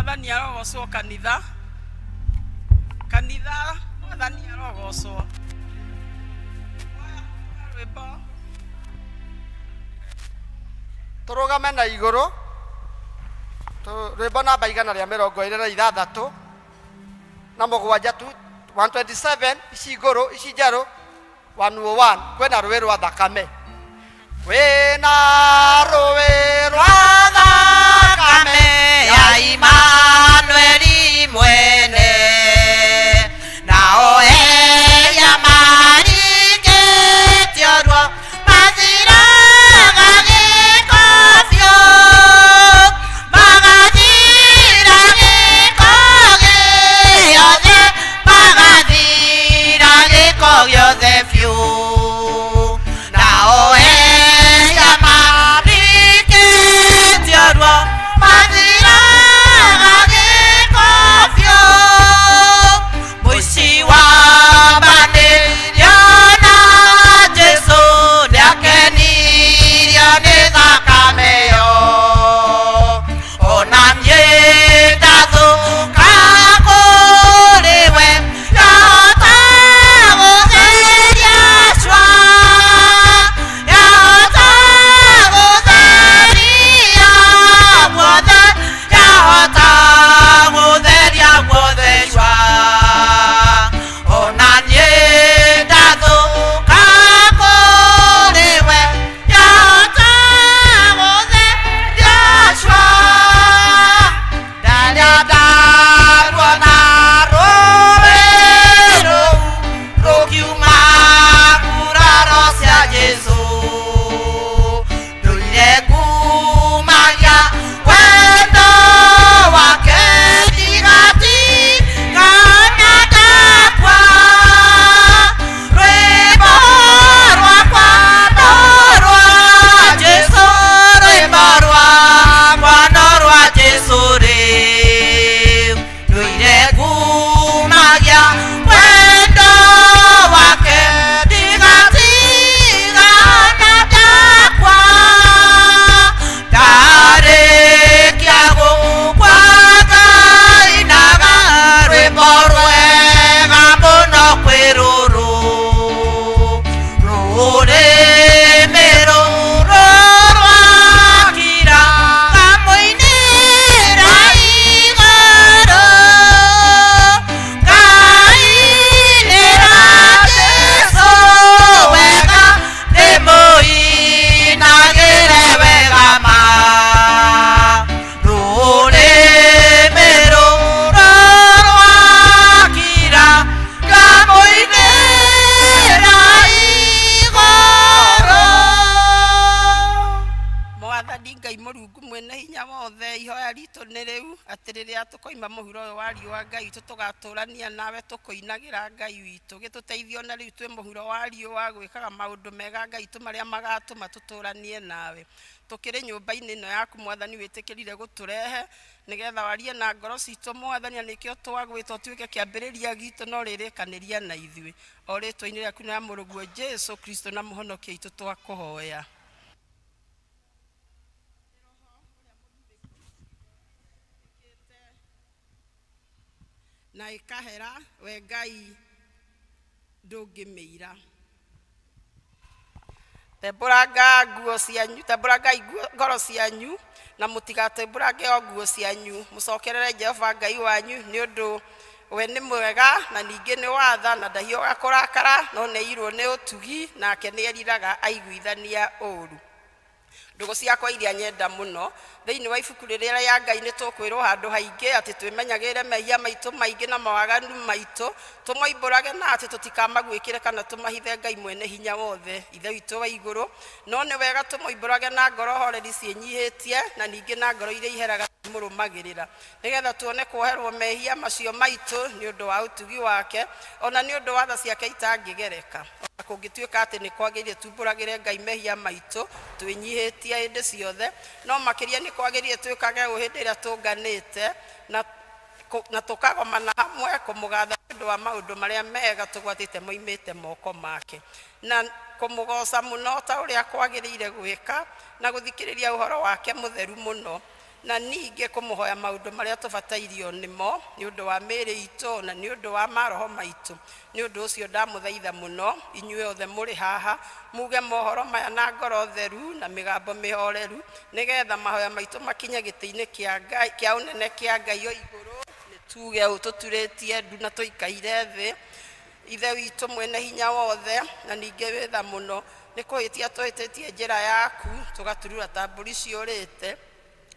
Mwathani arogocwo kanitha. Kanitha Mwathani arogocwo. Rwimbo turugame na iguru rwimbo namba 126 na mugwanja tu 127 ici iguru ici njeru 101 kwena rũĩ rwa thakame kwena rũĩ rwa thakame ya Imanueli mwene nao eya marikĩtio ruo mathiraga gĩko biũ magathira gĩko gĩothe magathira gĩko gĩothe biũ nao eya marikĩtio ruo mathiraga gĩko biũ mũici wa tukoima muhuro uyu wa riua Ngai tugatũrania nawe tukoinagira Ngai witu gituteithio na riu twi muhuro wa riua gwikaga maundu mega Ngai tu maria magatuma tutũranie nawe tukiri nyumba-ini ino yaku Mwathani witikirire guturehe nigetha warie na ngoro citu Mwathani nikio twagwitwo tuike kiambiriria gitu no ririkaniria na ithui o ritwa-ini riaku na muruguo Jesu Kristo na muhonokia itu twakuhoya. Na ikahera we Ngai ndũngĩmĩira tembũranga nguo cianyu tembũranga ngoro cianyu na mũtigatembũrange o nguo cianyu mũcokerere Jehova Ngai wanyu nĩ ũndũ we nĩ mwega na ningĩ nĩ watha na ndahiũga kũrakara no nĩ irwo nĩ ũtugi nake nĩ eriraga aiguithania ũũru. Ndugu ciakwa iria nyenda muno thiini wa ibuku riria ya Ngai ni tukwirwo handu haingi ati twimenyagire mehia maitu maingi na mawaganu maitu tumoimbũrage na ati tutikamagwikire kana tumahithe Ngai mwene hinya wothe ithe witu wa iguru no ni wega tumoimbũrage na ngoro horeri cienyihitie na ningi na ngoro iria iheraga murumagirira nigetha tuone kwoherwo mehia macio maitu ni undu wa utugi wake ona ni undu wa tha ciake itangigereka kungituika ati ni kwagirire tumbũragire Ngai mehia maitu twinyihitie hĩndĩ ciothe no makiria ni kwagirire twikage hĩndĩ ĩrĩa tũnganĩte na tukagomana hamwe kumugatha ndu wa maundu maria mega tugwatite moimite moko make na kumugoca muno ta uria kwagirire gwika na guthikiriria uhoro wake mutheru muno na ningĩ kũmũhoya maũndũ marĩa tũbatairio nĩmo nĩ ũndũ wa mĩĩrĩ itũ na nĩ ũndũ wa maroho maitũ. Nĩ ũndũ ũcio ndamũthaitha mũno inyuĩ othe mũrĩ haha muge mohoro maya na ngoro theru na mĩgambo mĩhoreru nĩgetha mahoya maitũ makinye gĩtĩ-inĩ kĩa ũnene kĩa Ngai o igũrũ. Nĩ tuge ũũ tũturĩtie ndu na tũikaire thĩ. Ithe witũ mwene hinya wothe na ningĩ wĩtha mũno nĩ kũhĩtia twĩtĩtie njĩra yaku tũgaturura ta mbũri ciũrĩte.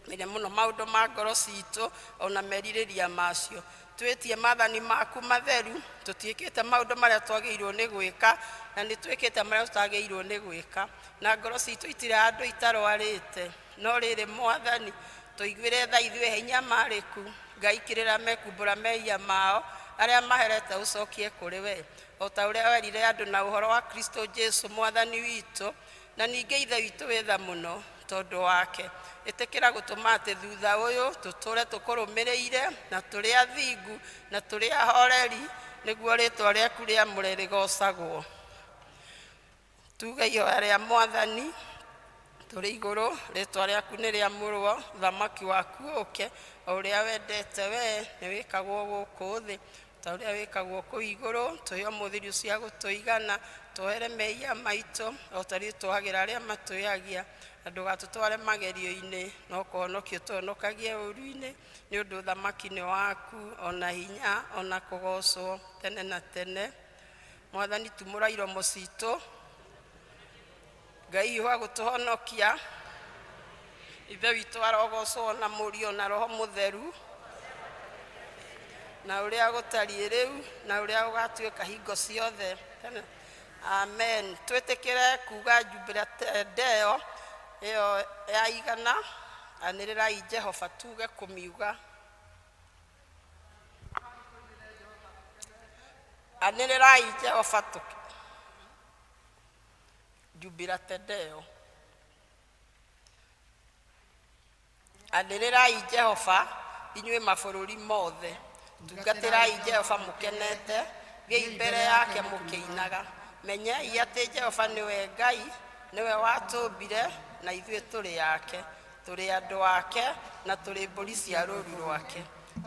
Mene mũno maũndũ ma ngoro citũ ona merirĩria macio. Twĩtie maathani maku matheru tũtiĩkĩte maũndũ marĩa twagĩrĩirwo nĩ gwĩka na nĩ twĩkĩte marĩa tũtagĩrĩirwo nĩ gwĩka. Na ngoro citũ itirĩ handũ itarwarĩte. No rĩrĩ Mwathani tũiguĩre tha ithuĩ hinya marĩku. Ngai kirĩra mekumbũra mehia mao arĩa maherete ũcokie kũrĩ we. O ta ũrĩa werire andũ na ũhoro wa Kristo Jesu Mwathani witũ. Na ningĩ ithe witũ wĩtha mũno tondũ wake. Ĩtĩkĩra gũtũma atĩ thutha ũyũ tũtũre tũkũrũmĩrĩire na tũrĩ athingu na tũrĩ ahoreri nĩguo rĩtwa rĩaku rĩamũre rĩgocagwo. Tuge ihoya rĩa Mwathani tũrĩ igũrũ rĩtwa rĩaku nĩ rĩamũrwo thamaki waku ũke o ũrĩa wendete we nĩ wĩkagwo gũkũ thĩ ta ũrĩa wĩkagwo kũu igũrũ. Tũhe mũthiri cia gũtũigana twohere mehia maitũ o ta rĩtwagĩra arĩa matwĩagia na ndũgatũtware magerio-inĩ no kũhonokia tũhonokagie ũũru-inĩ nĩ ũndũ thamaki nĩ waku ona hinya ona kũgocwo tene na tene. Mwathani tumũra iromo citũ Ngai wa gũtũhonokia ithe witũ arogocwo na mũriũ na roho mũtheru na ũrĩa gũtariĩ rĩu na ũrĩa ũgatuĩka hingo ciothe. Amen. Twĩtĩkĩre kuga Jubilate ĩyo ya igana anĩrĩrai Jehova tuge kũmiuga. Anĩrĩrai Jehova Jubilate ĩyo. Anĩrĩrai Jehova inyuĩ mabũrũri mothe. Tungatĩrai Jehova mũkenete thiĩ mbere yake mũkĩinaga. Menyai atĩ Jehova nĩwe Ngai nĩwe watũmbire na ithuĩ tũrĩ yake tũrĩ andũ ake na tũrĩ mbũri cia rũũru rwake.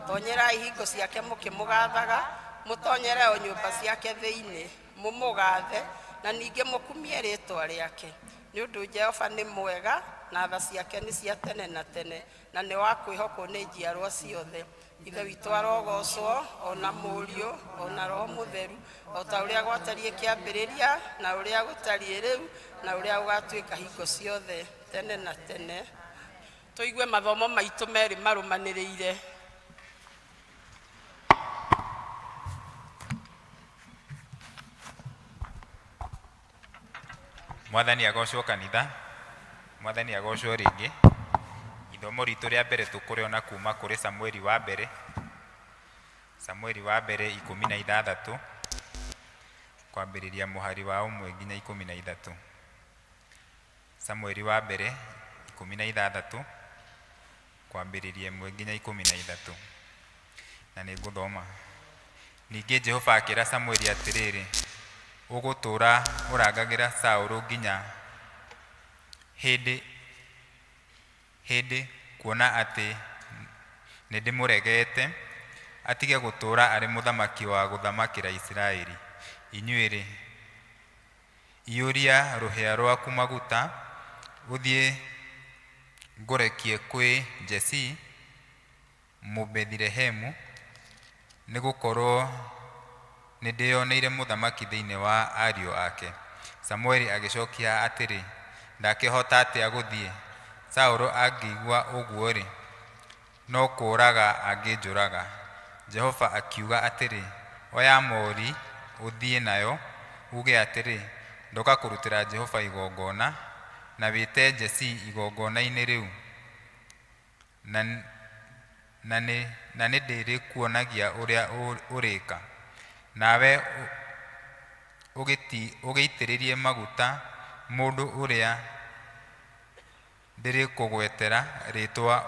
Tonyerai hingo ciake mũkĩmũgathaga mũtonyere o nyũmba ciake thĩinĩ mũmũgathe na ningĩ mũkumie rĩtwa rĩake nĩ ũndũ Jehova nĩ mwega na tha ciake nĩ cia tene na tene na nĩ wa kwĩhokwo nĩ njiarwa ciothe. Ithe witũ arogocwo ona mũriũ ona roho mũtheru o ta ũrĩa gwatariĩ kĩambĩrĩria na ũrĩa gũtariĩ rĩu na ũrĩa ũgatuĩka hingo ciothe tene na tene. Tũigue mathomo maitũ merĩ marũmanĩrĩire. Mwathani agocwo kanitha. Mwathani agocwo rĩngĩ. Ithomo ritũ rĩa mbere tũkũrĩona kuma kũrĩ Samueli wa mbere. Samueli wa mbere 16 kwambĩrĩria mũhari wa 1 nginya 13. Samueli wa mbere 16 kwambĩrĩria 1 nginya 13. Na nĩ ngũthoma. Ningĩ Jehova akĩra Samueli atĩrĩrĩ, ũgũtũũra ũrangagĩra Saũlũ nginya hĩndĩ kuona atĩ nĩ ndĩmũregete atige gũtũũra arĩ mũthamaki wa gũthamakĩra Isiraeli. Inyuĩ-rĩ, iyũria rũhĩa rwaku maguta ũthiĩ ngũrekie kwĩ Jesii Mũbethilehemu nĩ gũkorwo nĩ ndĩyoneire mũthamaki thĩinĩ wa ariũ ake. Samueli agĩcokia atĩrĩ, ndakĩhota atĩa gũthiĩ? Saũlũ angĩigua ũguo-rĩ, no kũũraga angĩnjũraga. Jehova akiuga atĩrĩ, oya mori ũthiĩ nayo uge atĩrĩ, ndoka kũrutĩra Jehova igongona na wĩte Jesii igongona-inĩ rĩu na nĩ ndĩrĩkuonagia ũrĩa ũrĩka. Nawe ũgĩitĩrĩrie maguta mũndũ ũrĩa ndĩrĩkũgwetera rĩtwa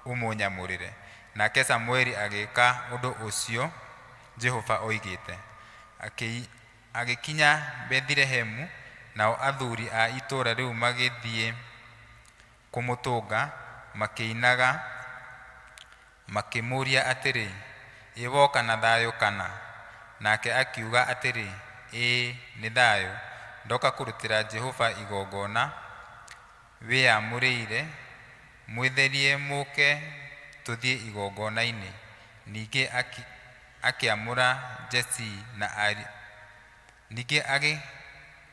ũmũnyamũrĩre. Nake Samueli agĩka ũndũ ũcio Jehova oigĩte. Agĩkinya Bethilehemu, nao athuri a itũũra rĩu magĩthiĩ kũmũtũnga makĩinaga makĩmũria atĩrĩ, ĩ woka na thayũ kana? Nake akiuga atĩrĩ, ĩ nĩ thayũ, ndoka kũrutĩra Jehova igongona. Wĩamũrĩire mwĩtherie mũke tũthiĩ igongona-inĩ. Ningĩ akĩamũra Jesii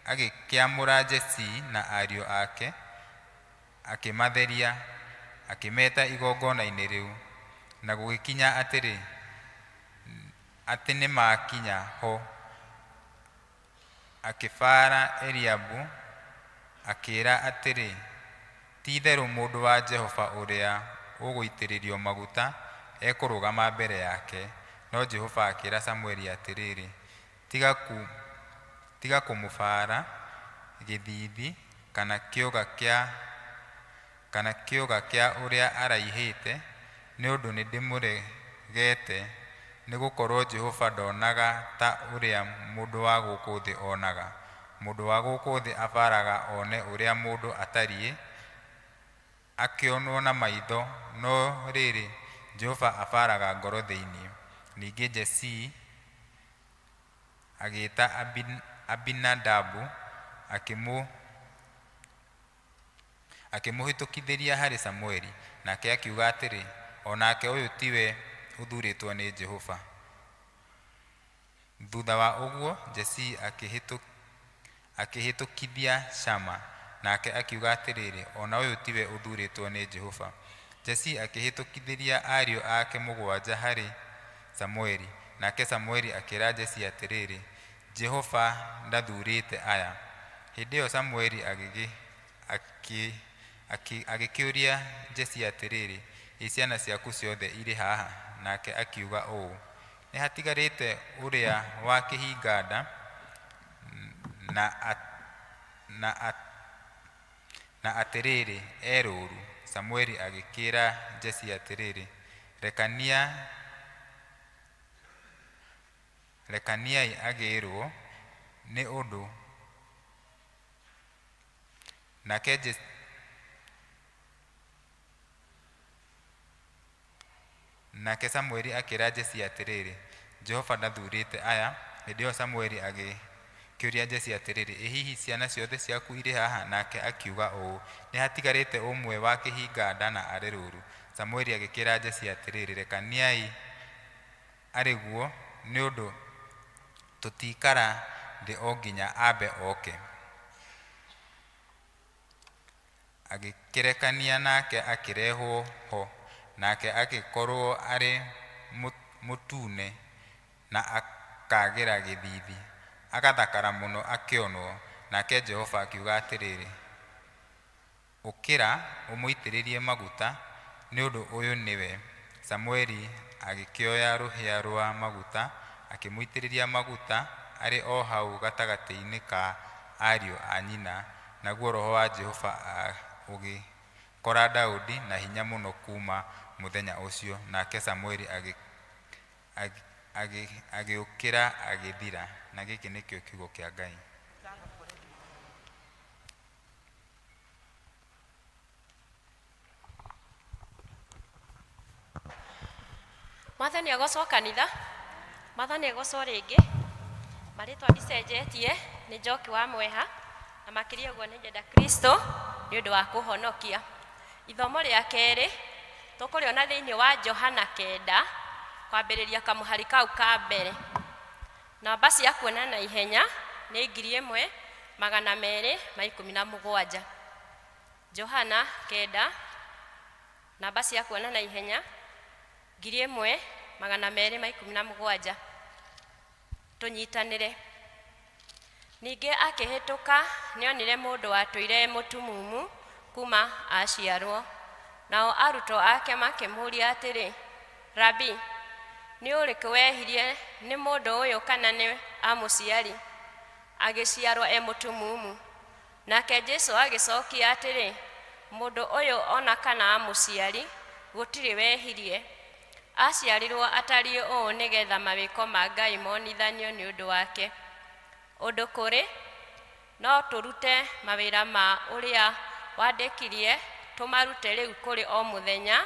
agĩkĩamũra Jesii na ariũ ake, akĩmatheria, akĩmeta igongona-inĩ rĩu. Na gũgĩkinya atĩ nĩmakinya ho, akĩbara Eliabu, akĩĩra atĩrĩ, ti-itherũ mũndũ wa Jehova ũrĩa ũgũitĩrĩrio maguta ekũrũgama mbere yake. No Jehova akĩĩra Samũeli atĩrĩrĩ, tiga kũmũbara gĩthiithi kana kĩũga kĩa ũrĩa araihĩte, nĩ ũndũ nĩndĩmũregete, nĩgũkorwo Jehova ndonaga ta ũrĩa mũndũ wa gũkũ thĩ onaga. Mũndũ wa gũkũ thĩ abaraga one ũrĩa mũndũ atariĩ, akĩonwo na maitho, no rĩrĩ Jehova abaraga ngoro thĩinĩ. Ningĩ Jesii agĩĩta Abinadabu, akĩmũhĩtũkithĩria harĩ Samũeli, nake akiuga atĩrĩ, o nake ũyũ tiwe ũthuurĩtwo nĩ Jehova. Thutha wa ũguo Jesii akĩhĩtũkithia Shama, nake akiuga atĩrĩrĩ, ona ũyũ tiwe ũthuurĩtwo nĩ Jehova. Jesii akĩhĩtũkithĩria ariũ ake 7 harĩ Samũeli, nake Samũeli akĩĩra Jesii atĩrĩrĩ, Jehova ndathuurĩte aya. Hĩndĩ ĩyo Samũeli agĩkĩũria Jesii atĩrĩrĩ, ciana ciaku ciothe irĩ haha? Nake akiuga ũũ, nĩ hatigarĩte ũrĩa wa kĩhinga-nda na atĩrĩrĩ erũũru. Samũeli agĩkĩĩra Jesii atĩrĩrĩ, rekaniai agĩĩrwo nĩ ũndũ. Nake Samũeli akĩĩra Jesii atĩrĩrĩ, Jehova ndathuurĩte aya. Hĩndĩ ĩyo Samũeli agĩkĩũria Jesii atĩrĩrĩ, ĩ hihi ciana ciothe ciaku irĩ haha? Nake akiuga ũũ, nĩ hatigarĩte ũmwe wa kĩhinga-nda na arĩ rũũru. Samũeli agĩkĩĩra Jesii atĩrĩrĩ, rekaniai arĩ guo, nĩ ũndũ tũtiikara thĩ o nginya ambe oke. Agĩkĩrekania nake akĩrehwo ho, nake agĩkorwo arĩ mũtune na akagĩra gĩthiithi, agathakara mũno akĩonwo. Nake Jehova akiuga atĩrĩrĩ, ũkĩra ũmũitĩrĩrie maguta, nĩ ũndũ ũyũ nĩwe. Samũeli agĩkĩoya rũhĩa rwa maguta, akĩmũitĩrĩria maguta arĩ o hau gatagatĩ-inĩ ka ariũ a nyina. Naguo roho wa Jehova ũgĩkora Daudi na hinya mũno kuma mũthenya ũcio. Nake Samũeli agĩũkĩra agĩthira. Na gĩkĩ nĩkĩo kiugo kĩa Ngai. Mwathani agocwo kanitha, Mwathani agocwo rĩngĩ. Marĩtwa ndicenjetie, nĩ Njoki wa Mweha, na makĩria ũguo nĩ nyenda Kristo nĩ ũndũ wa kũhonokia. Ithomo rĩa kerĩ tũkũrĩona thĩinĩ wa Johana 9 kwambĩrĩria kamũhari kau ka mbere. Namba cia kuona na ihenya nĩ 1217. Johana 9 namba cia kuona na ihenya 1217. Tũnyitanĩre. Ningĩ akĩhĩtũka nĩonire mũndũ watũire mũtumumu kuma aciarwo. Nao arutwo ake makĩmũũria atĩrĩ, Rabi, nĩ ũrĩkũ wehirie nĩ mũndũ ũyũ kana nĩ amũciari agĩciarwo mũtumumu? Nake Jesũ agĩcokia atĩrĩ, mũndũ ũyũ ona kana amũciari gũtirĩ wehirie. Aciarirwo atariĩ ũũ nĩgetha mawĩko ma Ngai monithanio nĩ ũndũ wake. Ũndũ kũrĩ no tũrute mawĩra ma ũrĩa wandĩkirie tũmarute rĩu kũrĩ o mũthenya,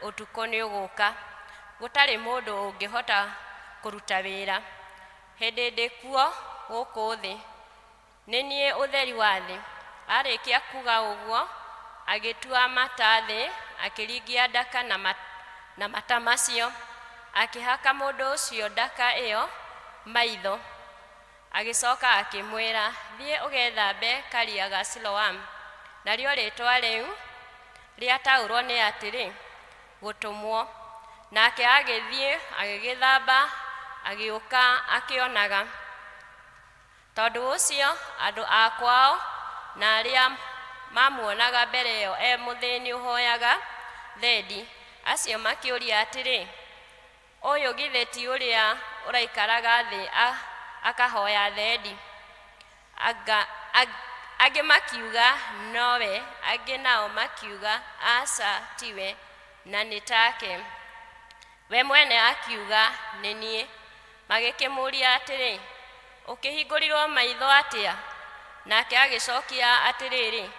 ũtukũ nĩ ũgũka. Gũtarĩ mũndũ ũngĩhota kũruta wĩra. Hĩndĩ ndĩ kuo gũkũ thĩ, nĩ niĩ ũtheri wa thĩ. Arĩkia kuga ũguo, agĩtua mata thĩ, akĩringia ndaka na mata macio, akĩhaka mũndũ ũcio ndaka ĩyo maitho. Agĩcoka akĩmwĩra, thiĩ ũgethambe karia ga Siloamu. Narĩo rĩĩtwa rĩu rĩataũrwo nĩ atĩrĩ, gũtũmwo. Nake agĩthiĩ agĩgĩthamba, agĩũka akĩonaga. Tondũ ũcio andũ a kwao na arĩa mamuonaga mbere ĩyo mũthĩni ũhoyaga thendi, acio makĩũria atĩrĩ, ũyũ githĩ ti ũrĩa ũraikaraga thĩ akahoya thendi? Angĩ makiuga nowe, angĩ nao makiuga aca tiwe, na nĩ take. We mwene akiuga nĩ niĩ. Magĩkĩmũria atĩrĩ, ũkĩhingũrirwo maitho atĩa? Nake agĩcokia atĩrĩrĩ,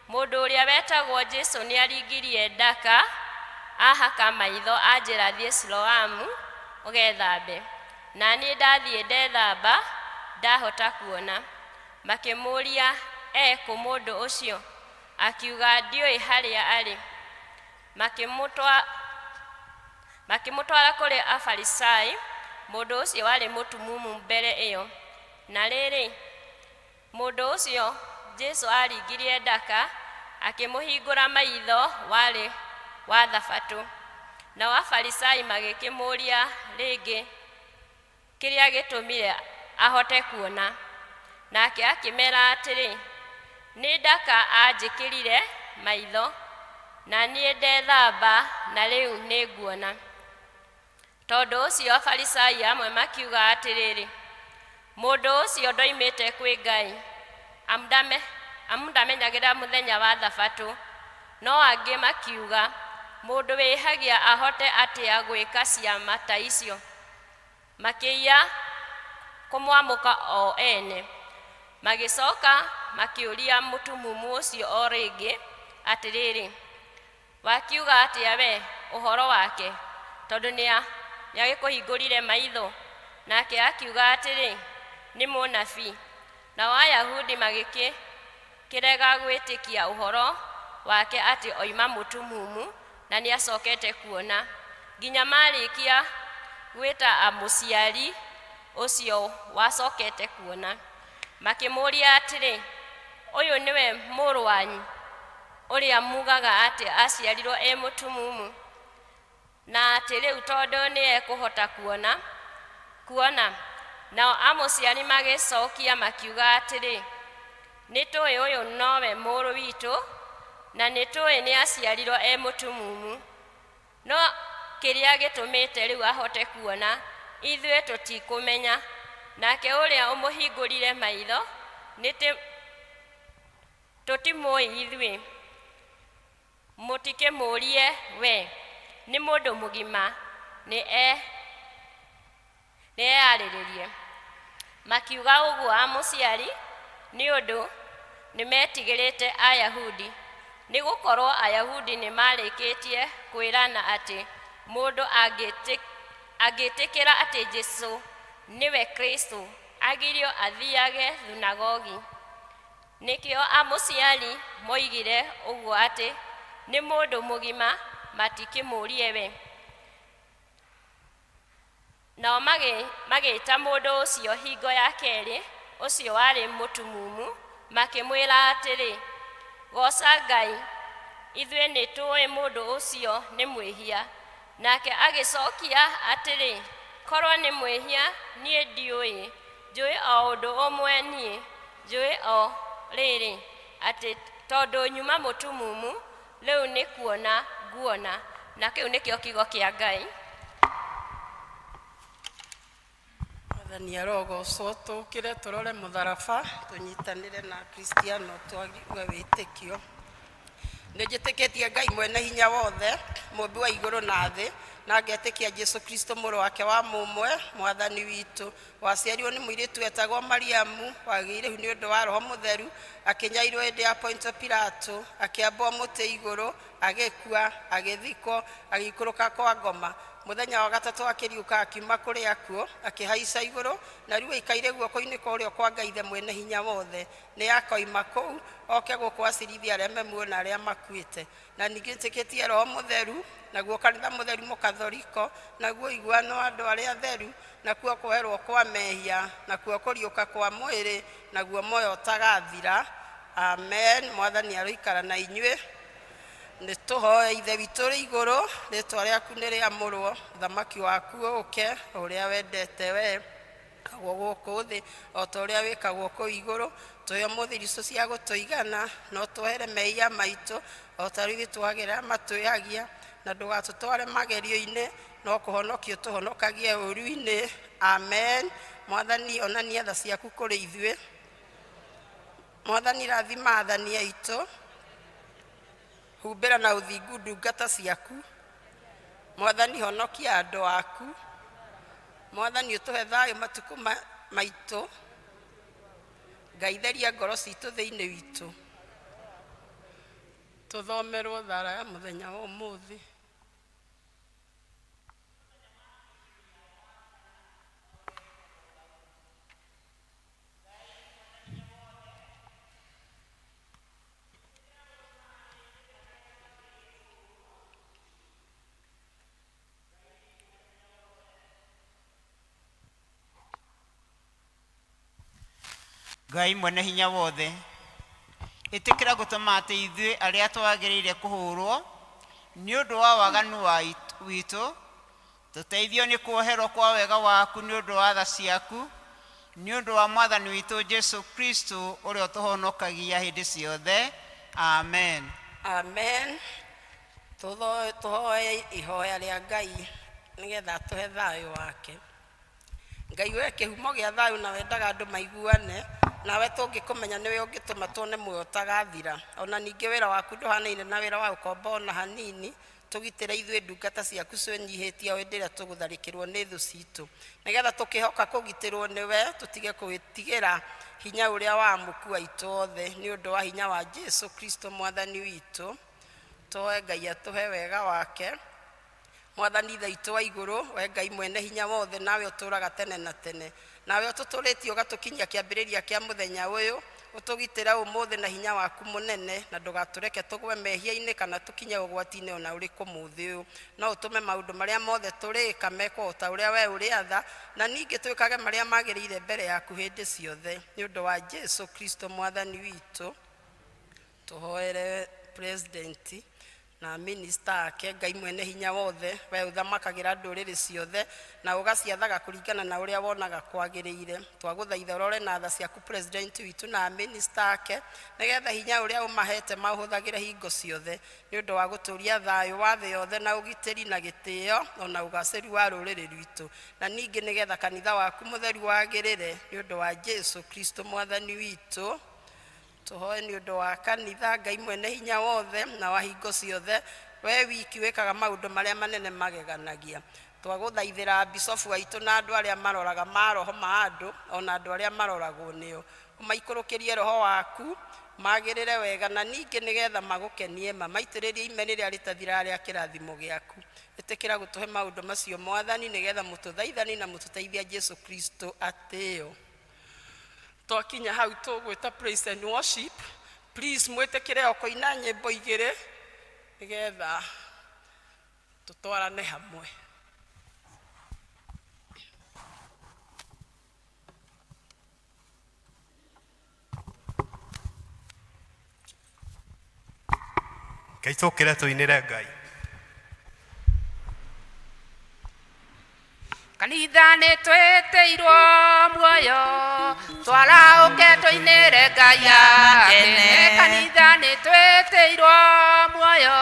mũndũ ũrĩa wetagwo Jesũ nĩ aringirie ndaka, ahaka maitho, anjĩra thiĩ Siloamu ũgethambe. Na niĩ ndathiĩ ndethamba, ndahota kuona. Makĩmũria kũ mũndũ ũcio? Akiuga ndiũĩ harĩa arĩ. Makĩmũtwara kũrĩ Afarisai. Mũndũ ũcio warĩ mũtumumu mbere ĩyo. Na rĩrĩ, mũndũ ũcio Jesũ aringirie ndaka, akĩmũhingũra maitho warĩ wa Thabatũ. Nao Afarisai magĩkĩmũria rĩngĩ kĩrĩa gĩtũmire ahote kuona. Nake akĩmera atĩrĩ, nĩ ndaka anjĩkĩrire maitho, na niĩ ndethamba, na rĩu nĩ nguona. Tondũ ũcio Afarisai amwe makiuga atĩrĩrĩ, mũndũ ũcio ndoimĩte kwĩ Ngai, amu ndamenyagĩra mũthenya wa Thabatũ. No angĩ makiuga, mũndũ wĩhagia ahote atĩa gwĩka ciama ta icio? Makĩiya kũmwamũka o ene. Magĩcoka makĩũria mũtumumu ũcio o rĩngĩ atĩrĩrĩ, wakiuga atĩa we ũhoro wake, tondũ nĩagĩkũhingũrire maitho? Nake akiuga atĩrĩ, nĩ mũnabii. Nao Ayahudi magĩkĩrega gwĩtĩkia ũhoro wake atĩ oima mũtumumu na nĩacokete kuona, nginya marĩkia gwĩta mũciari ũcio wacokete kuona. Makĩmũria atĩrĩ, ũyũ nĩwe mũrũ wanyu ũrĩa mugaga atĩ aciarirwo mũtumumu, na atĩ rĩu tondũ nĩekũhota kuona? Nao amũciari magĩcokia makiuga atĩrĩ, nĩtũĩ ũyũ nowe mũrũ witũ, na nĩtũĩ nĩaciarirwo mũtumumu. No kĩrĩa gĩtũmĩte rĩu ahote kuona, ithuĩ tũtikũmenya. Nake ũrĩa ũmũhingũrire maitho tũtimũĩ ithuĩ. Mũtikĩmũrie we, nĩ mũndũ mũgima, nĩ eyarĩrĩrie. Makiuga ũguo amũciari nĩ ũndũ nĩmetigĩrĩte Ayahudi, nĩgũkorwo Ayahudi nĩmarĩkĩtie kwĩrana atĩ mũndũ angĩtĩkĩra atĩ Jesũ nĩwe Kristo, agirio athiage thunagogi. Nĩkĩo amũciari moigire ũguo atĩ nĩ mũndũ mũgima, matikĩmũrie we. Nao magĩĩta mũndũ ũcio hingo ya kerĩ, ũcio warĩ mũtumumu, makĩmwĩra atĩrĩ, goca Ngai, ithuĩ nĩtũĩ mũndũ ũcio nĩ mwĩhia. Nake agĩcokia atĩrĩ, korwo nĩ mwĩhia niĩ ndiũĩ, njũĩ o ũndũ ũmwe niĩ, njũĩ o rĩrĩ, atĩ tondũ nyuma mũtumumu, rĩu nĩ kuona nguona. Na kĩu nĩkĩo kiugo kĩa Ngai. Mwathani arogocwo. Tũkĩre tũrore mũtharaba, tũnyitanĩre na Kristiano twague wĩtĩkio. Nĩnjĩtĩkĩtie Ngai mwene hinya wothe, mũmbi wa igũrũ na thĩ, na ngetĩkia Jesu Kristo mũrũ wake wa mũmwe mwathani witũ waciarirwo nĩ mũirĩtu etagwo Mariamu wagĩire nĩ ũndũ wa Roho Mũtheru akĩnyairwo hĩndĩ ya Pontio Pilato akĩambwo mũtĩ igũrũ agĩkua agĩthikwo agĩikũrũka kwa ngoma mũthenya wa gatatũ akĩriũka akiuma kũrĩ akuo akĩhaica igũrũ na rĩu aikaire guoko-inĩ kwa ũrĩo kwa Ngai mwene hinya wothe nĩ akoima kũu oke gũkũ acirithia arĩa memuona arĩa makuĩte na ningĩ njĩkĩtie Roho Mũtheru naguo kanitha mũtheru mũkatholiko naguo iguano andũ arĩa atheru nakuo kũherwo kwa mehia nakuo kũriũka kwa mwĩrĩ naguo muoyo ũtagathira amen mwathani aroikara na inyuĩ nĩ tũhoe ithe witũ rĩ igũrũ rĩtwa rĩaku nĩ rĩamũrwo thamaki waku ũke ũrĩa wendete we kagwo gũkũ thĩ o ta ũrĩa wĩkagwo kũu igũrũ tũhe ũmũthĩ irio cia gũtũigana no tũhere mehia maitũ o ta rĩu twagĩra matwĩhagia na ndũgatũtware magerio-inĩ no kũhonokio tũhonokagie ũru-inĩ amen mwathani onania tha ciaku kũrĩ ithuĩ mwathani rathima athani aitũ humbĩra na ũthingu ndungata ciaku mwathani honokia andũ aku mwathani ũtũhe thayũ matukũ maitũ Ngai theria ngoro citũ thĩinĩ witũ tũthomerwo thara ya mũthenya wa ũmũthĩ Ngai mwene hinya wothe ĩtĩkĩra gũtũma atĩ ithuĩ arĩa twagĩrĩire kũhũrwo nĩ ũndũ wa waganu witũ tũteithio nĩ kuoherwo kwa wega waku nĩ ũndũ wa tha ciaku nĩ ũndũ wa mwathani witũ Jesu Kristo ũrĩa ũtũhonokagia hĩndĩ ciothe amen amen tũhoe ihoya rĩa Ngai nĩgetha tũhe thayũ wake Ngai we kĩhumo gĩa thayũ na wendaga andũ maiguane nawe tũngĩkũmenya nĩwe ũngĩtũma tuone muoyo ũtagathira ona ningĩ wĩra waku ndũhanaine na wĩra wa ũkombo ona hanini tũgitĩre ithuĩ ndungata ciaku ciĩnyihĩtie o hĩndĩ ĩrĩa tũgũtharĩkĩrwo nĩ thũ citũ nĩgetha tũkĩhoka kũgitĩrwo nĩwe tũtige kwĩtigĩra hinya ũrĩa wa mũkua itũ othe nĩ ũndũ wa hinya wa Jesu Kristo mwathani witũ tũhoe Ngai atũhe wega wake mwathani ithe itũ wa igũrũ we Ngai mwene hinya wothe nawe ũtũũraga tene na tene nawe ũtũtũrĩtie ũgatũkinyia kĩambĩrĩria kĩa mũthenya ũyũ ũtũgitĩra ũmũthĩ na hinya waku mũnene na ndũgatũreke tũgwe mehia-inĩ kana tũkinye ũgwati-inĩ ona ũrĩkũ mũthĩ ũyũ no ũtũme maũndũ marĩa mothe tũrĩka mekwo ta ũrĩa we ũrĩatha na ningĩ twĩkage marĩa magĩrĩire mbere yaku hĩndĩ ciothe nĩ ũndũ wa Jesu Kristo mwathani witũ tũhoere president na minister ake Ngai mwene hinya wothe we ũthamakagĩra ndũrĩrĩ ciothe na ũgaciathaga kũringana na ũrĩa wonaga kwagĩrĩire twagũthaitha ũrore na tha ciaku president witũ na minister ake nĩgetha hinya ũrĩa ũmahete mahũthagĩre hingo ciothe nĩ ũndũ wa gũtũria thayũ wa thĩ yothe na ũgitĩri na gĩtĩo ona ũgacĩru wa rũrĩrĩ rwitũ na ningĩ nĩgetha kanitha waku mũtheru wagĩrĩre nĩ ũndũ wa Jesu Kristo mwathani witũ tũhoe nĩ ũndũ wa kanitha Ngai mwene hinya wothe na wa hingo ciothe we wiki wĩkaga maũndũ marĩa manene mageganagia twagũthaithĩra bisofu aitũ na andũ arĩa maroraga maroho ma andũ ona andũ arĩa maroragwo nĩo ũmaikũrũkĩrie roho waku magĩrĩre wega na ningĩ nĩgetha magũkenie maitĩrĩrie ime rĩrĩa rĩtathira rĩa kĩrathimo gĩaku ĩtĩkĩra gũtũhe maũndũ macio mwathani nĩgetha mũtũthaithani na mũtũteithia Jesu Kristo atĩo twakinya hau tũgwĩta praise and worship please mwĩtĩkĩre okũina nyĩmbo igĩrĩ nĩgetha tũtwarane hamwe Ngai tũkĩre tũinĩre Ngai kanitha nĩ twĩtĩirwo muoyo twara ũke tũinĩre Ngai akene kanitha nĩ twĩtĩirwo muoyo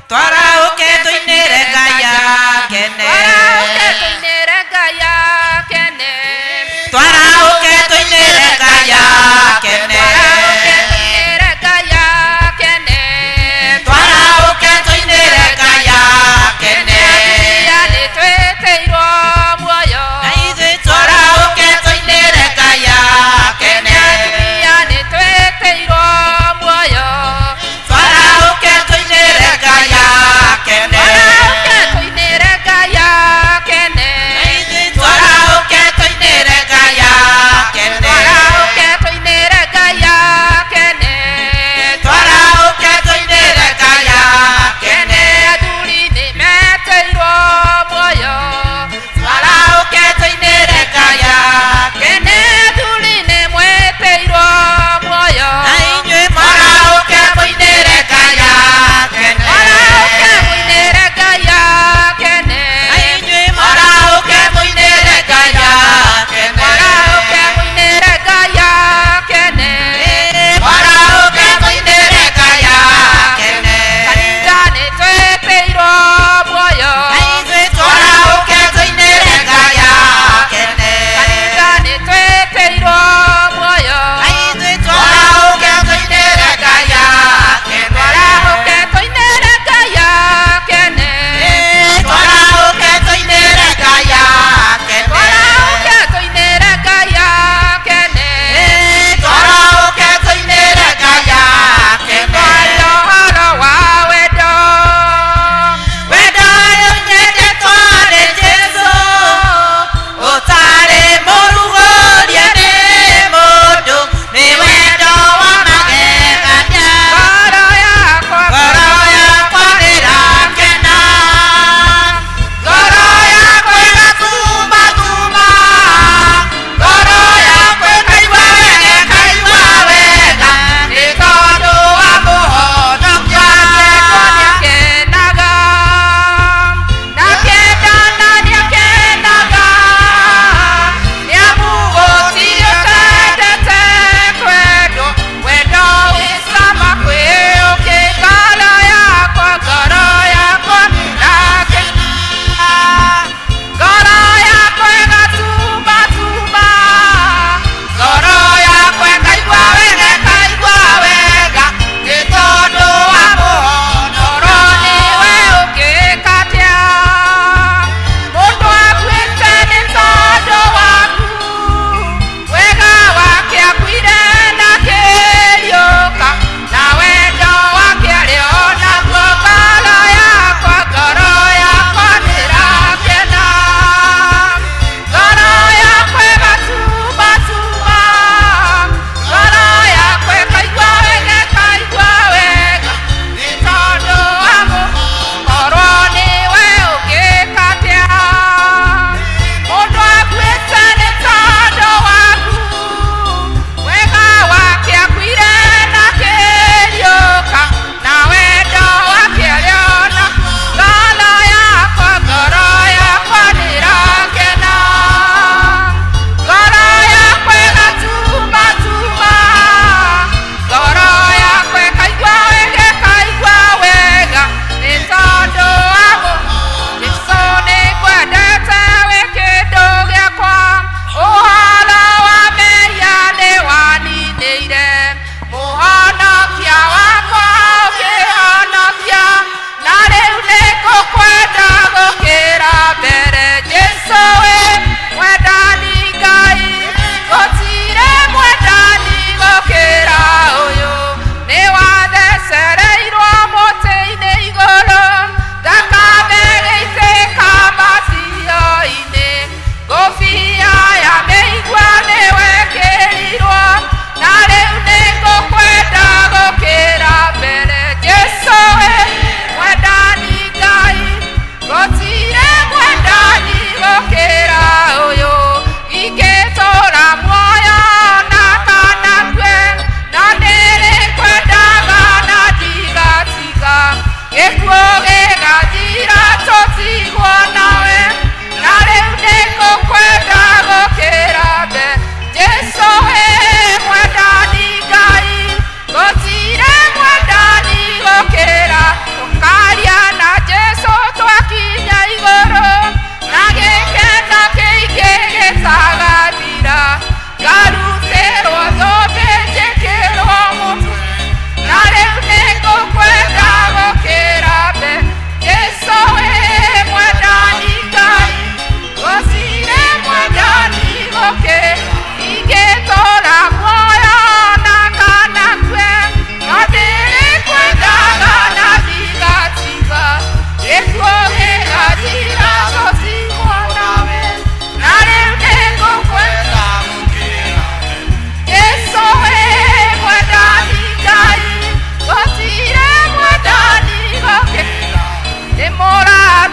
twara ũke tũinĩre Ngai akene twara ũke tũinĩre Ngai akene twara ũke tũinĩre Ngai akene twara ũke tũinĩre Ngai akene twara ũke tũinĩre Ngai akene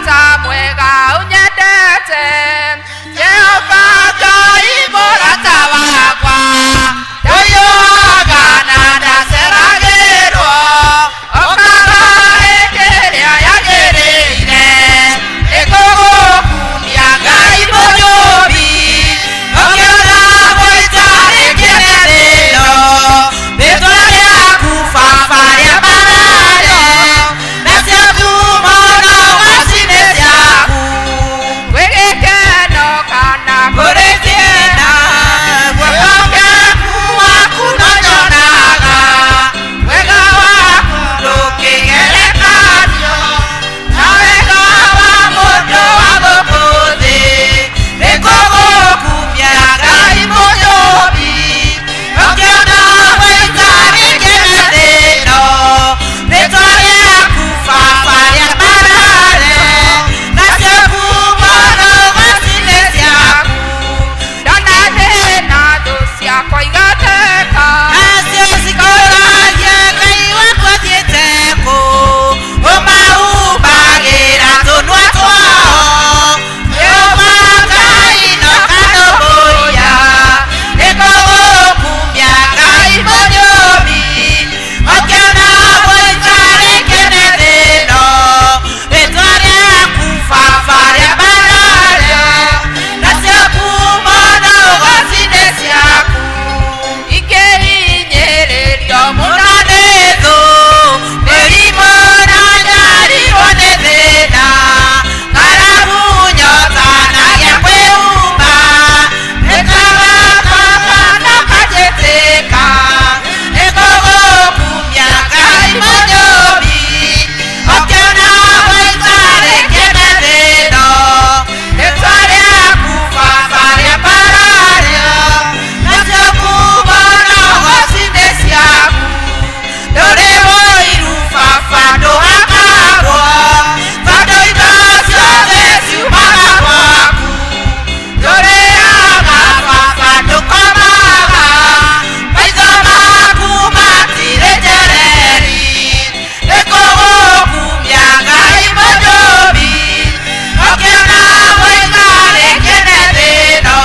Murata mwega unyendete Jehova Ngai murata wakwa Ndayuaga ndaceragĩrwo Okaga ĩkĩrĩa yagĩrĩire Nĩngũgũkumia Ngai mũnyũmbi Ũkĩona gũitarĩ kĩnenĩro Rĩtwa rĩaku baba rĩa mararĩo Nacio ngumo na wacinĩ ciaku Gwĩ gĩkeno kana kũrĩ thĩna Wĩhokeku waku no nyonaga Wega waku ndũkĩgerekanio Na wega wa mũndũ wa gũkũ thĩ Nĩngũgũkumia Ngai mũnyũmbi Ũkĩona gũitarĩ kĩnenĩro Rĩtwa rĩaku baba rĩa mararĩo Nacio ngumo na wacinĩ ciaku Ndona thĩna thũ ciakwa igateka Nacio cikũragia Ngai wakwa thiĩte kũ Ũmahumbagĩra tũnua twao Jehova Ngai ndoka ndũmũiya Nĩngũgũkumia Ngai mũnyũmbi Ũkĩona gũitarĩ kĩnenĩro Rĩtwa rĩaku baba rĩa mararĩo Nacio ngumo na wacinĩ ciaku Ingĩhinyĩrĩrio mũno nĩ thũ Mĩrimũ na nyarirwo nĩ thĩna Ng'aragu nyota nagĩa kwĩhumba Ĩkaga baba ndakanjĩtĩka Nĩngũgũkumia Ngai mũnyũmbi Ũkĩona gũitarĩ kĩnenĩro Rĩtwa rĩaku baba rĩa mararĩo Nacio ngumo na wacinĩ ciaku Ndũrĩ mũiru baba ndũhakagwo Tondũ indo ciothe ciumaga gwaku Ndũrĩaga baba ndũkomaga Maitho maku matirĩ njereri Nĩngũgũkumia Ngai mũnyũmbi Ũkĩona gũitarĩ kĩnenĩro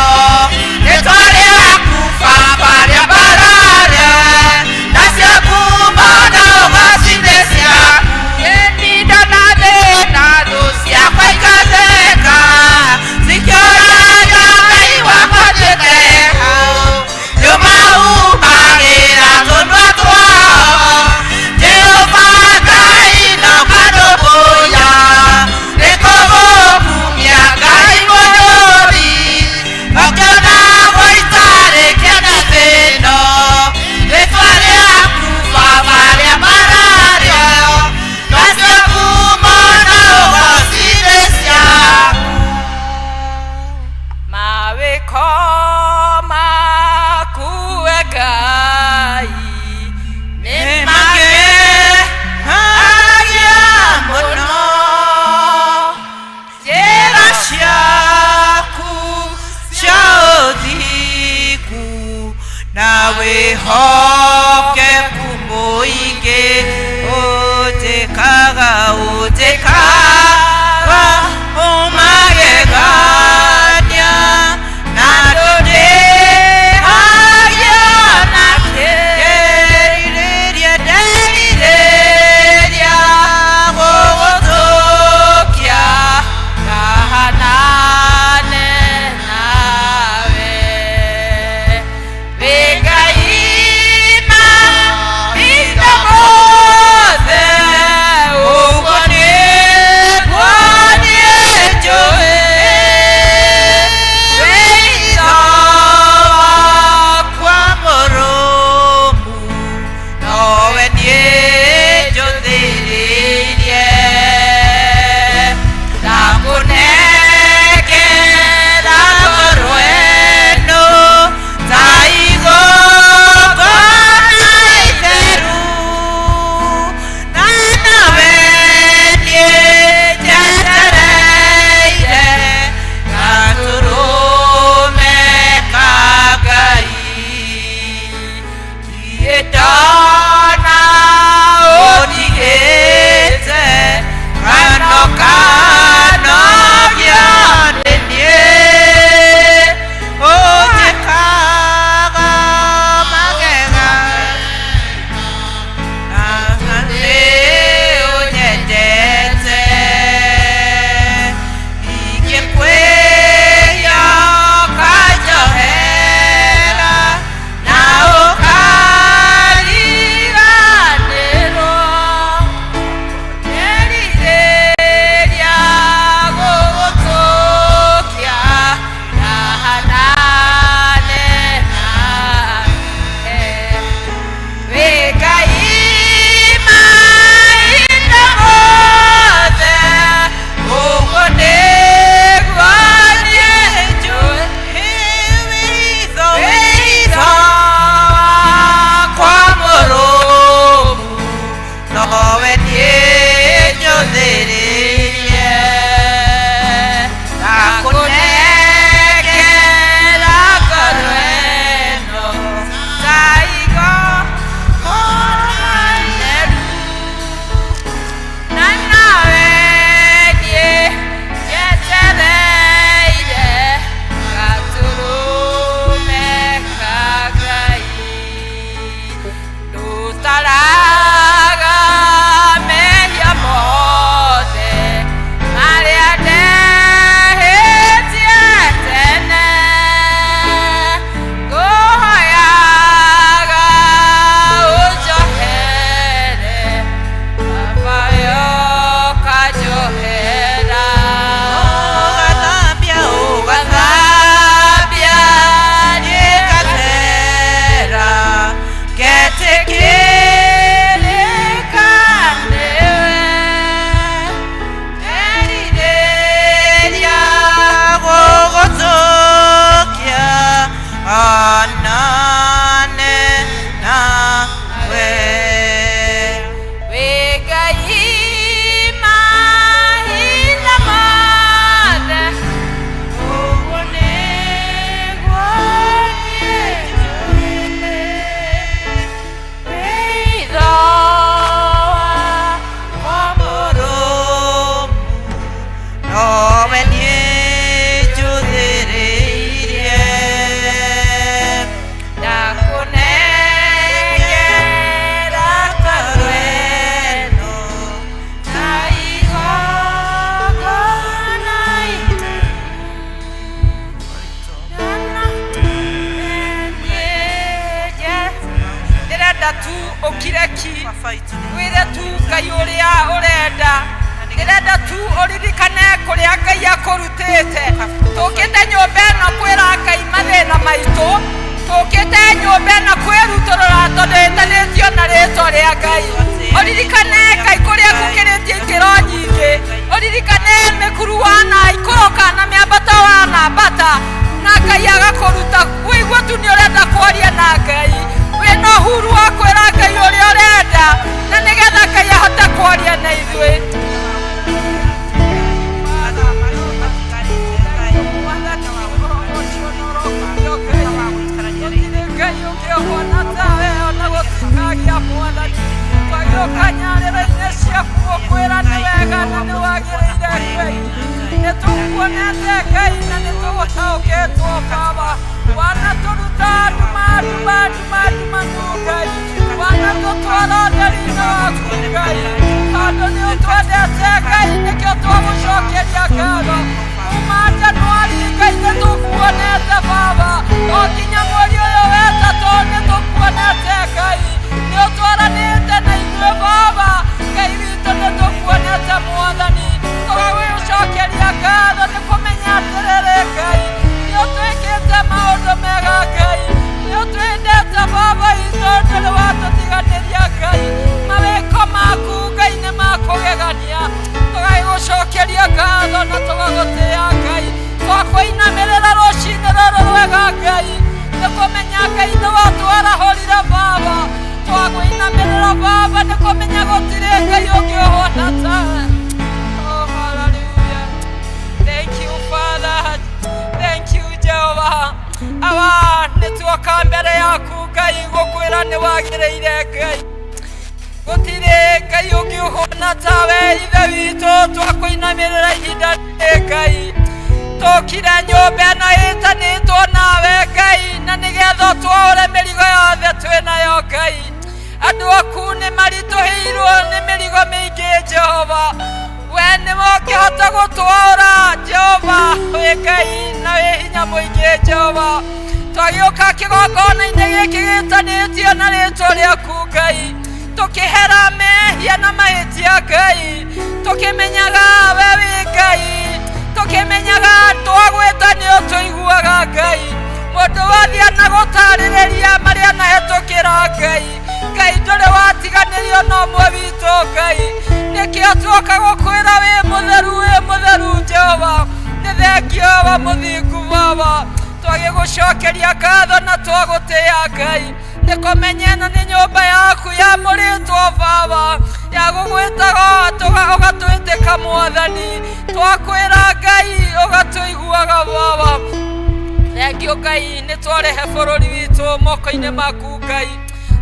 Rĩtwa rĩaku baba rĩa mararĩo Nacio ngumo na wacinĩ ciaku Ndĩninda na thĩna thũ ciakwa igatheka Cikĩũraga Ngai wakwa thiĩte hau Nĩũmahumbagĩra tũnua twao Jehova Ngai ndoka ndũmũiya Nĩngũgũkumia Ngai mũnyũmbi Ũkĩona gũitarĩ kĩnenĩro Rĩtwa rĩaku baba rĩa mararĩo Nacio ngumo na wacinĩ ciaku Mawĩko maku we Ngai nĩ makenagia mũno Njĩra ciaku cia ũthingu na wĩhokeku mũingĩ ũtĩkaga ũmagegania na ndũndĩhagia na kĩrirĩria ndĩrirĩria gũgũthũkia ngahanane nawe wĩ Ngai na indo mothe ũguo nĩ ya gugwitaga ugatwitĩka Mwathani, twakwĩra Ngai ũgatũiguaga Baba. Thengio Ngai nĩ twarehe bũrũri witũ moko-inĩ maku Ngai.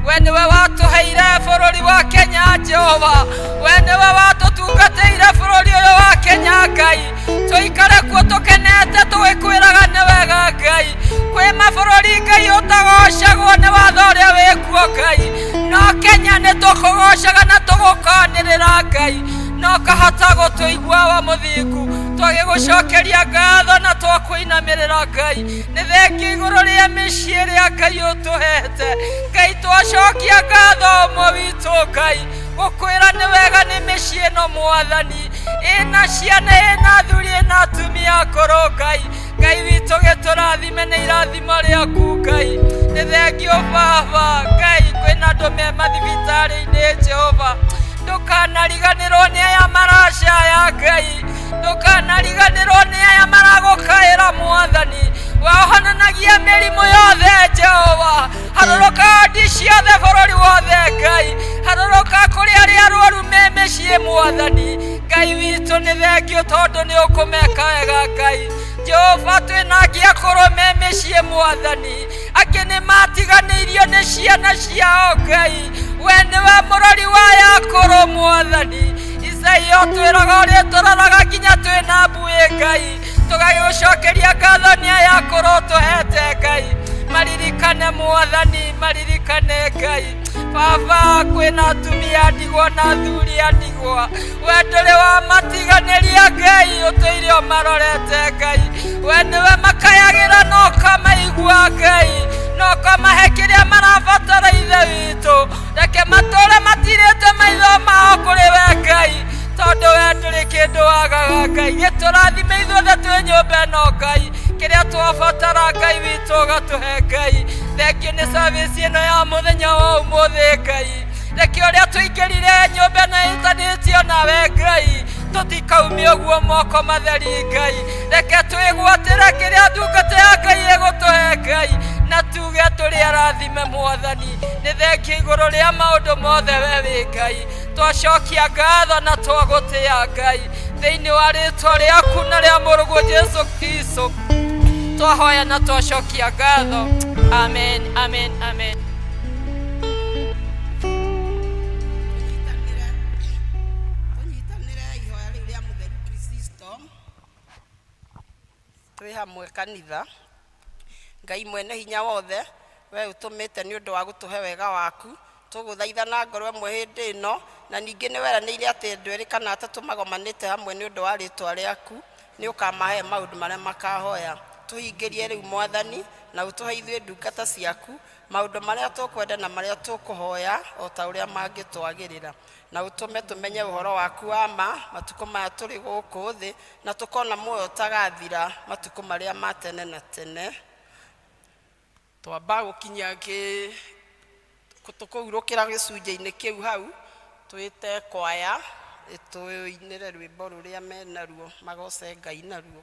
We nĩwe watũheire bũrũri wa Kenya Jehova, we nĩwe watũtungatĩire bũrũri ũyũ wa Kenya Ngai. Tũikare kuo tũkenete tũgĩkwĩraga nĩ wega Ngai. Kwĩ mabũrũri Ngai ũtagocagwo nĩ watho ũrĩa wĩkuo Ngai, no Kenya nĩ tũkũgocaga na tũgũkanĩrĩra Ngai, no kahota gũtũigua wa mũthingu. Twagĩgũcokeria ngatho na twakwĩinamĩrĩra Ngai. Nĩ thengio igũrũ rĩa mĩciĩ ĩrĩa Ngai ũtũhete Ngai, twacokia ngatho ũmwe witũ Ngai, gũkwĩra nĩ wega nĩ mĩciĩ ĩno Mwathani, ĩna ciana, ĩna athuri, ĩna atumia akũrũ Ngai. Ngai witũ gĩtũrathime nĩ irathimo rĩaku Ngai. Nĩ thengio Baba Ngai, kwĩna andũ me mathibitarĩ-inĩ Jehova, ndũkanariganĩrwo nĩ aya maracaya Ngai, ndũkanariganĩrwo nĩ aya maragũkaĩra Mwathani. Wahonanagia mĩrimũ yothe Jehova, harũrũka ndi ciothe bũrũri wothe Ngai, harũrũka kũrĩ arĩa arũaru me mĩciĩ Mwathani. Ngai witũ nĩ thengio tondũ nĩ ũkũmeka wega Ngai. Jehova, twĩna angĩ akũrũ me mĩciĩ Mwathani, angĩ nĩ matiganĩirio nĩ ciana ciao Ngai. We nĩwe mũrori wa aya akũrũ Mwathani. Isaia twĩraga ũrĩa tũroraga nginya twĩna mbuĩ Ngai, tũgagĩgũcokeria ngatho nĩ aya akũrũ tũhete Ngai. Maririkane Mwathani, maririkane Ngai. Baba, kwĩna atumia ndigwa na athuri a ndigwa, we ndũrĩ wa matiganĩria Ngai, ũtũire ũmarorete Ngai. We nĩwe makayagĩra na ũkamaigua Ngai, na ũkamahe kĩrĩa marabatara Ithe witũ. Reke matũũre matirĩte maitho mao kũrĩ we Ngai, tondũ we ndũrĩ kĩndũ wagaga Ngai. Gĩtũrathime ithuothe twĩ nyũmba ĩno Ngai, kĩrĩa twabatara Ngai witũ ũgatũhe Ngai. Thengio nĩ service ĩno ya mũthenya wa ũmũthĩ Ngai. Reke ũrĩa tũingĩrire nyũmba ĩno ĩtanĩtio nawe Ngai, tũtikaumie ũguo moko matheri Ngai. Reke twĩgwatĩre kĩrĩa ndungata ya Ngai ĩgũtũhe Ngai, na tuge tũrĩ arathime Mwathani. Nĩ thengio igũrũ rĩa maũndũ mothe we wĩ Ngai. Twacokia ngatho na twagũtĩĩa Ngai, thĩinĩ wa rĩĩtwa rĩaku na rĩa mũrũguo Jesu Kristo twahoya na twacokia ngatho. Amen, amen, amen. Tũnyitanĩre ihoya rĩu rĩa mũtheru Kristo twĩ hamwe kanitha. Ngai mwene hinya wothe, we ũtũmĩte nĩ ũndũ wa gũtũhe wega waku, tũgũthaithana ngoro ĩmwe hĩndĩ ĩno, na ningĩ nĩ weranĩire atĩ andũ erĩ kana atatũ magomanĩte hamwe nĩ ũndũ wa rĩĩtwa rĩaku nĩ ũkamahe maũndũ marĩa makahoya. Tũhingĩrie rĩu Mwathani, na ũtũhe ithuĩ ndungata ciaku maũndũ marĩa tũkwenda na marĩa tũkũhoya o ta ũrĩa mangĩtwagĩrĩra, na ũtũme tũmenye ũhoro waku wa ma matukũ maya tũrĩ gũkũ thĩ, na tũkona muoyo ũtagathira matukũ marĩa ma tene na tene. Twamba gũkinya tũkũhurũkĩra gĩcunjĩ-inĩ kĩu hau, twĩte kwaya tũinĩre rwĩmbo rũrĩa menaruo, magoce Ngai naruo.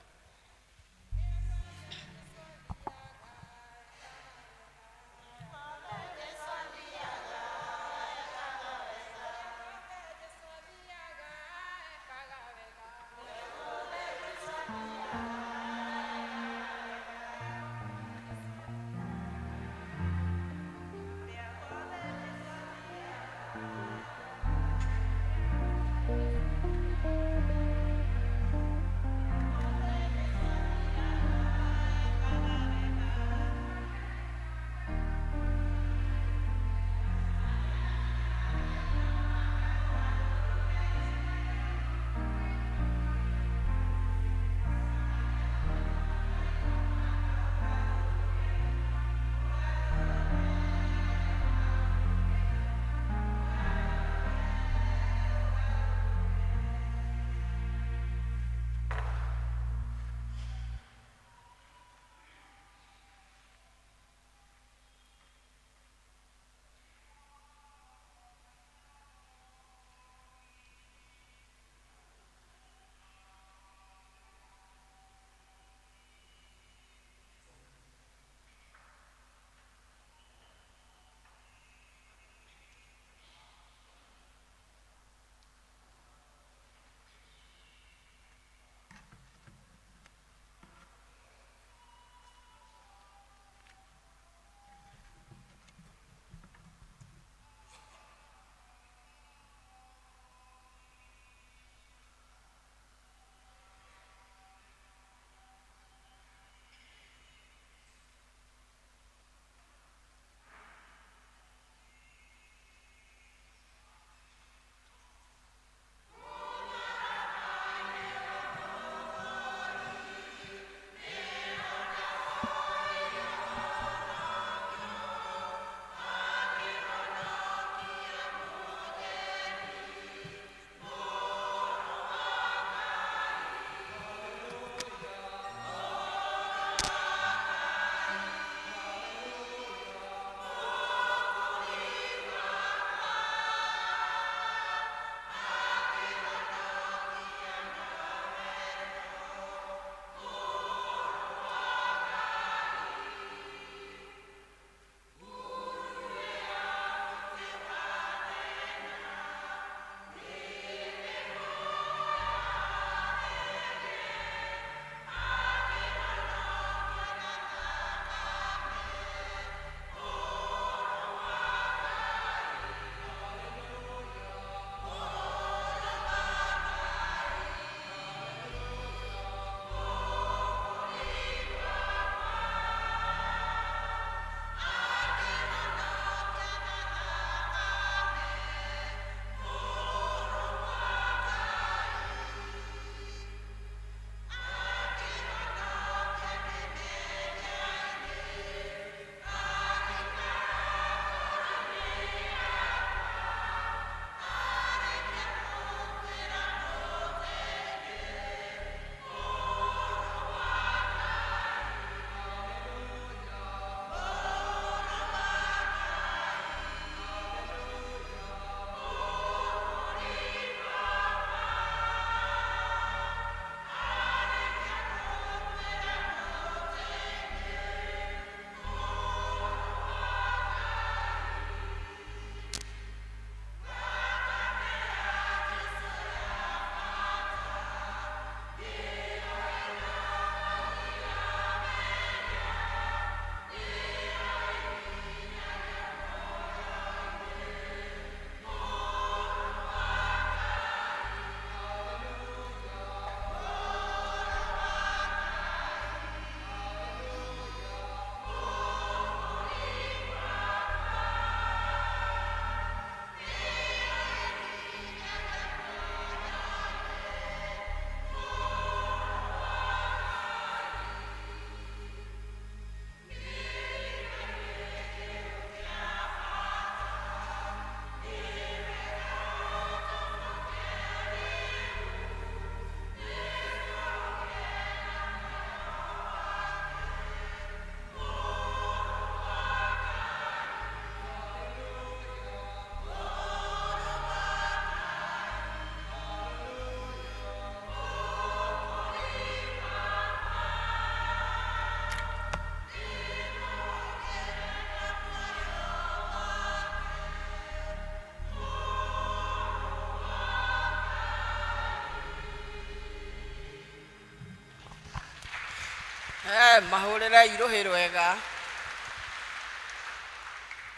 mahurira iruhi rwega.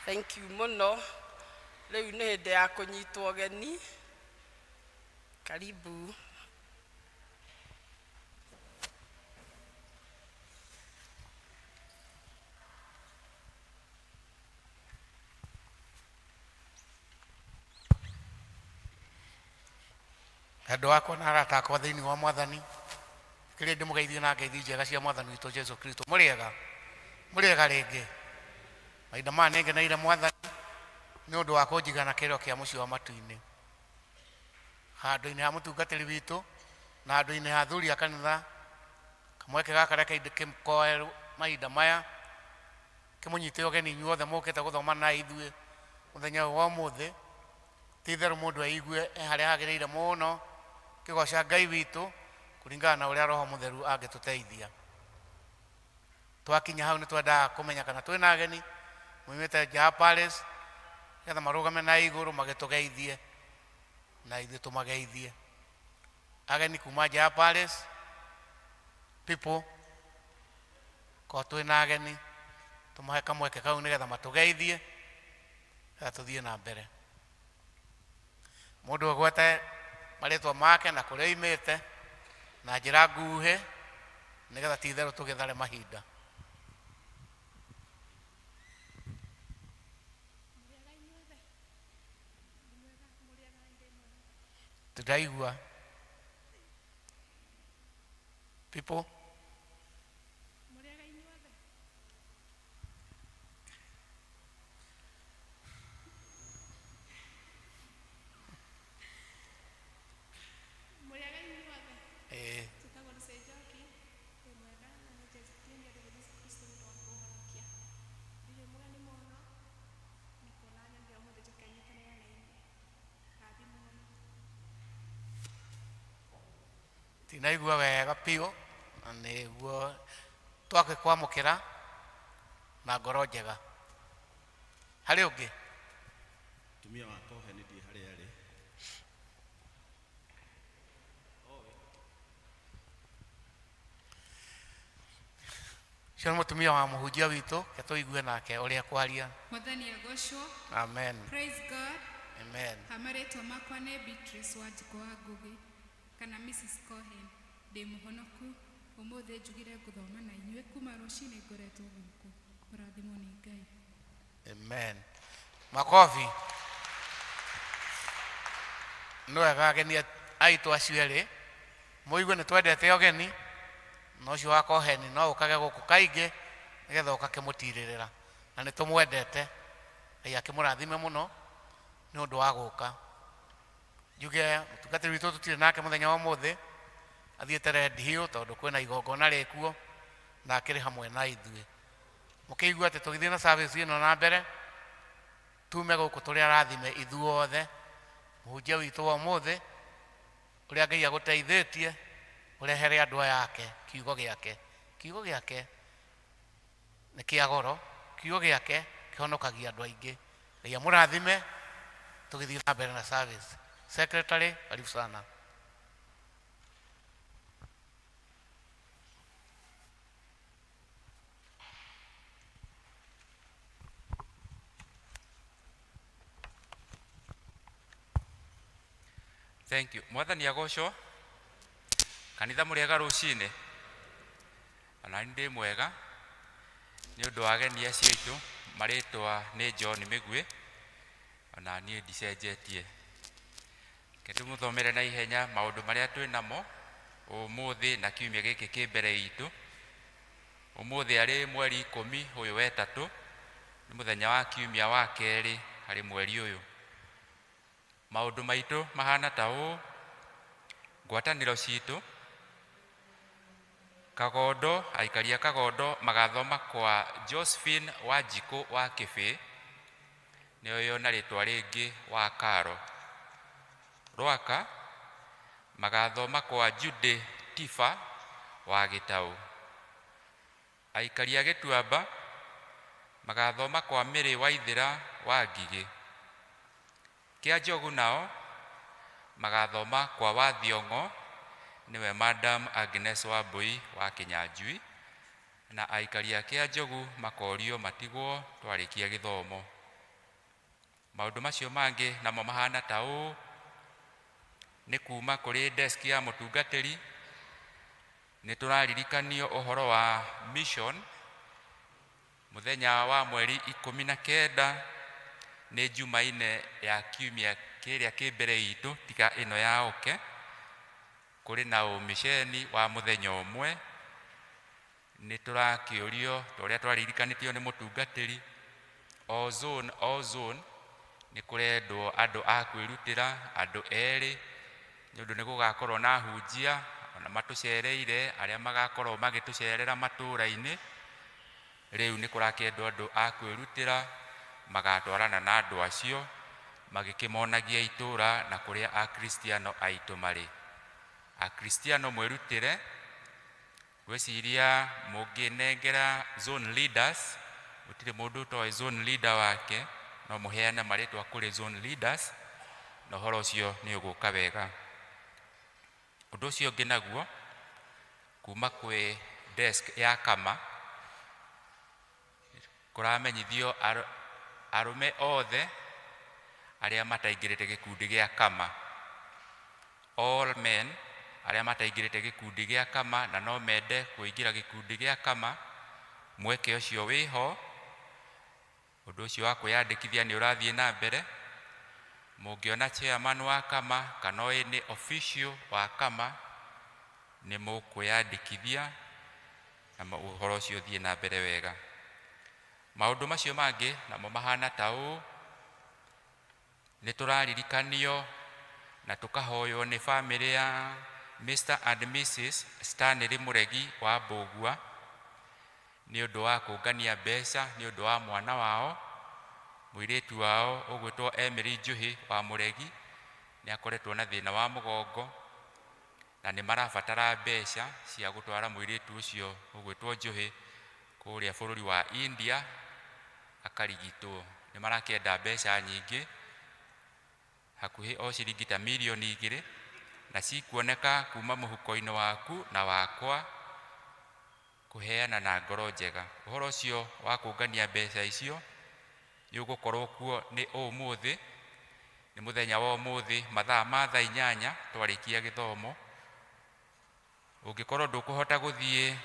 Thank you muno. Riu ni hindi ya kunyitwo geni. Karibu. Andũ akwa na arata akwa thĩinĩ wa Mwathani, kĩrĩa ndĩmũgeithie na ngeithi njega cia Mwathani witũ Jesu Kristo. Mũrĩega rĩngĩ. Mahinda maya nĩngeneire Mwathani nĩ ũndũ wa kũnjigana kĩrĩro kĩa mũciĩ wa matu-inĩ, handũ-inĩ ha mũtungatĩri witũ na handũ-inĩ ha athuri a kanitha. Kamweke gaka reke kĩmkoe mahinda maya, kĩmũnyite ũgeni inyuothe mũkĩte gũthoma na ithuĩ mũthenya ũyũ wa ũmũthĩ. Ti itherũ mũndũ aigue harĩa hagĩrĩire mũno kĩgoca Ngai witũ kũringana na ũrĩa Roho Mũtheru angĩtũteithia. Twakinya hau nĩ twendaga kũmenya kana twĩ na ageni moimĩte nja ya palace, getha marũgame na igũrũ magĩtũgeithie na ithuĩ tũmageithie. Ageni kuma nja ya palace, people, ko twĩ na ageni tũmahe kamweke kau nĩgetha matũgeithie, getha tũthiĩ na mbere. Mũndũ ũgwete marĩtwa make na kũrĩa oimĩte na njĩra nguhĩ, nĩgetha ti itherũ tũgĩthare mahinda. Tũraigua people, tinaigua wega piũ na nĩguo twagĩkwamũkĩra na ngoro njega. Harĩ ũngĩ? Tumia wa Koheni ndiĩ harĩa arĩ. Ũcio nĩ mũtumia wa mũhunjia witũ, ke tũigue nake ũrĩa kwaria. Mwathani agocwo. Amen. Praise God. Amen. Hamarĩtwa makwa nĩ Beatrice Wanjikũ wa Ngũgĩ kana Mrs. Cohen. Ndĩ mũhonoku, ũmũthĩ njugire gũthoma na inyuĩ kuma rũcinĩ ngoretwo gũkũ. Mũrathimwo nĩ Ngai. Amen. Makobi. Nĩ wega ageni aitũ acio erĩ mũigue nĩ twendete ũgeni, na ũcio wa Koheni no ũkage gũkũ kaingĩ nĩgetha ũgakĩmũtirĩrĩra, na nĩ tũmwendete. Ngai akĩmũrathime mũno nĩ ũndũ wa gũka. Njuge mũtungatĩri witũ tũtirĩ nake mũthenya wa ũmũthĩ, athiĩte Red Hill tondũ kwĩna igongona rĩkuo na akĩrĩ hamwe na ithuĩ. Mũkĩigua atĩ tũgĩthiĩ na service ĩno na mbere, tume gũkũ tũrĩ arathime ithuothe. Mũhunjia witũ wa ũmũthĩ ũrĩa Ngai agũteithĩtie ũrehere andũ aya ake kiugo gĩake. Kiugo gĩake nĩ kĩa goro, kiugo gĩake kĩhonokagia andũ aingĩ. Ngai amũrathime tũgĩthiĩ na mbere na service. Secretary, karibu sana. Thank you. Mwathani agocwo. Kanitha mũrĩega rũcinĩ. Ona ndĩ mwega nĩ ũndũ wa ageni acio aitũ, marĩtwa nĩ John Mĩgwi, ona niĩ ndicenjetie. Ndĩmũthomere na ihenya maũndũ marĩa twĩ namo ũmũthĩ na kiumia gĩkĩ kĩ mbere itũ. Ũmũthĩ arĩ mweri 10 ũyũ wa 3, nĩ mũthenya wa kiumia wa kerĩ harĩ mweri ũyũ. Maũndũ maitũ mahana ta ũũ: ngwatanĩro citũ, Kagondo, aikari a Kagondo magathoma kwa Josephine Wanjikũ wa Kĩbĩ, nĩyo yona rĩtwa rĩngĩ wa Karo. Rwaka magathoma kwa Jude Tifa wa Gĩtaũ. Aikari a Gĩtuamba magathoma kwa Mĩrĩ Waithĩra wa Ngigĩ. Kĩa Njogu nao magathoma kwa Wathiong'o, niwe Madam Agnes Wambui wa Kĩnyanjui. na aikari ake a Njogu makorio matigwo twarĩkia gĩthomo. Maũndũ macio mangĩ namo mahana ta ũũ: nĩ kuma kũrĩ desk ya mũtungatĩri nĩ tũraririkanio ũhoro wa mission mũthenya wa mweri 19 nĩ Jumaine ya kiumia kĩrĩa kĩ mbere itũ tiga ĩno ya oke, kũrĩ na ũmisheni wa mũthenya ũmwe. Nĩ tũrakĩũrio torĩa twaririkanĩtio nĩ mũtungatĩri o zone nĩ kũrendwo andũ a kwĩrutĩra, andũ erĩ, nĩ ũndũ nĩ gũgakorwo na hunjia ona matũcereire arĩa magakorwo magĩtũcerera matũũra-inĩ. Rĩu nĩ kũrakĩendwo andũ a kwĩrutĩra magatwarana na andũ acio magĩkĩmonagia itũũra na kũrĩa akristiano aitũ marĩ. Akristiano mwĩrutĩre, gwĩciria mũngĩnengera zone leaders, gũtirĩ mũndũ ũtoĩ zone leader wake, no mũheane marĩtwa kũrĩ zone leaders na ũhoro ũcio nĩ ũgũka wega. Ũndũ ũcio ũngĩ naguo, kuma kwĩ desk ya kama kũramenyithio arũme othe arĩa mataingĩrĩte gĩkundi gĩa kama, all men arĩa mataingĩrĩte gĩkundi gĩa kama na no mende kũingĩra gĩkundi gĩa kama, mweke ũcio wĩho. Ũndũ ũcio wa kwĩyandĩkithia nĩ ũrathiĩ na mbere. Mũngĩona chairman wa kama kana ũyũ nĩ official wa kama, nĩ mũkwĩyandĩkithia na ũhoro ũcio ũthiĩ na mbere wega. Maũndũ macio mangĩ namo mahana ta ũũ: nĩ tũraririkanio na tũkahoywo nĩ famĩlĩ ya Mr and Mrs Stanley Mũregi wa Mbũgua nĩ ũndũ wa kũngania mbeca nĩ ũndũ wa mwana wao. Mũirĩtu wao ũgwĩtwo Emily Njuhi wa Mũregi nĩ akoretwo na thĩna wa mũgongo na nĩ marabatara mbeca cia gũtwara mũirĩtu ũcio ũgwĩtwo Njuhi kũrĩa bũrũri wa India akarigitwo. Nĩ marakĩenda mbeca nyingĩ, hakuhĩ o ciringi ta mirioni 2, na cikuoneka kuma mũhuko-inĩ waku na wakwa kũheana na ngoro njega. Ũhoro ũcio wa kũngania mbeca icio nĩ ũgũkorwo kuo nĩ ũmũthĩ, nĩ mũthenya wa ũmũthĩ mathaa ma thaa 8 twarĩkia gĩthomo. Ũngĩkorwo ndũkũhota gũthiĩ,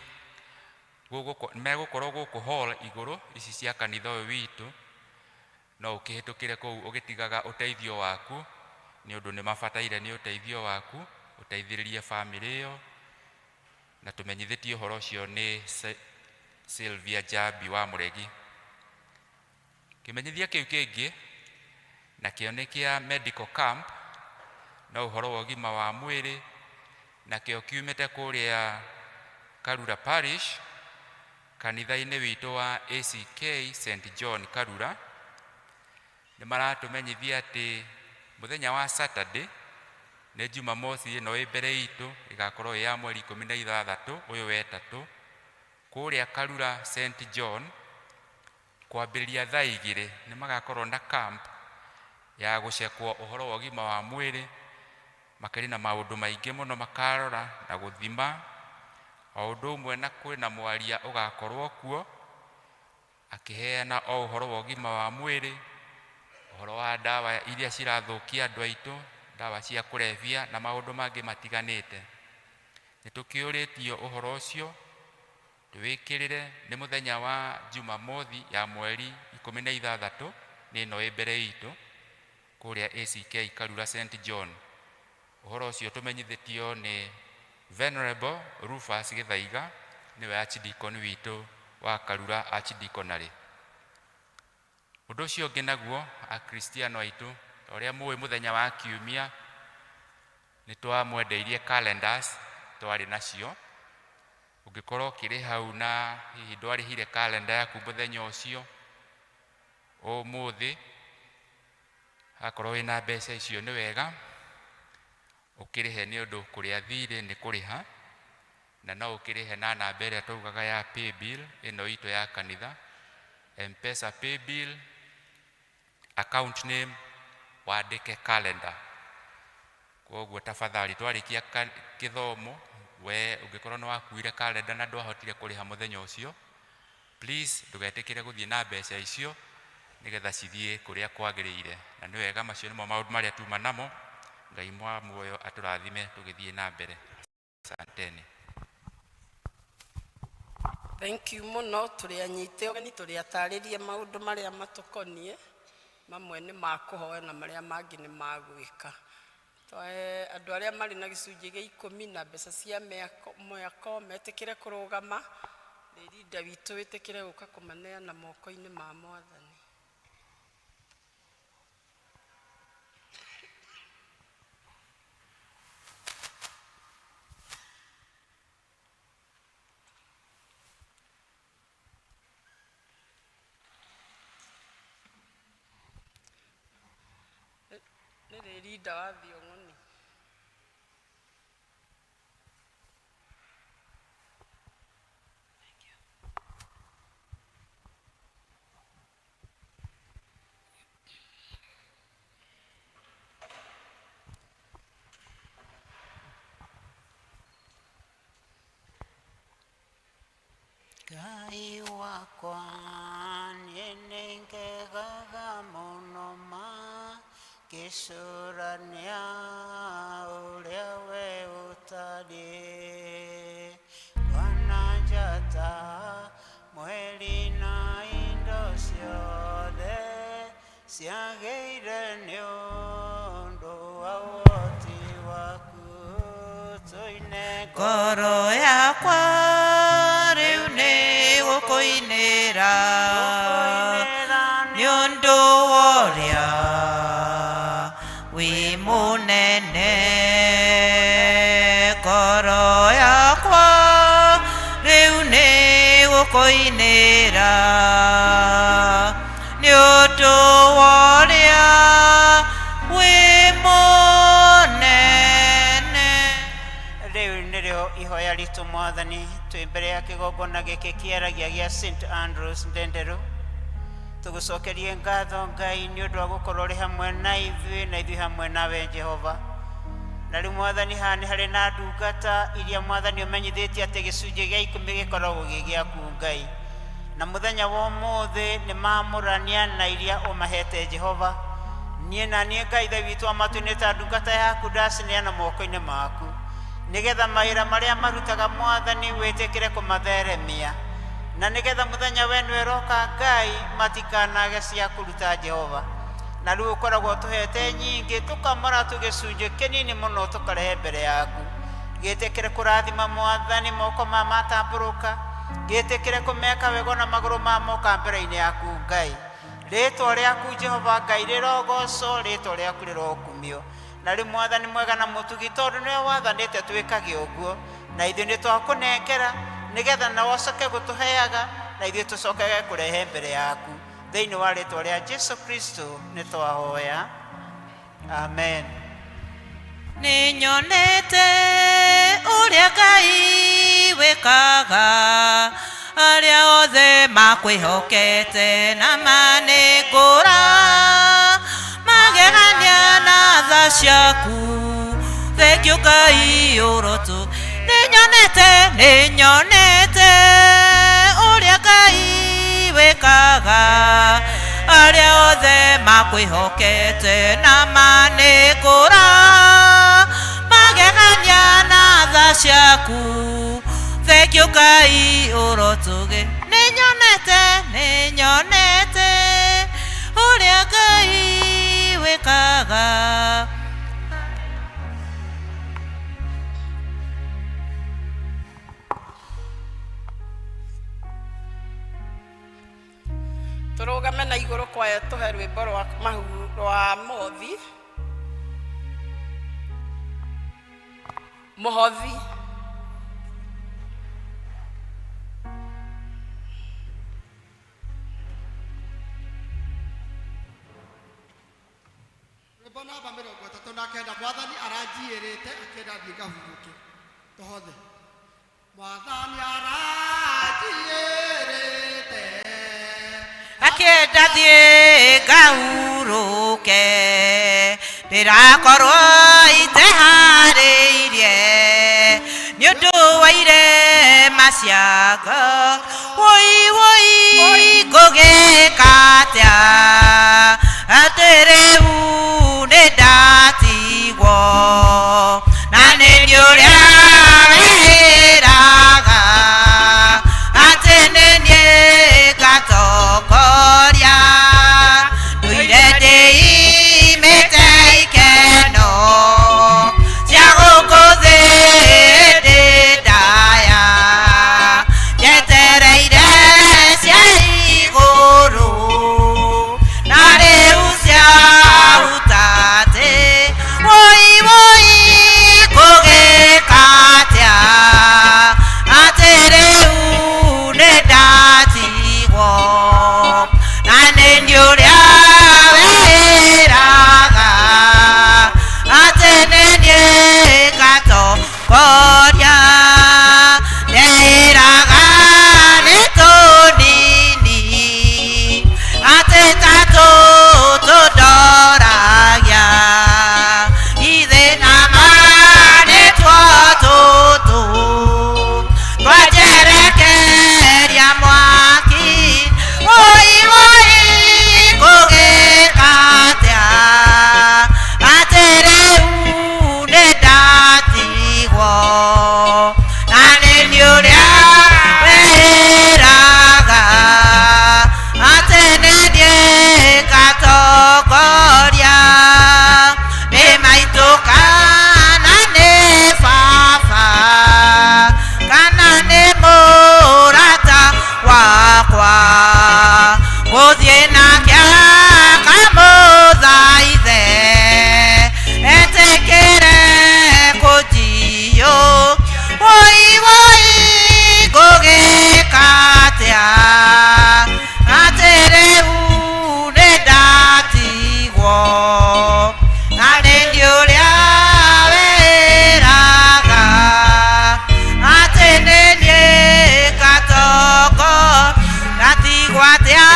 megũkorwo gũkũ hall igũrũ ici cia kanitha ũyũ witũ, no ũkĩhĩtũkĩre kũu ũgĩtigaga ũteithio waku, nĩ ũndũ nĩ mabataire nĩ ũteithio waku, ũteithĩrĩrie famĩlĩ ĩyo. Na tũmenyithĩtie ũhoro ũcio nĩ Sylvia Jambi wa Mũregi. Kĩmenyithia kĩu kĩngĩ nakĩo nĩ kĩa medical camp, no ũhoro wa ũgima wa mwĩrĩ, nakĩo kiumĩte kũrĩa Karura Parish, kanitha-inĩ witũ wa ACK St John Karura. Nĩ maratũmenyithia atĩ mũthenya wa Saturday nĩ Jumamosi ĩno ĩ mbere itũ, ĩgakorwo ya mweri 16 ũyũ wetatũ, kũrĩa Karura St John kwambĩrĩria thaa 2 nĩ magakorwo na camp ya gũcekwo ũhoro wa ũgima wa mwĩrĩ. Makĩrĩ na maũndũ maingĩ mũno makarora na gũthima, o ũndũ ũmwe na kwĩna mwaria ũgakorwo kuo akĩheana o ũhoro wa ũgima wa mwĩrĩ, ũhoro wa ndawa iria cirathũkia andũ aitũ, ndawa cia kũrebia na maũndũ mangĩ matiganĩte. Nĩ tũkĩũrĩtio ũhoro ũcio tũwĩkĩrĩre. Nĩ mũthenya wa Jumamothi ya mweri 16 nĩ ĩno ĩ mbere itũ kũrĩa ACK Karura St John. Ũhoro ũcio tũmenyithĩtio nĩ Venerable Rufus Gĩthaiga, nĩwe archdeacon witũ wa Karura Archdeaconry. Ũndũ ũcio ũngĩ naguo, akristiano aitũ ũrĩa mũĩ mũthenya wa kiumia nĩ twamwendeirie calendars twarĩ nacio. Ũngĩkorwo kĩrĩ hau na hihi ndwarĩhire calendar yaku mũthenya ũcio, ũmũthĩ hakorwo wĩna mbeca icio nĩ wega ũkĩrĩhe, nĩ ũndũ kũrĩa thirĩ nĩ kũrĩha, na no ũkĩrĩhe na namba ĩrĩa taugaga ya pay bill ĩno itũ ya kanitha, M-Pesa pay bill, account name, wandĩke calendar. Koguo tafadhali twarĩkia gĩthomo we ungikorwo no wakuire kalenda na ndwahotire kuriha muthenya ucio, please ndugetikire guthie na mbeca icio nigetha cithie kuria kwagiriire. Na ni wega macio nimo maundu maria tuma namo. Ngai mwa muoyo aturathime tugithie na mbere. Asanteni. Thank you muno. Turi anyite ogeni turi ataririe maundu maria matukonie, mamwe ni makuhoya na maria mangi ni magwika. Andu aria mari na gicunji gia 10 na mbeca cia mwako metikire kurugama, rinda witu witikire guka kumaneana moko-ini ma Mwathani. Rinda wa Thiong'oni. Ngai wakwa nyenengegaga muno makicurania uria we utari, wana njata mweri na indo ciothe ciagĩire nĩ ũndũ wa ũhoti waku. Tũine ngoro yakwa rĩu nĩ gũkũinĩra nĩ ũndũ wa ũrĩa wĩ mũnene. Ngoro yakwa rĩu nĩ gũkũinĩra nĩ ũndũ wa ũrĩa wĩ mũnene. Rĩu nĩrĩo ihoya ritũ Mwathani, twĩ mbere ya kĩgongona gĩkĩ kĩaragia gĩa St Andrews Ndenderu. Tũgũcokerie ngatho Ngai nĩ ũndũ wa gũkorwo ũrĩ hamwe na ithuĩ na ithuĩ hamwe nawe Jehova. Na rĩu Mwathani, haha nĩ harĩ na ndungata iria Mwathani ũmenyithĩtie atĩ gĩcunjĩ gĩa 10 gĩkoragwo gĩ gĩaku Ngai, na mũthenya wa ũmũthĩ nĩ maamũrania na iria ũmahete Jehova. Niĩ na niĩ Ngai Ithe witũ wa matu nĩ ta ndungata yaku ndacineana moko-inĩ maku, nigetha mawĩra marĩa marutaga Mwathani wĩtĩkĩre kũmatheremia, na nigetha mũthenya we nĩ weroka Ngai matikanage cia kũruta Jehova. Na rĩu ũkoragwo tũhete nyingĩ, tũkamara tũgĩcunjĩ kĩnini mũno tũkarehe mbere yaku, gĩtĩkĩre kũrathima Mwathani moko ma matambũrũka, gĩtĩkĩre kũmeka wega na magũrũ ma moka mbere-inĩ yaku Ngai. Rĩĩtwa rĩaku Jehova Ngai rĩrogocwo, rĩĩtwa rĩaku rĩrokumio. Na rĩu Mwathani mwega na mũtugi, tondũ nĩwe wathanĩte twĩkage ũguo, na ithuĩ nĩ twakũnengera nigetha na wocoke gũtũheaga, na ithuĩ tũcokage kũrehe mbere yaku. Thĩinĩ wa rĩĩtwa rĩa Jesu Kristo nĩ twahoya, amen. Nĩ nyonete ũrĩa Ngai wĩkaga arĩa othe makwĩhokete na manĩngũra magegania na tha ciaku. Thengiũ Ngai ũrotu. Nĩ nyonete ũrĩa Ngai wĩkaga arĩa othe makwĩhokete na manĩngũra magegania na tha ciaku. Thengiũ Ngai ũrotuge. Nĩ nyonete ũrĩa Ngai wĩkaga. Tũrũgame na igũrũ kwaya tũhe rwĩmbo rwa Mothi. Mũhothi. Rwĩmbo namba 39 Mwathani aranjiĩrĩte akĩenda thiĩ ngahurũke. Tũhothe. Mwathani aranjiĩrĩte akĩenda thiĩ ngahurũke, ndĩrakorwo iteharĩirie nĩ ũndũ ciaga woi woi gũgĩkatia atĩrĩ nĩ ndatigwo na nĩ ũrĩa wĩraga atĩ nĩ niĩ ngatongoria ndũire ndĩimĩte ikeno cia gũkũ thĩ ndĩ ndaya njetereire cia igũrũ na rĩu ciaruta atĩ woi woi ngũgĩkatia atĩ rĩu nĩ ndatigwo na nĩ ũrĩa wĩraga atĩ nĩ niĩ ngatongoria ndĩraga nĩ tũnini atĩ ta tũtũndoragia ithe nama nĩ tũtũ twanjerekeria mwaki woi woi ngũgĩkatia atĩ rĩu nĩ ndatigwo na nĩ ũrĩa wĩraga atĩ nĩ niĩ ngatongoria nĩ maitũ kana nĩ baba kana nĩ mũrata wakwa gũthiĩ nake akamũthaithe etĩkĩre kũnjiyũ woi woi ngũgĩkatia atĩ rĩu nĩ ndatigwo na nĩ ũrĩa wĩraga atĩ nĩ niĩ ngatongoria ndatigwo atĩa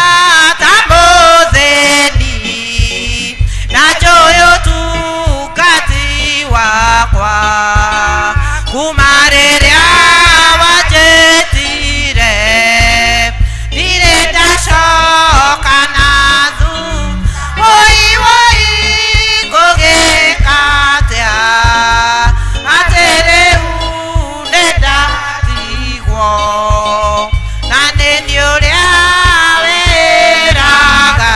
ta mũthĩni na njũĩ ũtungati wakwa kuma rĩrĩa wanjĩtire ndirĩ ndacoka na thu woi woi ngũgĩkatia atĩ rĩu nĩ ndatigwo na nĩ ũrĩa wĩraga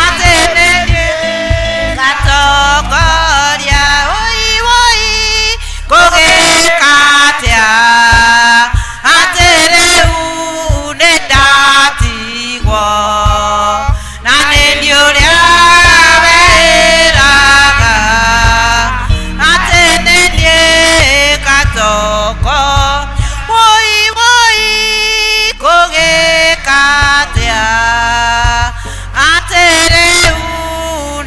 atĩ nĩ niĩ ngatongoria woi woi ngũgĩkatia atĩ rĩu nĩ ndatigwo na nĩ ũrĩa wĩraga atĩ nĩ niĩ ngatongoria woi woi ngũgĩkatia atĩ rĩu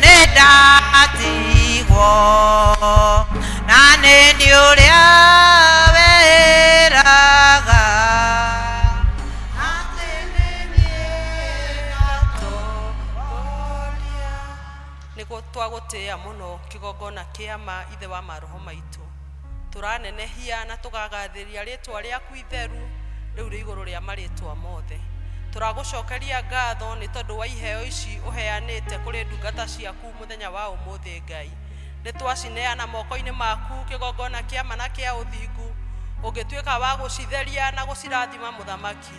nĩ ndatigwo na nĩ ũrĩa wĩraga atĩ nĩ niĩ ngatongoria. nĩguo twagũtĩĩa mũno kĩgongona kĩa ma ithe wa maroho maitũ tũranenehia na tũgagathĩria rĩtwa rĩaku itheru rĩu rĩ igũrũ rĩa marĩtwa mothe tũragũcokeria ngatho nĩ tondũ wa iheo ici ũheanĩte kũrĩ ndungata ciaku mũthenya wa ũmũthĩ Ngai nĩ twacineana moko-inĩ maku kĩgongona kĩa ma na kĩa ũthingu ũngĩtuĩka wa gũcitheria na gũcirathima mũthamaki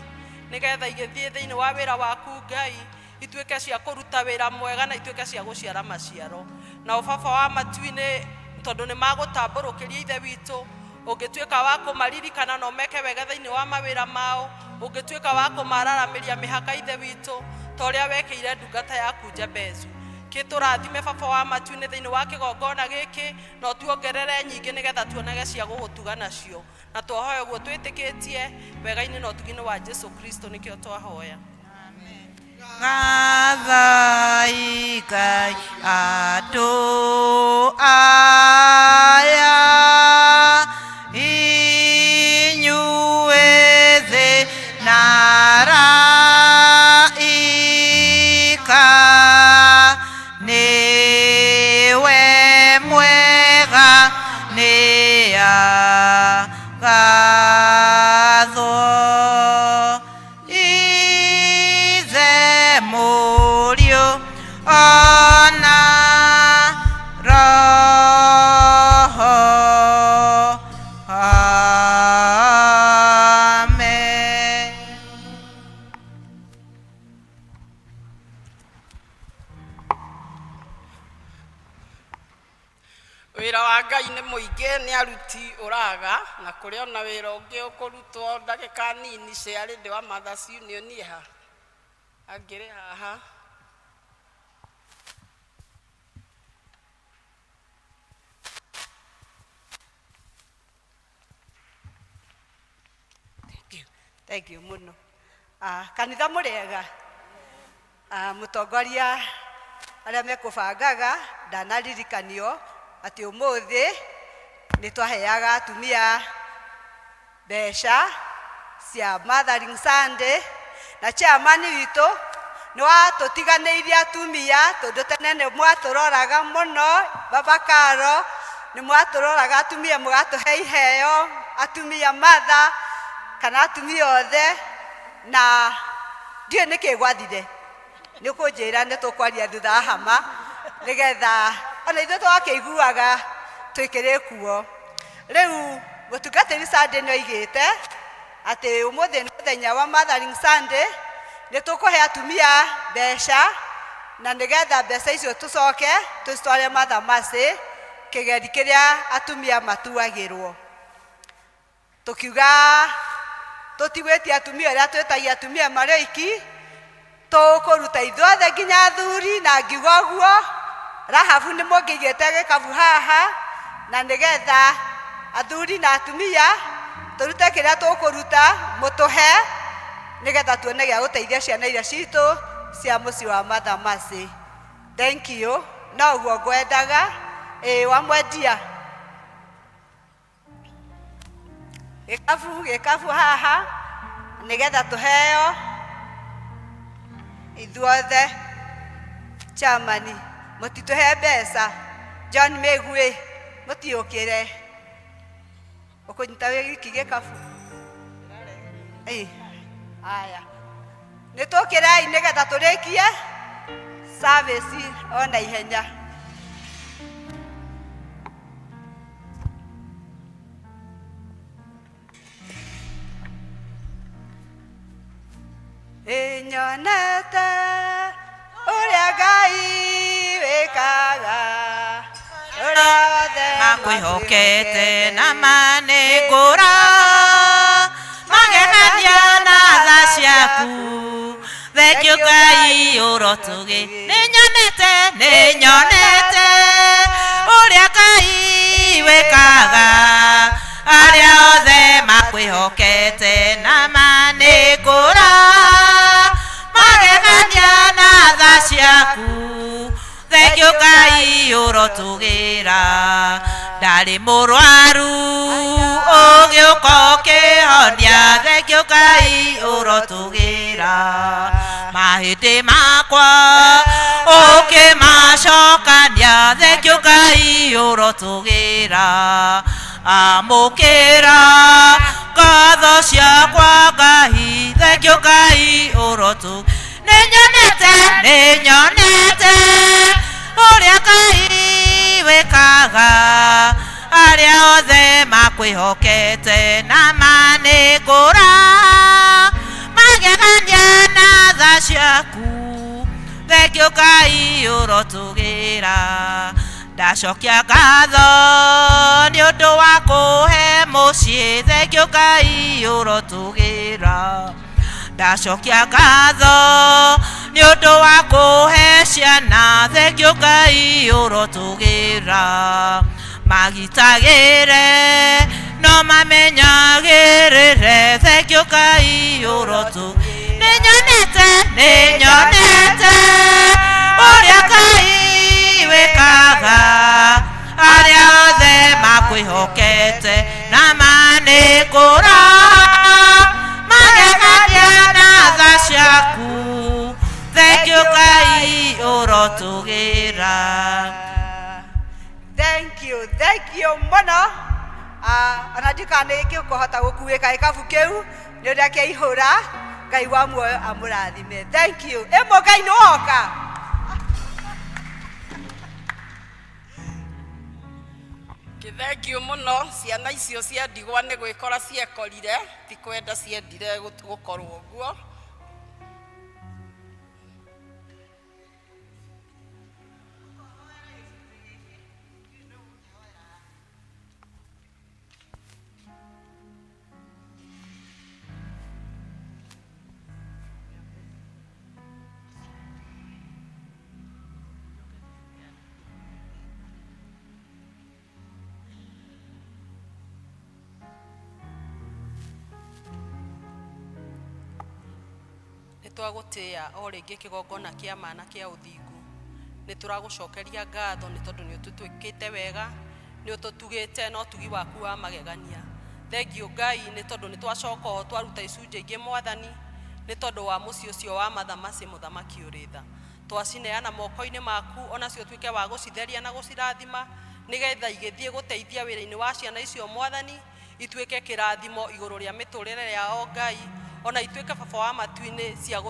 nĩgetha igĩthiĩ thĩinĩ wa wĩra waku Ngai ituĩke cia kũruta wĩra mwega na ituĩke cia gũciara maciaro na baba wa matu-inĩ tondũ nĩ magũtambũrũkĩria ithe witũ ũngĩtuĩka wa kũmaririkana na ũmeke wega thĩinĩ wa mawĩra mao ũngĩtuĩka wa kũmararamĩria mĩhaka ithe witũ ta ũrĩa wekĩire ndungata yaku Jabezu kĩtũrathime baba wa matu-inĩ thĩinĩ wa kĩgongona gĩkĩ na ũtuongerere nyingĩ nĩgetha tuonage cia gũgũtuga nacio na twahoya ũguo twĩtĩkĩtie wega-inĩ na ũtugi-inĩ wa Jesu Kristo nĩkĩo twahoya. Ngathaai Ngai andũ aya inyuĩ thĩ na araika nĩwe mwega nĩ anga ningĩ nĩ aruti ũraga na kũrĩ ona wĩra ũngĩ ũkũrutwo ndagĩka nini cia rĩndĩ wa Mothers Union niĩ ha angĩrĩ haha. Thank you muno. Kanitha mũrĩega. Mũtongoria arĩa mekũbangaga ndanaririkanio atĩ ũmũthĩ nĩ twaheaga atumia mbeca cia Mothering Sunday na chairman witũ nĩ watũtiganĩirie atumia tondũ tene nĩ mwatũroraga mũno. Baba Karo nĩ mwatũroraga atumia mũgatũhe iheo atumia matha kana atumia othe na ndiũ nĩkĩ gwathire nĩ kũnjĩra nĩ tũkwaria thutha wa hama nĩgetha ona ithuĩ twakĩiguaga twĩkĩrĩ kuo. Rĩu mũtungatĩri Sunday nĩ oigĩte atĩ ũmũthĩ nĩ mũthenya wa Mothering Sunday nĩ tũkũhe atumia mbeca na nĩgetha mbeca icio tũcoke tũcitware mathamacĩ kĩgeri kĩrĩa atumia matuagĩrwo. Tũkiuga tũtigwĩtie atumia arĩa twĩtagia atumia marĩ oiki tũkũruta ithuothe nginya athuri na ngiuga ũguo Rahabu nĩ mũngĩigĩte gĩkabu haha na nĩgetha athuri na atumia tũrute kĩrĩa tũkũruta mũtũhe nĩgetha tuone gĩa gũteithia ciana iria citũ cia mũciĩ wa mathamacĩ. Thank you. Na ũguo ngwendaga wamwendia gĩkabu haha nĩgetha tũheo ithuothe. Chairman mũtitũhe mbeca. John Megwe mũtiũkĩre ũkũnyita wĩiki gĩkabu. Aya nĩ tũkĩrai nĩgetha tũrĩkie service ona ihenya. Nyonete ũrĩa Ngai wĩkaga makwĩhokete na manĩngũra magegania na tha ciaku. Thengiũ Ngai ũrotũgĩ nĩnyonete ũrĩa Ngai wĩkaga arĩa othe makwĩhokete na manĩngũra magegania na tha ciaku. Thengiũ Ngai ũrotũgĩra ndarĩ mũrwaru ũgĩũka ũkĩhonia. Thengiũ Ngai ũrotũgĩra mahĩndĩ makwa ũkĩmacokania. Thengiũ Ngai ũrotũgĩra amũkĩra ngatho ciakwa Ngai. Thengiũ Ngai ũrotũgĩra nĩnyonete ũrĩa Ngai wĩkaga arĩa othe makwĩhokete na manĩngũra magegania na tha ciaku. Thengiũ Ngai ũrotũgĩra ndacokia ngatho nĩ ũndũ wa kũhe mũciĩ. Thengiũ Ngai ũrotũgĩra ndacokia ngatho nĩ ũndũ wa kũhe ciana. Thengiũ Ngai ũrotũgĩra magitagĩre no mamenyagĩrĩre. Thengiũ Ngai ũrotũgĩra nĩnyonete ũrĩa Ngai wĩkaga arĩa othe makwĩhokete na manĩngũra magegania na tha ciaku. Thengiũ Ngai ũrotũgĩra. Thank you mũno. Ona ndikana gĩkũhota gũkuĩka gĩkabu kĩu nĩ ũrĩa kĩihũra. Ngai wa muoyo amũrathime. Thank you. Ĩmwe Ngai nĩ woka. Kĩthengio mũno ciana icio cia ndigwa nĩ gwĩkora ciekorire ti kwenda ciendire gũkorwo ũguo. nitwagutia o ringi kigongona kia mana kia uthingu nituragucokeria ngatho ni tondu ni ututwikite wega ni ututugite no tugi waku wa magegania thengio Ngai ni tondu nitwacoka ho twaruta icunje ingi mwathani ni tondu wa muci ucio wa mathamasi muthamaki uritha twacineana moko-ini maku onacio twike wa gucitheria na gucirathima nigetha igithie guteithia wira-ini wa ciana icio mwathani itwike kirathimo iguru ria miturire yao Ngai ona itwike baba wa matu-ini cia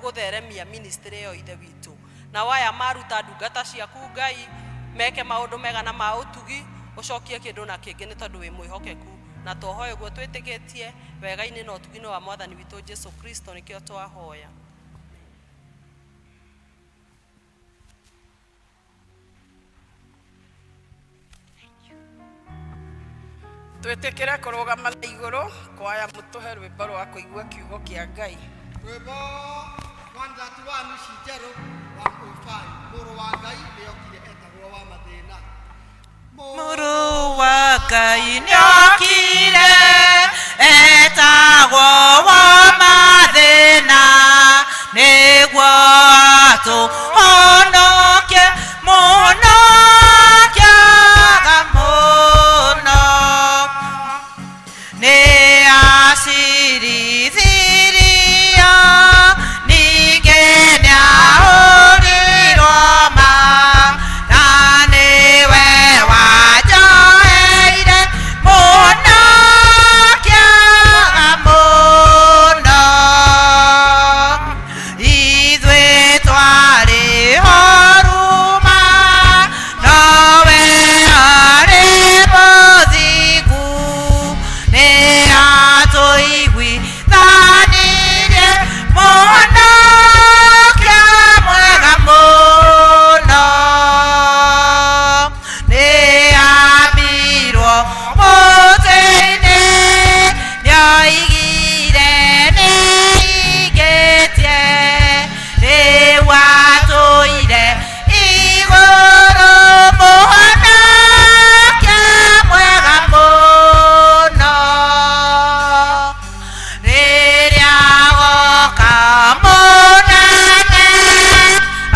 gutheremia ministry yo ithe witu na waya maruta ndungata ciaku Ngai meke maundu mega na ma utugi ucokie kindu na kingi ni tondu wi mwihokeku na tohoe guo twitigetie wega-ini na utugino wa mwathani witu Jesu Kristo nikio twahoya. Twetekera kurugama na iguru kwaya mutuhe rwimbo rwa kuigua kiugo kia Ngai. Rwimbo 131 Cinjaro 1.5 Muru wa Ngai niokire etagwo wa mathina. Muru wa Ngai niokire etagwo wa mathina niguo atuhonokie muno kiaga muno ni acirithirio ningĩ nĩahũrirwo ma na nĩwe wanjoheire mũno kĩaga mũno ithuĩ twarĩ horuma nowe arĩ mũthingu nĩ atũiguithanirie mũno kĩa mwega mũno nĩ ambirwo mũtĩ-inĩ nĩoigire nĩingĩtie rĩu atũire igũrũ mũhonokia mwega mũno rĩrĩa goka mũnene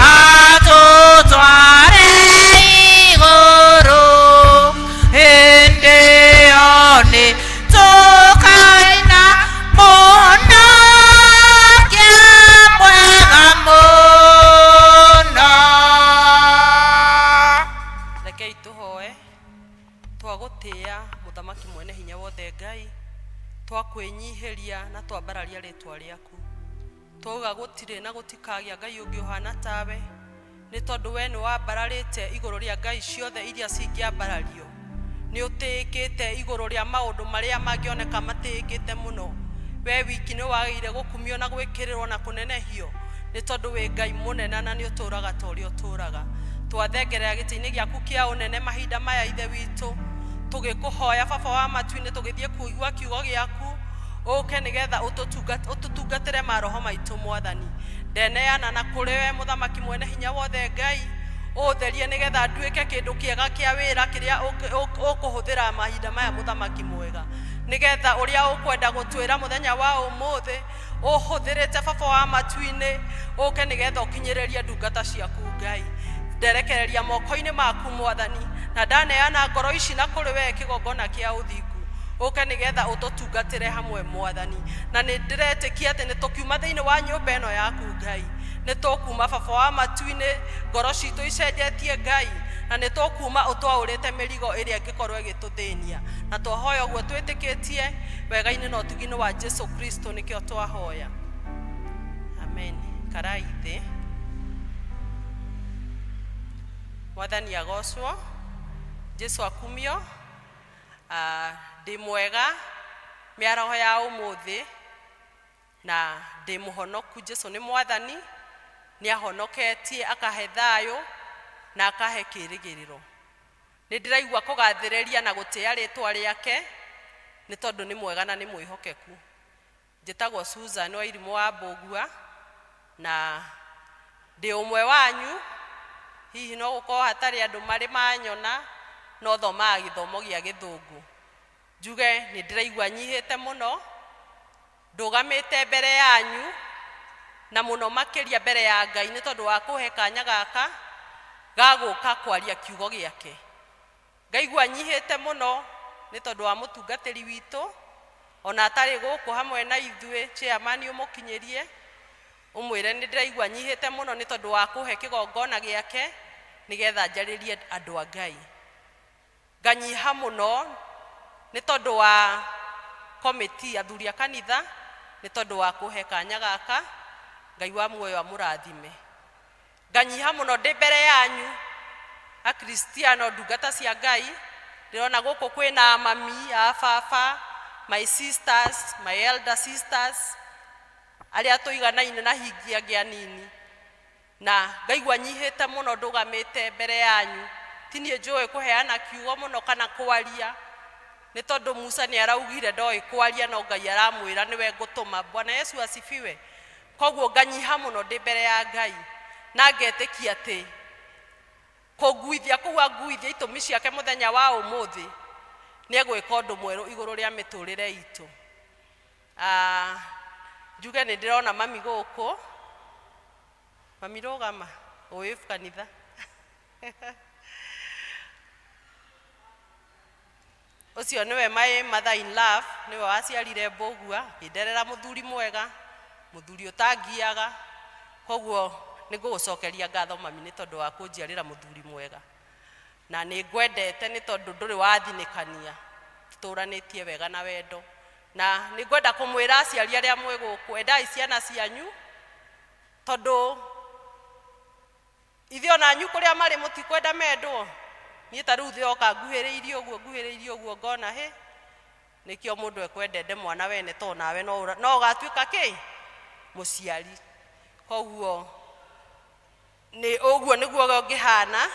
atũtware igũrũ hĩndĩ ĩyo nĩ tũkaina mũno kĩa mwega mũno. Rekei tuhoe twagutia muthamaki mwene hinya wothe Ngai twakwinyihiria na twambararia ritwa riaku twauga gutire na gutikagia Ngai ungi uhana tawe ni tondu we ni wambararite iguru ria Ngai ciothe iria cingiambarario ni utikite iguru ria maundu maria mangioneka matikite muno we wiki ni wagire gukumio na gwikirirwo na kunenehio ni tondu we Ngai munene na ni uturaga tori uturaga twathengerera giti-ini giaku kia unene mahinda maya ithe witu tugikuhoya baba wa matu-ini tugithie kuigua kiugo giaku uke nigetha ututungatire maroho maitu mwathani ndeneana na kuri we muthamaki mwene hinya wothe Ngai utherie nigetha nduike kindu kiega kia wira kiria ukuhuthira mahinda maya muthamaki mwega nigetha uria ukwenda gutwira muthenya wa umuthi uhuthirite baba wa matu-ini uke nigetha ukinyereria ndungata ciaku Ngai nderekereria moko-ini maku mwathani na ndaneana ngoro ici na kuri we kigongona kia uthingu uke nigetha ututungatire hamwe mwathani na ni ndiretikia ati ni tukiuma thiini wa nyumba ino yaku Ngai ni tukuma baba wa matu-ini ngoro citu icenjetie Ngai na ni tukuma utwaurite mirigo iria ingikorwo igituthinia na twahoya uguo twitikitie wega-ini na utugino wa Jesu Kristo nikio twahoya amen. Karai thi mwathani agocwo Jesu akumio ndi mwega miaraho ya umuthi na ndi muhonoku Jesu ni mwathani ni ahonoketie akahe thayo na akahe kirigiriro ni ndiraigua kugathiriria na gutia ritwa riake ni tondu ni mwega na ni mwihokeku njitagwo Susan wa irimu wa Mbogua na ndi umwe wanyu hihi no gukorwo hatari andu mari manyona no thoma githomo gia githungu njuge ni ndiraigua nyihite muno ndugamite mbere yanyu na muno makiria mbere ya Ngai ni tondu wa kuhe kanya gaka gaguka kwaria kiugo giake. Ngaigua nyihite muno ni tondu wa mutungatiri witu ona atari guku hamwe na ithue chairman umukinyirie umwire ni ndiraigua nyihite muno ni tondu wa kuhe kigongona giake nigetha njaririe andu a Ngai. Nganyiha muno ni tondu wa committee athuri a kanitha ni tondu wa kuhe kanya gaka. Ngai wa muoyo amurathime. Nganyiha muno ndi mbere yanyu a Kristiano ndungata cia Ngai. Ndirona guku kwina mami a baba, my sisters, my elder sisters aria tuiganaine na hingia gia nini, na ngaigua nyihite muno ndugamite mbere yanyu. Tinie njui kuheana kiugo muno kana kwaria ni tondu Musa ni araugire ndoi kwaria no Ngai aramwira niwe ngutuma. Bwana Yesu asifiwe. Koguo nganyiha muno ndi mbere ya Ngai na ngetikia ati kuguithia kuwa nguithia itumi ciake muthenya wa umuthi ni egwika undu mweru iguru ria miturire itu. Njuge ni ndirona mami guku. Mami rugama uifu kanitha. Ucio niwe my mother in love, niwe waciarire mbugua nderera muthuri mwega, muthuri utangiaga. Koguo nigugucokeria ngatho mami ni tondu wa kunjiarira muthuri mwega, na ni ngwendete ni tondu nduri wathinikania, tuturanitie wega na wendo, na ni ngwenda kumwira aciari aria mwe guku endai ciana cianyu tondu ithio na nyu kuria mari mutikwenda mendwo. Ni ta riu thioka nguhiriirie uguo ngona he nikio mundu ekwendende mwana wene to nawe no gatuika ki muciari. Koguo ni uguo niguo ngihana,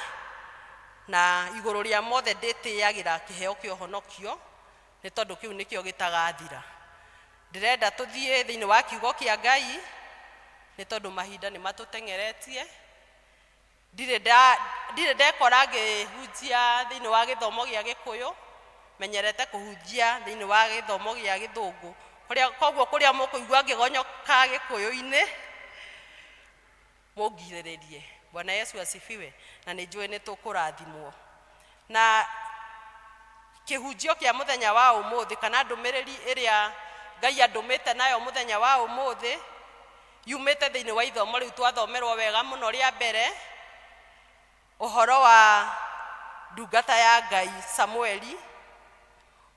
na iguru ria mothe nditiagira kiheo kio honokio ni tondu kiu nikio gitagathira. Ndirenda tuthie thiini wa kiugo kia Ngai ni tondu mahinda ni matutengeretie. Ndire ndekora ngihunjia thiini wa githomo gia Gikuyu, menyerete kuhunjia thiini wa githomo gia Githungu. Koguo kuria mukuigua ngigonyoka Gikuyu-ini mungiririe. Bwana Yesu asifiwe. Na ni njui ni tukurathimwo. Na kihunjio kia muthenya wa umuthi kana ndumiriri iria Ngai andumite nayo muthenya wa umuthi yumite thiini wa ithomo riu twathomerwo wega muno ria mbere, uhoro wa ndungata ya Ngai Samueli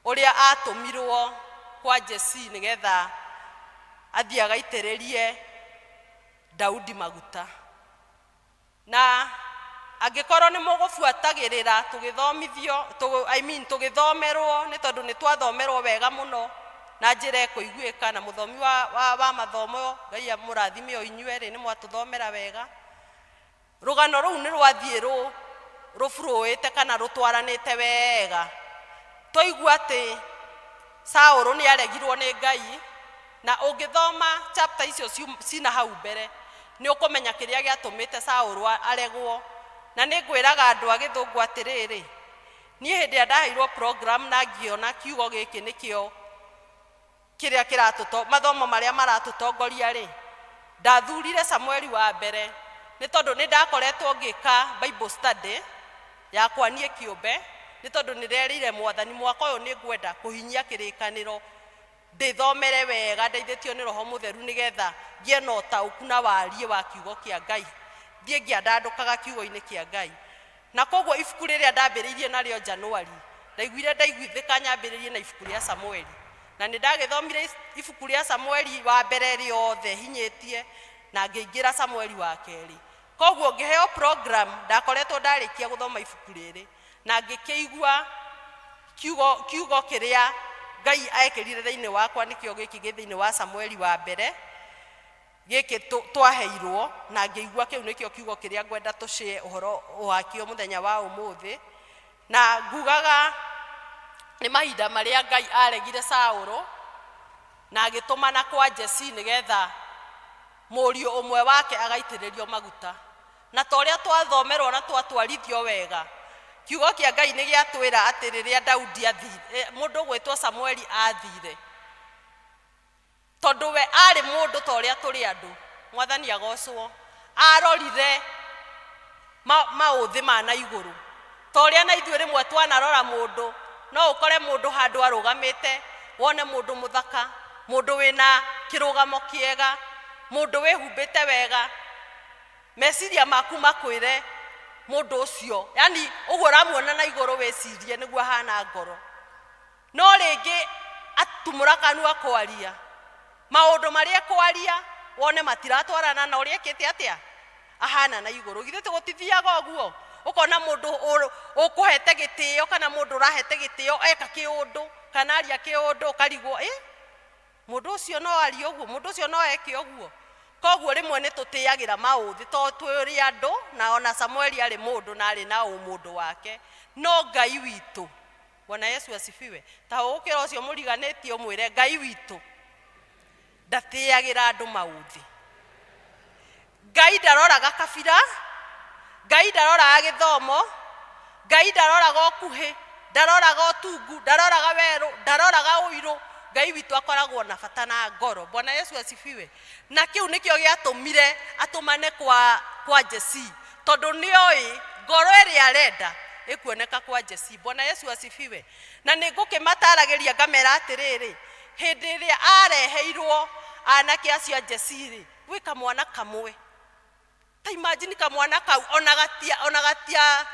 uria atumirwo kwa Jesse nigetha athie agaitiririe Daudi maguta. Na angikorwo ni mugubuatagirira tugithomithio tugithomerwo ni tondu ni twathomerwo wega muno na njira ekuiguika, na muthomi wa mathomo Ngai amurathime o inyueri ni mwatuthomera wega. Rugano ruu ni rwathie rufruite kana rutwaranite wega. Toigua ati Saulu ni aregirwo ni Ngai, na ungithoma chapter icio cina hau mbere ni ukumenya kiria giatumite Saulu aregwo. Na ni ngwiraga andu a Githungu atiriri, ni hindi ndaheirwo program na ngiona kiugo giki nikio kiria mathomo maria maratutongoria ri, ndathurire Samueli wa mbere ni tondu ni ndakoretwo ngika Bible study yakwa nie kiumbe, ni tondu ni rerire Mwathani mwaka uyu ni ngwenda kuhinyia kirikaniro ndithomere wega ndeithitio ni Roho Mutheru nigetha ngie no tauku na warie wa kiugo kia Ngai, thie ngiandandukaga kiugo-ini kia Ngai. Na koguo ibuku riria ndambiriirie nario Januari ndaiguire ndaiguithika nyambiriirie na ibuku ria Samueli, na ni ndagithomire ibuku ria Samueli wa mbere riothe hinyitie na ngiingira Samueli wa keri. Koguo ngiheo program ndakoretwo ndarikia guthoma ibuku riri na ngikigua kiugo kiria Ngai aekirire thiini wakwa nikio giki thiini wa Samueli wa mbere giki twaheirwo, na ngigua kiu nikio kiugo kiria ngwenda tucie uhoro wakio muthenya wa umuthi. Na ngugaga ni mahinda maria Ngai aregire Saulu na agitumana kwa Jesse nigetha murio umwe wake agaitiririo maguta. Na toria twathomerwo na twatwarithio wega, kiugo kia Ngai ni giatwira ati riria Daudi athire mundu gwitwo Samueli athire, tondu we ari mundu toria turi andu mwathani agocwo arorire maũthĩ ma na igũrũ ta ũrĩa na ithuĩ rĩmwe twanarora mũndũ no ũkore mũndũ handũ arũgamĩte wone mũndũ mũthaka mũndũ wĩna kĩrũgamo kĩega mũndũ wĩhumbĩte wega meciria maku makwĩre mũndũ ũcio yani ũguo ũramuona na igũrũ wĩcirie nĩguo hana ngoro no rĩngĩ atumũra kanua kwaria maũndũ marĩa kwaria wone matiratwarana na ũrĩa ekĩte atĩa ahana na igũrũ githĩ tũgũtithiaga ũguo ũkona mũndũ ũkũhete gĩtĩo kana mũndũ ũrahete gĩtĩo eka kĩũndũ kana aria kĩũndũ ũkarigwo mũndũ ũcio no aria ũguo mũndũ ũcio no eke ũguo koguo rĩmwe nĩ tũtĩagĩra maũthĩ to twĩrĩ andũ na ona Samueli arĩ mũndũ na arĩ na ũmũndũ wake no Ngai witũ Bwana Yesu asifiwe ta ũkĩra ũcio mũriganĩtie ũmwĩre Ngai witũ ndatĩagĩra andũ maũthĩ Ngai ndaroraga kabira Ngai ndaroraga gĩthomo Ngai ndaroraga ũkuhĩ ndaroraga ũtungu ndaroraga werũ ndaroraga ũirũ Ngai witũ akoragwo na bata na ngoro Bwana Yesu asifiwe na kĩu nĩkĩo gĩatũmire atũmane kwa Jesi tondũ nĩoĩ ngoro ĩrĩa arenda ĩkuoneka kwa Jesi Bwana Yesu asifiwe na nĩngũkĩmataragĩria ngamera atĩrĩrĩ hĩndĩ ĩrĩa areheirwo anake acio Jesi gwĩ kamwana kamwe ta imagine kamwana kau ona gatia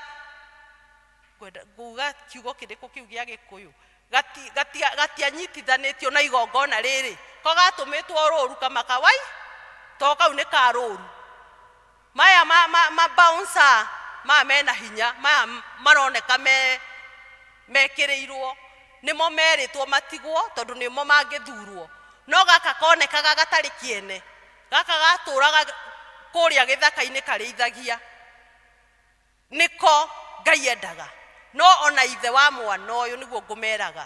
nguga kiugo kĩrĩkũ kĩu gĩa Gĩkũyũ gatianyitithanĩtio na igongona rĩrĩ ko gatũmĩtwo rũru kamakawai to kau nĩ karũru maya bouncer mena hinya maya maroneka mekĩrĩirwo nĩmo merĩtwo matigwo tondũ nĩmo mangĩthurwo no gaka konekaga gatarĩ kĩene gaka gatũraga kũrĩa gĩthaka-inĩ karĩithagia nĩko Ngai endaga no ona ithe wa mwana ũyũ nĩguo ngũmeraga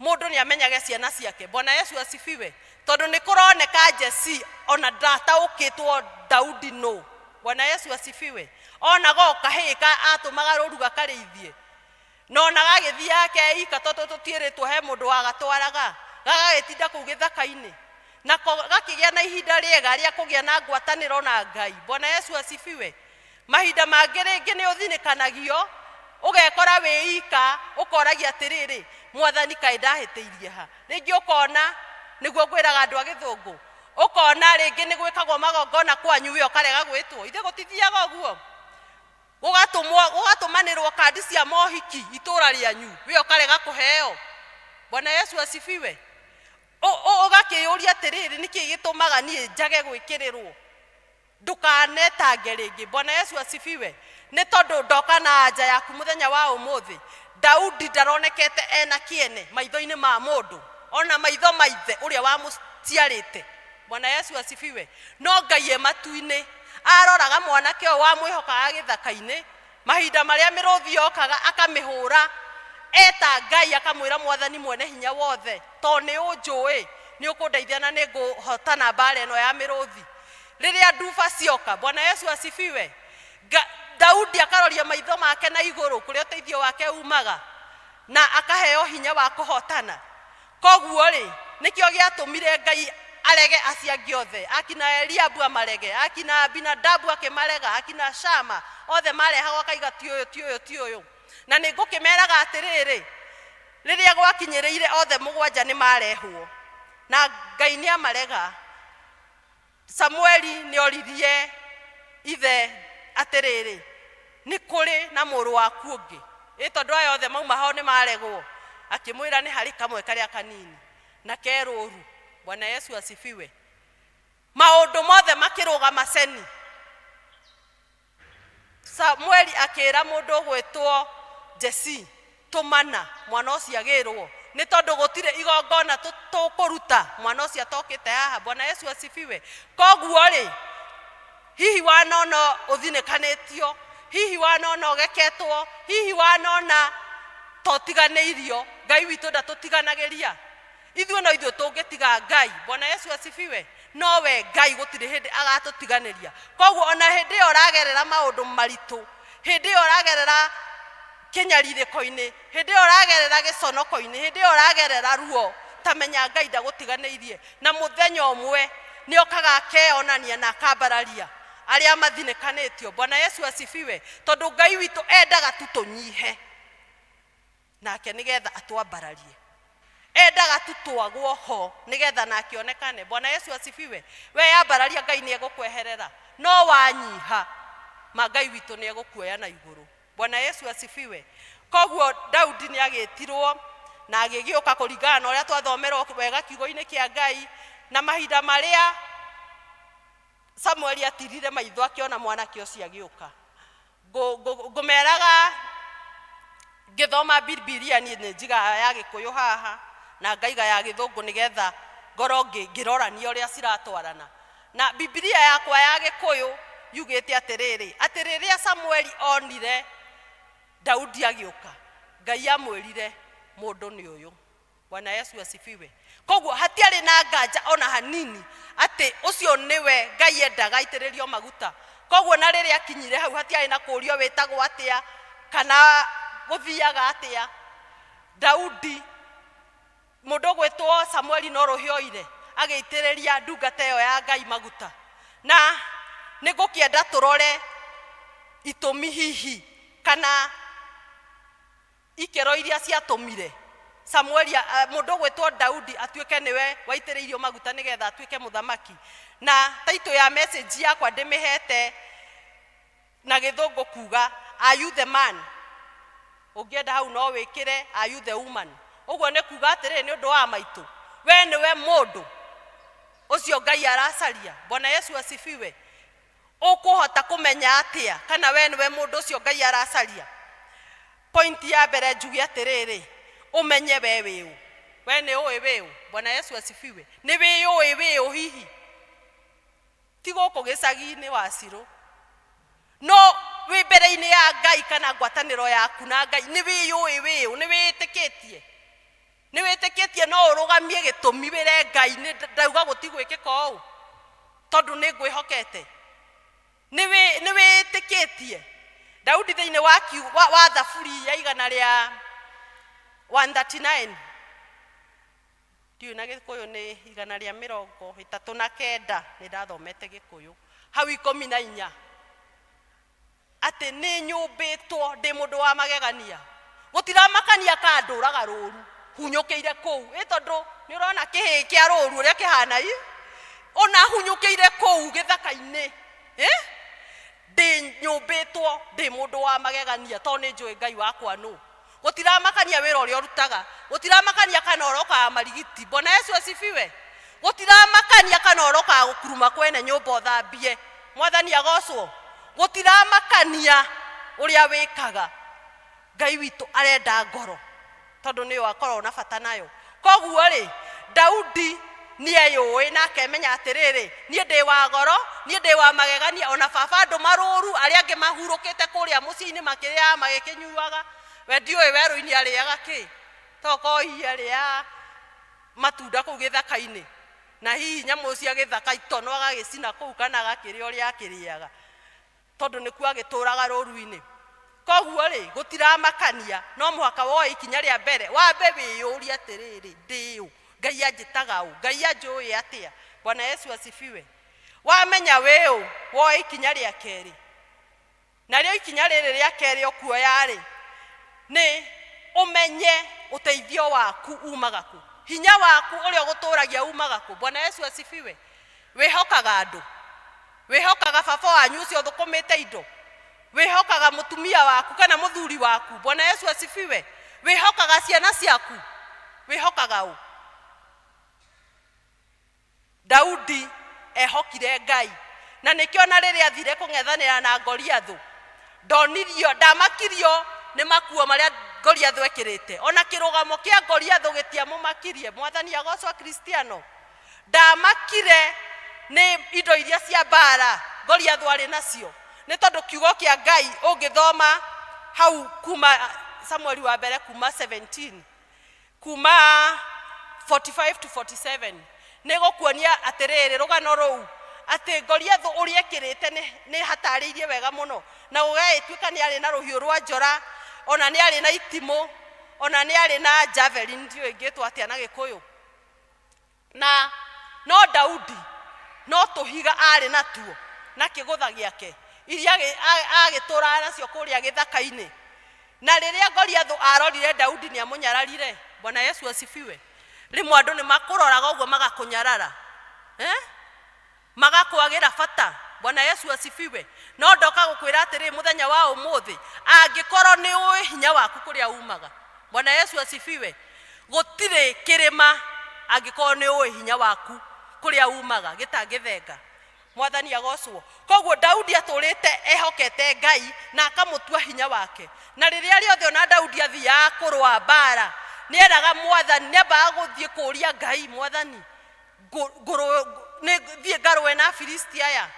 mũndũ nĩamenyage ciana ciake Bwana Yesu asifiwe tondũ nĩ kũroneka Jesi ona ndataũkĩtwo Daudi no Bwana Yesu asifiwe ona goka hĩka atũmaga rũru gakarĩithie no ona gagĩthiĩ yake ika tondũ tũtiĩrĩtwo he mũndũ wagatwaraga gagagĩtinda kũu gĩthaka-inĩ na gakĩgĩa na ihinda rĩega rĩa kũgĩa na ngwatanĩro na Ngai Bwana Yesu asifiwe mahinda mangĩ rĩngĩ nĩ ũthinĩkanagio ũgekora wĩika ũkoragia atĩrĩrĩ mwathani kaĩ ndahĩtĩirie ha rĩngĩ ũkona nĩguo ngwĩraga andũ a Gĩthũngũ ũkona rĩngĩ nĩ gwĩkagwo magongona kwanyu we ũkarega gwĩtwo ithe gũtithiaga ũguo gũgatũmanĩrwo kandi cia mohiki itũra rĩanyu we ũkarega kũheo Bwana Yesu asifiwe ũgakĩyũria atĩrĩrĩ nĩkĩ gĩtũmaga niĩ njage gwĩkĩrĩrwo ndũkanetange rĩngĩ Bwana Yesu asifiwe nĩ tondũ ndoka na anja yaku mũthenya wa ũmũthĩ Daudi ndaronekete ena kĩene maitho-inĩ ma mũndũ ona maitho maithe ũrĩa wamũciarĩte Bwana Yesu asifiwe no Ngai e matu-inĩ aroraga mwanake ũyũ wamwĩhokaga gĩthaka-inĩ mahinda marĩa mĩrũthi yokaga akamĩhũra eta Ngai akamwĩra mwathani mwene hinya wothe to nĩ ũnjũĩ nĩ ũkũndeithia na nĩ ngũhotana mbara ĩno ya mĩrũthi rĩrĩa nduba cioka Bwana Yesu asifiwe Daudi akaroria maitho make na igũrũ kũrĩa ũteithio wake umaga na akaheo hinya wa kũhotana koguo rĩ nĩkĩo gĩatũmire Ngai arege aciangi othe akina Eliabu amarege akina Abinadabu akĩmarega akina Shama othe marehagwo akaiga ti ũyũ na nĩngũkĩmeraga atĩrĩrĩ rĩrĩa gwakinyĩrĩire othe mũgwanja nĩ marehwo na Ngai nĩ amarega Samueli nĩ oririe ithe atĩrĩrĩ nĩ kũrĩ na mũrũ waku ũngĩ tondũ aya othe mauma hao nĩ maregwo akĩmwĩra nĩ harĩ kamwe karĩa kanini na kerũru Bwana Yesu asifiwe maũndũ mothe makĩrũgama ceni Samueli akĩra mũndũ gwĩtwo Jesi tũmana mwana ũcio agĩrwo nĩ tondũ gũtirĩ igongona tũkũruta mwana ũcio atokĩte haha Bwana Yesu asifiwe koguo rĩ hihi wanona ũthinĩkanĩtio hihi wanona ũgeketwo hihi wanona totiganĩirio Ngai witũ ndatũtiganagĩria ithuĩ no ithuĩ tũngĩtiga Ngai Bwana Yesu asifiwe nowe Ngai gũtirĩ hĩndĩ agatũtiganĩria koguo ona hĩndĩ ĩyo ũragerera maũndũ maritũ hĩndĩ ĩyo ũragerera kĩnyarirĩko-inĩ hĩndĩ ĩyo ũragerera gĩconoko-inĩ hĩndĩ ĩyo ũragerera ruo tamenya Ngai ndagũtiganĩirie na mũthenya ũmwe nĩ okaga akeonania na akambararia arĩa mathinĩkanĩtio. Bwana Yesu asifiwe. Tondũ Ngai witũ endaga tu tũnyihe nake nĩgetha atwambararie, endaga tu twagwo ho nĩgetha nake onekane. Bwana Yesu asifiwe. We yambararia Ngai nĩ egũkweherera, no wanyiha Ngai witũ nĩ egũkuoya na igũrũ. Bwana Yesu asifiwe. Koguo Daudi nĩ agĩtirwo na agĩgĩũka kũringana na ũrĩa twathomerwo wega kiugo-inĩ kĩa Ngai, na mahinda marĩa Samueli atirire maitho akĩona mwanake ũcio agĩũka. Ngũmeraga ngĩthoma Bibilia nĩ njigaga ya Gĩkũyũ haha na ngaiga ya Gĩthũngũ nĩgetha ngoro ngĩrorania ũrĩa ciratwarana. Na Bibilia yakwa ya Gĩkũyũ yugĩte atĩ rĩrĩa Samueli onire Daudi agĩũka, Ngai amwĩrire mũndũ nĩ ũyũ. Bwana Yesu asifiwe. Koguo hatiarĩ na nganja ona hanini atĩ ũcio nĩwe Ngai endaga aitĩrĩrio maguta. Koguo na rĩrĩa akinyire hau hatiarĩ na kũũrio wĩtagwo atĩa kana gũthiaga atĩa. Daudi mũndũ gwĩtwo Samueli no rũhĩoire agĩitĩrĩria ndungata ĩyo ya Ngai maguta. Na nĩngũkĩenda tũrore itũmi hihi kana ikero iria ciatũmire Samueli mũndũ gwĩtwo Daudi atuĩke nĩwe waitĩrĩirio maguta nĩgetha atuĩke mũthamaki. Na taito ya message yakwa ndĩmĩhete na Gĩthũngũ kuga are you the man? Ũngĩenda hau no wĩkĩre are you the woman? Ũguo nĩ kuga atĩrĩ nĩ ũndũ wa maitũ, we nĩwe mũndũ ũcio Ngai aracaria. Bwana Yesu asifiwe. Ũkũhota kũmenya atĩa kana we nĩwe mũndũ ũcio Ngai aracaria? Point ya mbere njuge atĩrĩrĩ, umenye we wĩũ. We nĩ ũĩ wĩũ? Bwana Yesu asifiwe. Nĩ wĩũĩ wĩũ hihi? Ti gũkũ gĩcagi-inĩ Wacirũ, no wĩ mbere-inĩ ya Ngai kana ngwatanĩro yaku na Ngai nĩ wĩũĩ wĩũ? Nĩ wĩtĩkĩtie? Nĩ wĩtĩkĩtie no ũrũgamie gĩtũmi wĩre Ngai nĩ ndauga gũtigwĩkĩka ũũ tondũ nĩ ngwĩhokete? Nĩ wĩtĩkĩtie? Daudi thĩinĩ wa Thaburi ya igana rĩa 139 ndiũ na Gĩkũyũ nĩ igana rĩa 39 nĩ ndathomete Gĩkũyũ hau 14 atĩ nĩ nyũmbĩtwo ndĩ mũndũ wa magegania, gũtiramakania kandũraga rũũru hunyũkĩire kũu. Tondũ nĩ ũrona kĩhĩ kĩa rũũru ũrĩa kĩhana ona hunyũkĩire kũu gĩthaka-inĩ. Ndĩ nyũmbĩtwo ndĩ mũndũ wa magegania tondũ nĩ njũĩ Ngai wakwa nũ. Gũtiramakania wĩra ũrĩa ũrutaga, gũtiramakania kana ũrokaga marigiti. Bwana Yesu asifiwe. Gũtiramakania kana ũrokaga gũkuruma kwene nyũmba ũthambie. Mwathani agocwo. Gũtiramakania ũrĩa wĩkaga. Ngai witũ arenda ngoro tondũ nĩyo akorwo na bata nayo. Koguo rĩ, Daudi nĩeyũĩ na akemenya atĩrĩrĩ, niĩ ndĩ wa goro, niĩ ndĩ wa magegania, ona baba andũ marũũru arĩa angĩ mahurũkĩte kũrĩa mũciĩ-inĩ makĩrĩa magĩkĩnyuaga. We ndiũĩ werũ-inĩ arĩaga kĩ? Toko hihi arĩa matunda kũu gĩthaka-inĩ na hihi nyamũ cia gĩthaka itono agagĩcina kũu kana agakĩrĩa ũrĩa akĩrĩaga tondũ nĩkuo agĩtũũraga rũũru-inĩ. Koguo rĩ, gũtiramakania no mũhaka woe ikinya rĩa mbere wambe wĩyũrie atĩrĩrĩ, ndĩũ Ngai anjĩtaga ũũ, Ngai anjũĩ atĩa? Bwana Yesu asifiwe. Wamenya wĩũ woe ikinya rĩa kerĩ, narĩo ikinya rĩrĩ rĩa kerĩ ũkuoya rĩ nĩ ũmenye ũteithio waku umaga kũ, hinya waku ũrĩa ũgũtũũragia umaga kũ. Bwana Yesu asifiwe. Wĩhokaga andũ, wĩhokaga baba wanyu ũcio ũthũkũmĩte indo, wĩhokaga mũtumia waku kana mũthuri waku. Bwana Yesu asifiwe. Wĩhokaga ciana ciaku, wĩhokaga ũ? Daudi ehokire Ngai na nĩkĩo na rĩrĩa athire kũng'ethanĩra na Goliathũ ndamakirio nĩ makuo marĩa Goliathũ ekĩrĩte. Ona kĩrũgamo kĩa Goliathũ gĩtiamũmakirie. Mwathani agocwo Kristiano. Ndamakire nĩ indo iria cia mbara Goliathũ arĩ nacio, nĩ tondũ kiugo kĩa Ngai ũngĩthoma hau kuma Samueli wa mbere kuma 17 kuma 45 to 47 nĩ gũkuonia atĩrĩrĩ rũgano rũu atĩ Goliathũ ũrĩa ekĩrĩte nĩ hatarĩirie wega mũno na ũgagĩtuĩka nĩ arĩ na rũhiũ rwa njora, ona nĩ arĩ na itimũ, ona nĩ arĩ na javelin ndiũ ĩngĩtwo atĩa na Gĩkũyũ. Na no Daudi no tũhiga arĩ natuo na kĩgũtha gĩake iria agĩtũraga nacio kũrĩa gĩthaka-inĩ. Na rĩrĩa Goliathũ arorire Daudi nĩ amũnyararire. Bwana Yesu asifiwe. Rĩmwe andũ nĩ makũroraga ũguo magakũnyarara, magakwagĩra bata. Bwana Yesu asifiwe. No ndoka gũkwĩra atĩrĩ mũthenya wa ũmũthĩ, angĩkorwo nĩ ũĩ hinya waku kũrĩa umaga. Bwana Yesu asifiwe. Gũtirĩ kĩrĩma angĩkorwo nĩ ũĩ hinya waku kũrĩa umaga gĩtangĩthenga. Mwathani agocwo. Koguo Daudi atũrĩte ehokete Ngai na akamũtua hinya wake. Na rĩrĩa rĩothe ona Daudi athiaga kũrũa mbara, nĩ eraga Mwathani, nĩ ambaga gũthiĩ kũũria Ngai, Mwathani thiĩ ngarũe na Afilisti aya.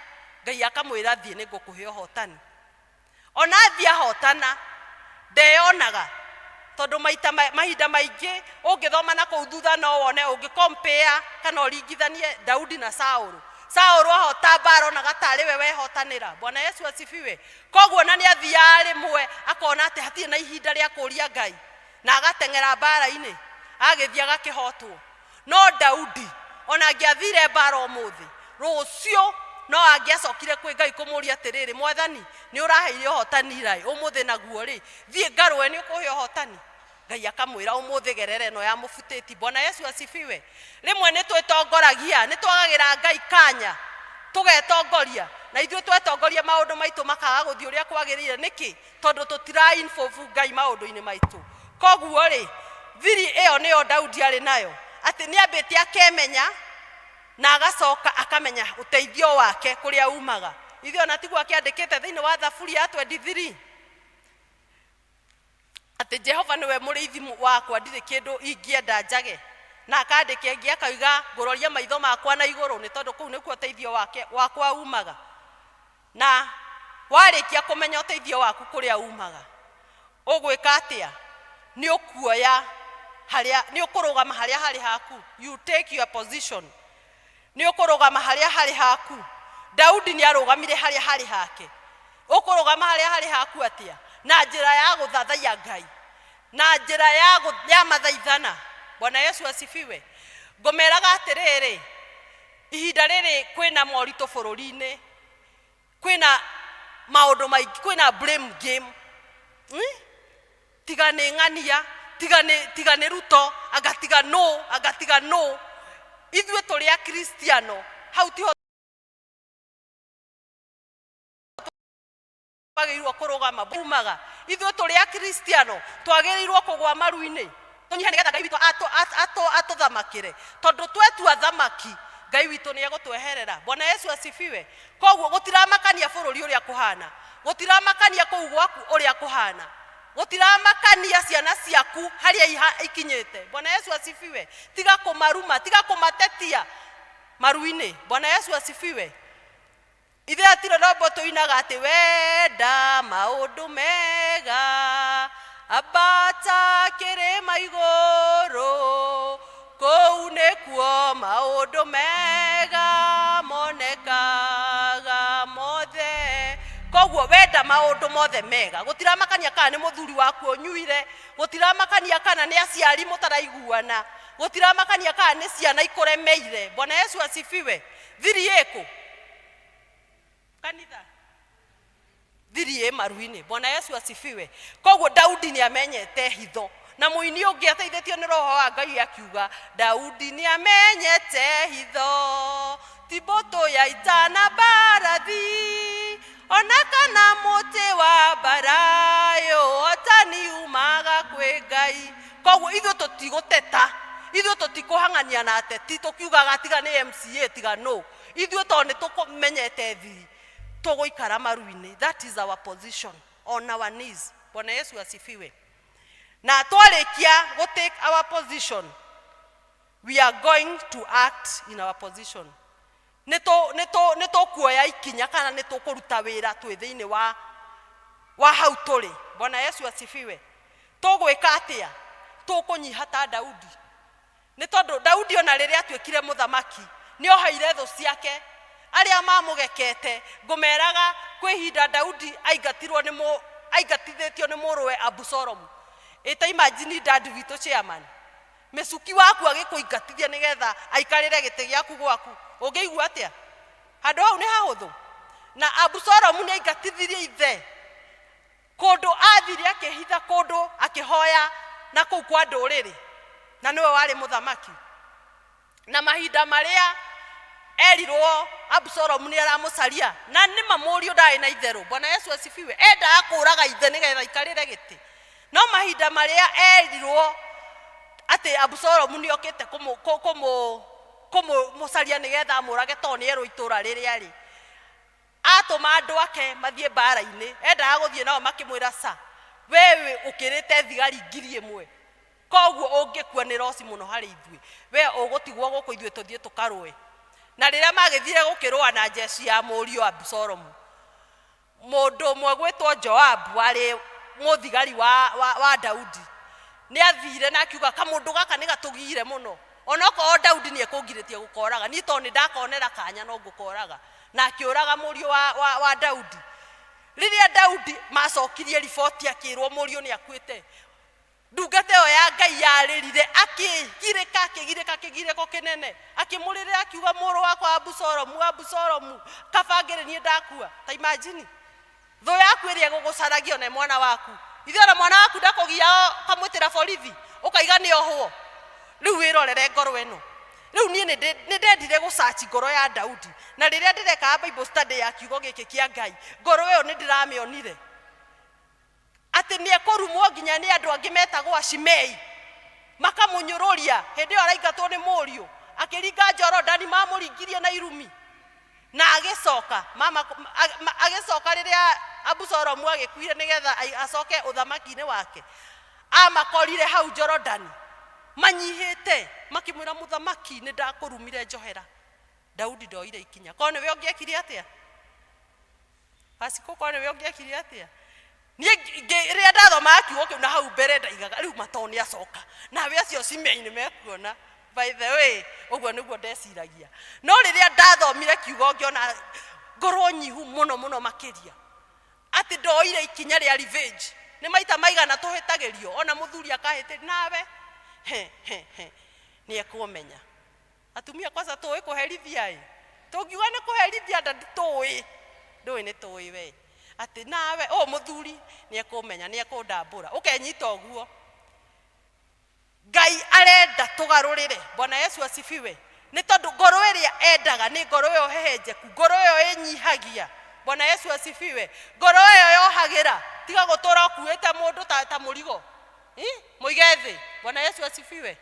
Ngai akamwĩra thiĩ nĩ ngũkũhe ũhotani. Ona athiĩ ahotana ndeyonaga, tondũ mahinda maingĩ ũngĩthoma na kũu thutha no wone ũngĩcompare kana ũringithanie Daudi na Saũlũ. Saũlũ ahota mbara onaga tarĩ we wehotanĩra. Bwana Yesu asifiwe. Koguo na nĩ athiaga rĩmwe akona atĩ hatirĩ na ihinda rĩa kũũria Ngai na agateng'era mbara-inĩ agĩthiĩ agakĩhotwo. No Daudi ona angĩathire mbara ũmũthĩ, rũciũ no angĩacokire kwĩ Ngai kũmũũria atĩrĩrĩ, Mwathani nĩ ũraheire ũhotani ira ũmũthĩ naguo rĩ, thiĩ ngarũe nĩ ũkũhe ũhotani. Ngai akamwĩra ũmũthĩ gerera ĩno ya mũbutĩti. Bwana Yesu asifiwe. Rĩmwe nĩ twĩtongoragia, nĩ twagagĩra Ngai kanya tũgetongoria, na ithuĩ twetongoria maũndũ maitũ makaga gũthiĩ ũrĩa kwagĩrĩire. Nĩkĩ? Tondũ tũtira-involve Ngai maũndũ-inĩ maitũ. Koguo rĩ, thiri ĩyo nĩyo Daudi arĩ nayo, atĩ nĩ ambĩte akemenya na agacoka akamenya ũteithio wake kũrĩa umaga. Ithuĩ ona tiguo akĩandĩkĩte thĩinĩ wa Thaburi ya 23 atĩ Jehova nĩwe mũrĩithi wakwa, ndirĩ kĩndũ ingĩenda njage. Na akandĩka ĩngĩ akauga ngũroria maitho makwa na igũrũ, nĩ tondũ kũu nĩkuo ũteithio wakwa umaga. Na warĩkia kũmenya ũteithio waku kũrĩa umaga, ũgwĩka atĩa? Nĩ ũkuoya harĩa, nĩ ũkũrũgama harĩa harĩ haku. You take your position. Nĩ ũkũrũgama harĩa harĩ haku. Daudi nĩ arũgamire harĩa harĩ hake. Ũkũrũgama harĩa harĩ haku atĩa? Na njĩra ya gũthathaiya Ngai, na njĩra ya mathaithana. Bwana Yesu asifiwe. Ngũmeraga atĩrĩrĩ, ihinda rĩrĩ kwĩna moritũ bũrũri-inĩ, kwĩna maũndũ maingĩ, kwĩna blame game. Tiga nĩ ng'ania, tiga nĩ Ruto, agatiga no. Ithuĩ tũrĩ Akristiano, hau tiho twagĩrĩirwo kũrũgama umaga. Ithuĩ tũrĩ Akristiano twagĩrĩirwo kũgwa maru-inĩ, tũnyihe nĩgetha Ngai witũ atũthamakĩre, tondũ twetua thamaki Ngai witũ nĩ egũtweherera. Bwana Yesu asifiwe. Koguo gũtiramakania bũrũri ũrĩa kũhana, gũtiramakania kũu gwaku ũrĩa kũhana, gũtiramakania ciana ciaku harĩa ikinyĩte. Bwana Yesu asifiwe. Tiga kũmaruma, tiga kũmatetia maru-inĩ. Bwana Yesu asifiwe. Ithe atire robo tũinaga atĩ wenda maũndũ mega ambata kĩrĩma igũrũ, kũu nĩkuo maũndũ mega monekaga mothe. Koguo wenda maũndũ mothe mega, gũtiramakania kana nĩ mũthuri waku ũnyuire, gũtiramakania kana nĩ aciari mũtaraiguana, gũtiramakania kana nĩ ciana ikũremeire. Bwana Yesu asifiwe. Thiri ĩkũ? Kanitha thiri maru-inĩ. Bwana Yesu asifiwe. Koguo Daudi nĩ amenyete hitho, na mũini ũngĩ ateithĩtio nĩ roho wa Ngai akiuga Daudi nĩ amenyete hitho, ti mbũtũ ya ita na mbarathi, ona kana mũtĩ wa mbarayo otani umaga kwĩ Ngai. Koguo ithuĩ tũtigũteta, ithuĩ tũtikũhang'ania na ateti tũkiugaga tiga nĩ MCA tiga no. Ithuĩ tondũ nĩ tũmenyete thiri tũgũikara maru-inĩ. That is our position, on our knees. Bwana Yesu asifiwe. Na twarĩkia go take our position, we are going to act in our position. Nĩ tũkuoya ikinya kana nĩ tũkũruta wĩra twĩ thĩinĩ wa hau tũrĩ. Bwana Yesu asifiwe. Tũgwĩka atĩa? Tũkũnyiha ta Daudi. Nĩ tondũ Daudi ona rĩrĩa atuĩkire mũthamaki nĩ oheire thũ ciake arĩa mamũgekete. Ngũmeraga kwĩ ihinda Daudi aingatithĩtio nĩ mũrũwe Abusalomu. Ĩta imagine dad witũ chairman, mĩcuki waku agĩkũingatithia nĩgetha aikarĩre gĩtĩ gĩaku gwaku, ũngĩigua atĩa? handå hau nä hahå na Abusalomu nä aingatithirie ithe kũndũ athire akĩhitha kũndũ akĩhoya na kũu kwa ndũrĩrĩ na nĩwe warĩ mũthamaki na mahinda marĩa erirwo Abusalomu nĩ aramũcaria na nĩ mamũriũ ndarĩ na itherũ. Bwana Yesu asifiwe. Endaga kũũraga ithe nĩgetha aikarĩre gĩtĩ, no mahinda marĩa erirwo atĩ Abusalomu nĩ okĩte kũmũcaria nĩgetha amũrage tondũ nĩ erwo itũũra rĩrĩa arĩ, atũma andũ ake mathiĩ mbara-inĩ, endaga gũthiĩ nao makĩmwĩra ca wewe ũkĩrĩte thigari 1,000 koguo ũngĩkua nĩ rosi mũno harĩ ithuĩ, we ũgũtigwo gũkũ ithuĩ tũthiĩ tũkarũe. Na rĩrĩa magĩthire gũkĩrũa na jeshi ya mũriũ Abusalomu, mũndũ ũmwe gwĩtwo Joabu warĩ mũthigari wa Daudi nĩ athire na akiuga kamũndũ gaka nĩ gatũgiire mũno, onokorwo Daudi nĩ ekũngirĩtie gũkoraga, niĩ tondũ nĩ ndakonera kanya no ngũkoraga, na akĩũraga mũriũ wa Daudi. Rĩrĩa Daudi macokirie riboti akĩrwo mũriũ nĩ akuĩte, ndungata ĩyo ya Ngai yarĩrire akĩgirĩka kĩgirĩko kĩnene akĩmũrĩrĩra akiuga mũrũ wakwa Abusalomu kabangĩrĩ niĩ ndakua. Ta imagine thũ yaku ĩrĩa gũgũcaragia na mwana waku, ithuĩ ona mwana waku ndakũgia kamwĩtĩra borithi ũkaiga nĩ ohwo. Rĩu wĩrorere ngoro ĩno, rĩu niĩ nĩ ndendire gũcaci ngoro ya Daudi, na rĩrĩa ndĩrekaga Bible study ya kiugo gĩkĩ kĩa Ngai, ngoro ĩyo nĩ ndĩramĩonire atĩ nĩ ekũrumwo nginya nĩ andũ angĩ metagwo Shimei makamũnyũrũria hĩndĩ ĩyo araingatwo nĩ mũriũ, akĩringa Jorodani mamũringirie na irumi na agĩcoka rĩrĩa Abusalomu agĩkuire nĩgetha acoke ũthamaki-inĩ wake, amakorire hau Jorodani manyihĩte makĩmwĩra mũthamaki nĩ ndakũrumire njohera. Daudi ndoire ikinya. Korwo nĩwe ũngĩekire atĩa? Asiko korwo nĩwe ũngĩekire atĩa? Niĩ rĩrĩa ndathomaga kiugo kĩu na hau mbere ndaigaga rĩu matoo nĩ acoka nawe acio Shimei nĩ mekuona. By the way ũguo nĩguo ndeciragia, no rĩrĩa ndathomire kiugo ngĩona ngoro nyihu mũno makĩria atĩ ndoire ikinya rĩa revenge. Nĩ maita maigana tũhĩtagĩrio, ona mũthuri akahĩtĩria nawe nĩ ekũmenya. Atumia kwanza tũĩ kũherithia tũngiuga nĩ kũherithia nditũĩ, ndũĩ nĩ tũĩ we atĩ nawe mũthuri nĩ ekũmenya, nĩ ekũndambũra ũkenyita ũguo. Ngai arenda tũgarũrĩre. Bwana Yesu asifiwe. Nĩ tondũ ngoro ĩrĩa endaga nĩ ngoro ĩyo hehenjeku, ngoro ĩyo ĩnyihagia. Bwana Yesu asifiwe. Ngoro ĩyo yohagĩra, tiga gũtũra ũkuĩte mũndũ ta mũrigo mũige thĩ. Bwana Yesu asifiwe.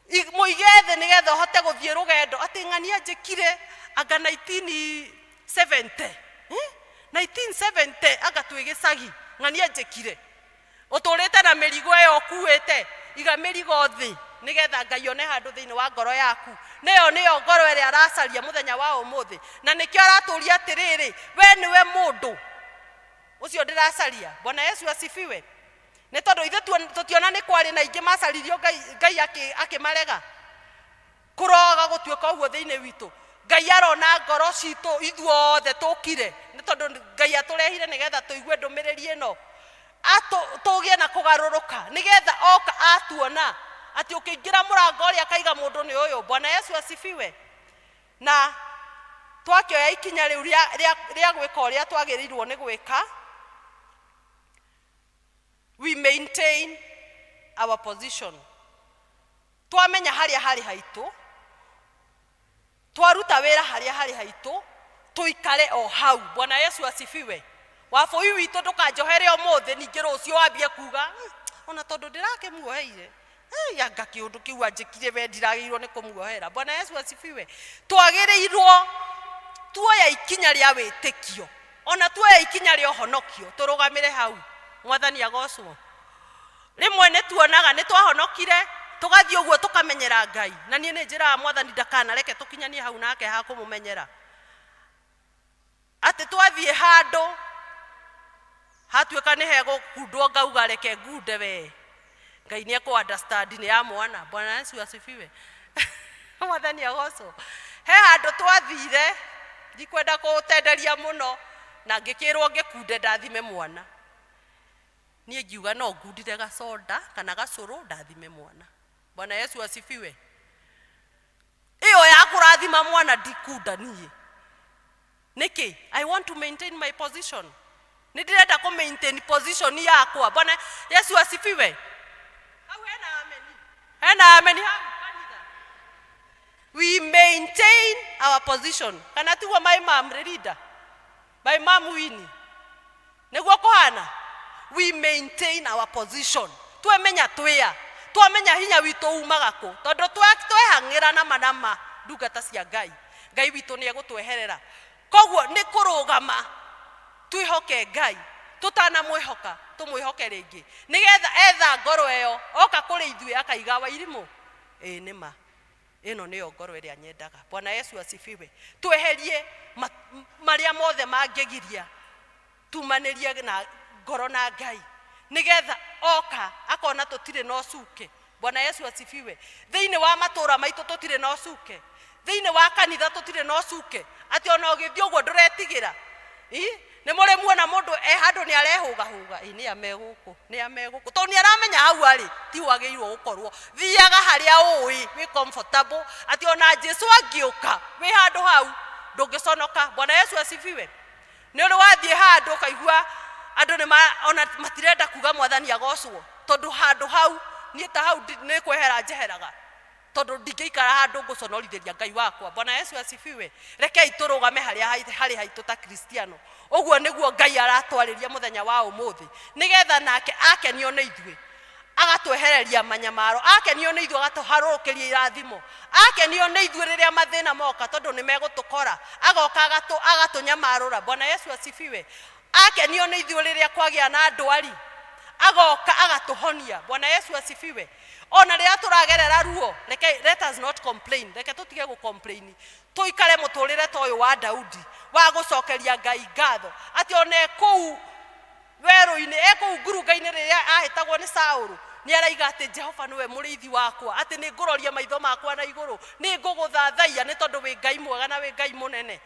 Mũige thĩ nĩgetha ũhote gũthiĩ rũgendo. Atĩ ng'ania njĩkire anga 1970 anga twĩ gĩcagi, ng'ania njĩkire ũtũrĩte na mĩrigo ĩyo ũkuĩte, iga mĩrigo thĩ nĩgetha Ngai one handũ thĩinĩ wa ngoro yaku. Nĩyo ngoro ĩrĩa aracaria mũthenya wa ũmũthĩ, na nĩkĩo aratũria atĩrĩrĩ, we nĩwe mũndũ ũcio ndĩracaria. Bwana Yesu asifiwe. Nĩ tondũ ithuĩ tũtiona nĩ kwarĩ na ingĩ macaririo Ngai akĩmarega kũroga gũtuĩka ũguo thĩinĩ witũ. Ngai arona ngoro citũ ithuothe tũkire, nĩ tondũ Ngai atũrehire nĩgetha tũigue ndũmĩrĩri ĩno, tũgĩe na kũgarũrũka nĩgetha oka atuona atĩ ũkĩingĩra mũrango ũrĩa akaiga mũndũ nĩ ũyũ. Bwana Yesu asifiwe. Na twakĩoya ikinya rĩu rĩa gwĩka ũrĩa twagĩrĩirwo nĩ gwĩka, we maintain our position. Twamenya harĩa harĩ haitũ, twaruta wĩra harĩa harĩ haitũ, tũikare o hau. Bwana Yesu asifiwe. Wabũi witũ ndũkanjohere ũmũthĩ ningĩ rũciũ wambie kuga ona tondũ ndĩrakĩmuoheire anga kĩũndũ kĩu anjĩkire we ndiragĩrĩirwo nĩ kũmuohera. Bwana Yesu asifiwe. Twagĩrĩirwo tuoya ikinya rĩa wĩtĩkio, ona tuoya ikinya rĩa ũhonokio, tũrũgamĩre hau. Mwathani agocwo. Rĩmwe nĩ tuonaga nĩ twahonokire tũgathiĩ ũguo tũkamenyera Ngai, na niĩ nĩ njĩraga Mwathani ndakanareke tũkinyanie hau nake ha kũmũmenyera. Atĩ twathiĩ handũ hatuĩka nĩ hegũkundwo ngauga reke ngunde we, Ngai nĩ ekũ understand nĩ ya mwana. Bwana Yesu asifiwe. Mwathani agocwo. He handũ twathire ndikwenda kũũtenderia mũno, na ngĩkĩrwo ngĩkunde ndathime mwana. Niĩ ngiuga no ngundire gacoda kana gacũrũ ndathime mwana. Bwana Yesu asifiwe. Iyo ya kurathima mwana ndikunda nie niki I want to maintain my position nidirenda ku maintain position yakwa bwana Yesu asifiwe hau hena ameni we maintain our position kana tuwa my mom leader my mom wini niguo kuhana we maintain our position twemenya twamenya hinya wito umaga ku tondu twehangira na manama ndungata cia Ngai wito ni egutweherera koguo ni kurugama twihoke Ngai tutana mwihoka tumwihoke ringi nigetha etha ngoro eyo oka kuri ithuĩ akaiga wa irimu nima ino niyo ngoro iria nyendaga Bwana Yesu asifiwe tweherie maria mothe mangegiria tumanirie na ngoro na Ngai nigetha oka akona tutire no cuke Bwana Yesu asifiwe thiini wa matura maitu tutire no cuke thiini wa kanitha tutire no cuke ati ona ugithio uguo nduretigira ni muri muona mundu handu ni arehuga ni ameguku to ni aramenya hau ari ti wageirwo gukorwo thiaga haria ui we comfortable ati ona Jesu angiuka we handu hau ndungiconoka Bwana Yesu asifiwe ni uri wathie handu kaigua andu ni ona matirenda kuga mwathani agocwo tondu handu hau ni ta hau ni kwehera njeheraga tondu ndingeikara handu nguconorithiria Ngai wakwa Bwana Yesu asifiwe rekei turugame hari haitu ta Kristiano uguo niguo Ngai aratwariria muthenya wa umuthi nigetha nake akenio ni ithuĩ agatwehereria manyamaro akenio ni ithuĩ agatuharukiria irathimo akenio ni ithuĩ riria mathina moka tondu ni megutukora agoka agatunyamarura Bwana Yesu asifiwe akenio ni ithuĩ riria kwagia na ndwari agoka agatuhonia Bwana Yesu asifiwe ona riria turagerera ruo let us not complain reke tutige gu complain tuikare muturire toyo wa Daudi wa gucokeria Ngai ngatho ati one kou weru-ini kou ngurunga-ini riria ahitagwo ni Saulu ni araiga ati Jehova niwe muriithi wakwa ati ni nguroria maitho makwa na iguru ni nguguthathaia ni tondu wi Ngai mwega na wi Ngai munene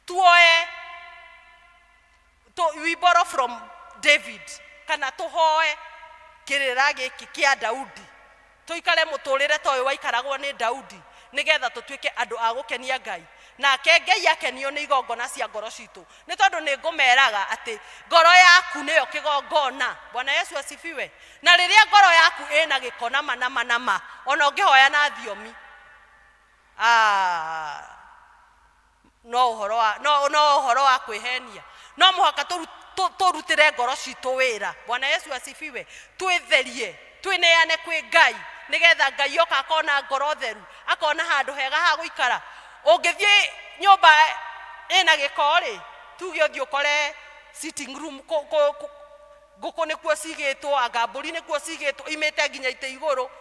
tuoe we borrow from David kana tuhoe kirira giki kia Daudi tuikare muturire toyo waikaragwo ni Daudi nigetha tutuike andu a gukenia Ngai nake Ngai akenio ni igongona cia ngoro citu ni tondu ni ngumeraga ati ngoro yaku niyo kigongona Bwana Yesu asifiwe na riria ngoro yaku ina gikona manama ona ungihoya na thiomi no uhoro wa kwihenia no muhaka turutire ngoro citu wira Bwana Yesu asifiwe twitherie twineane kwi Ngai nigetha Ngai oka akona ngoro theru akona handu hega ha guikara ungithie nyumba ina gikori tuge uthio kore sitting room nguku nikuo cigitwo agamburi nikuo cigitwo imete nginya ite iguru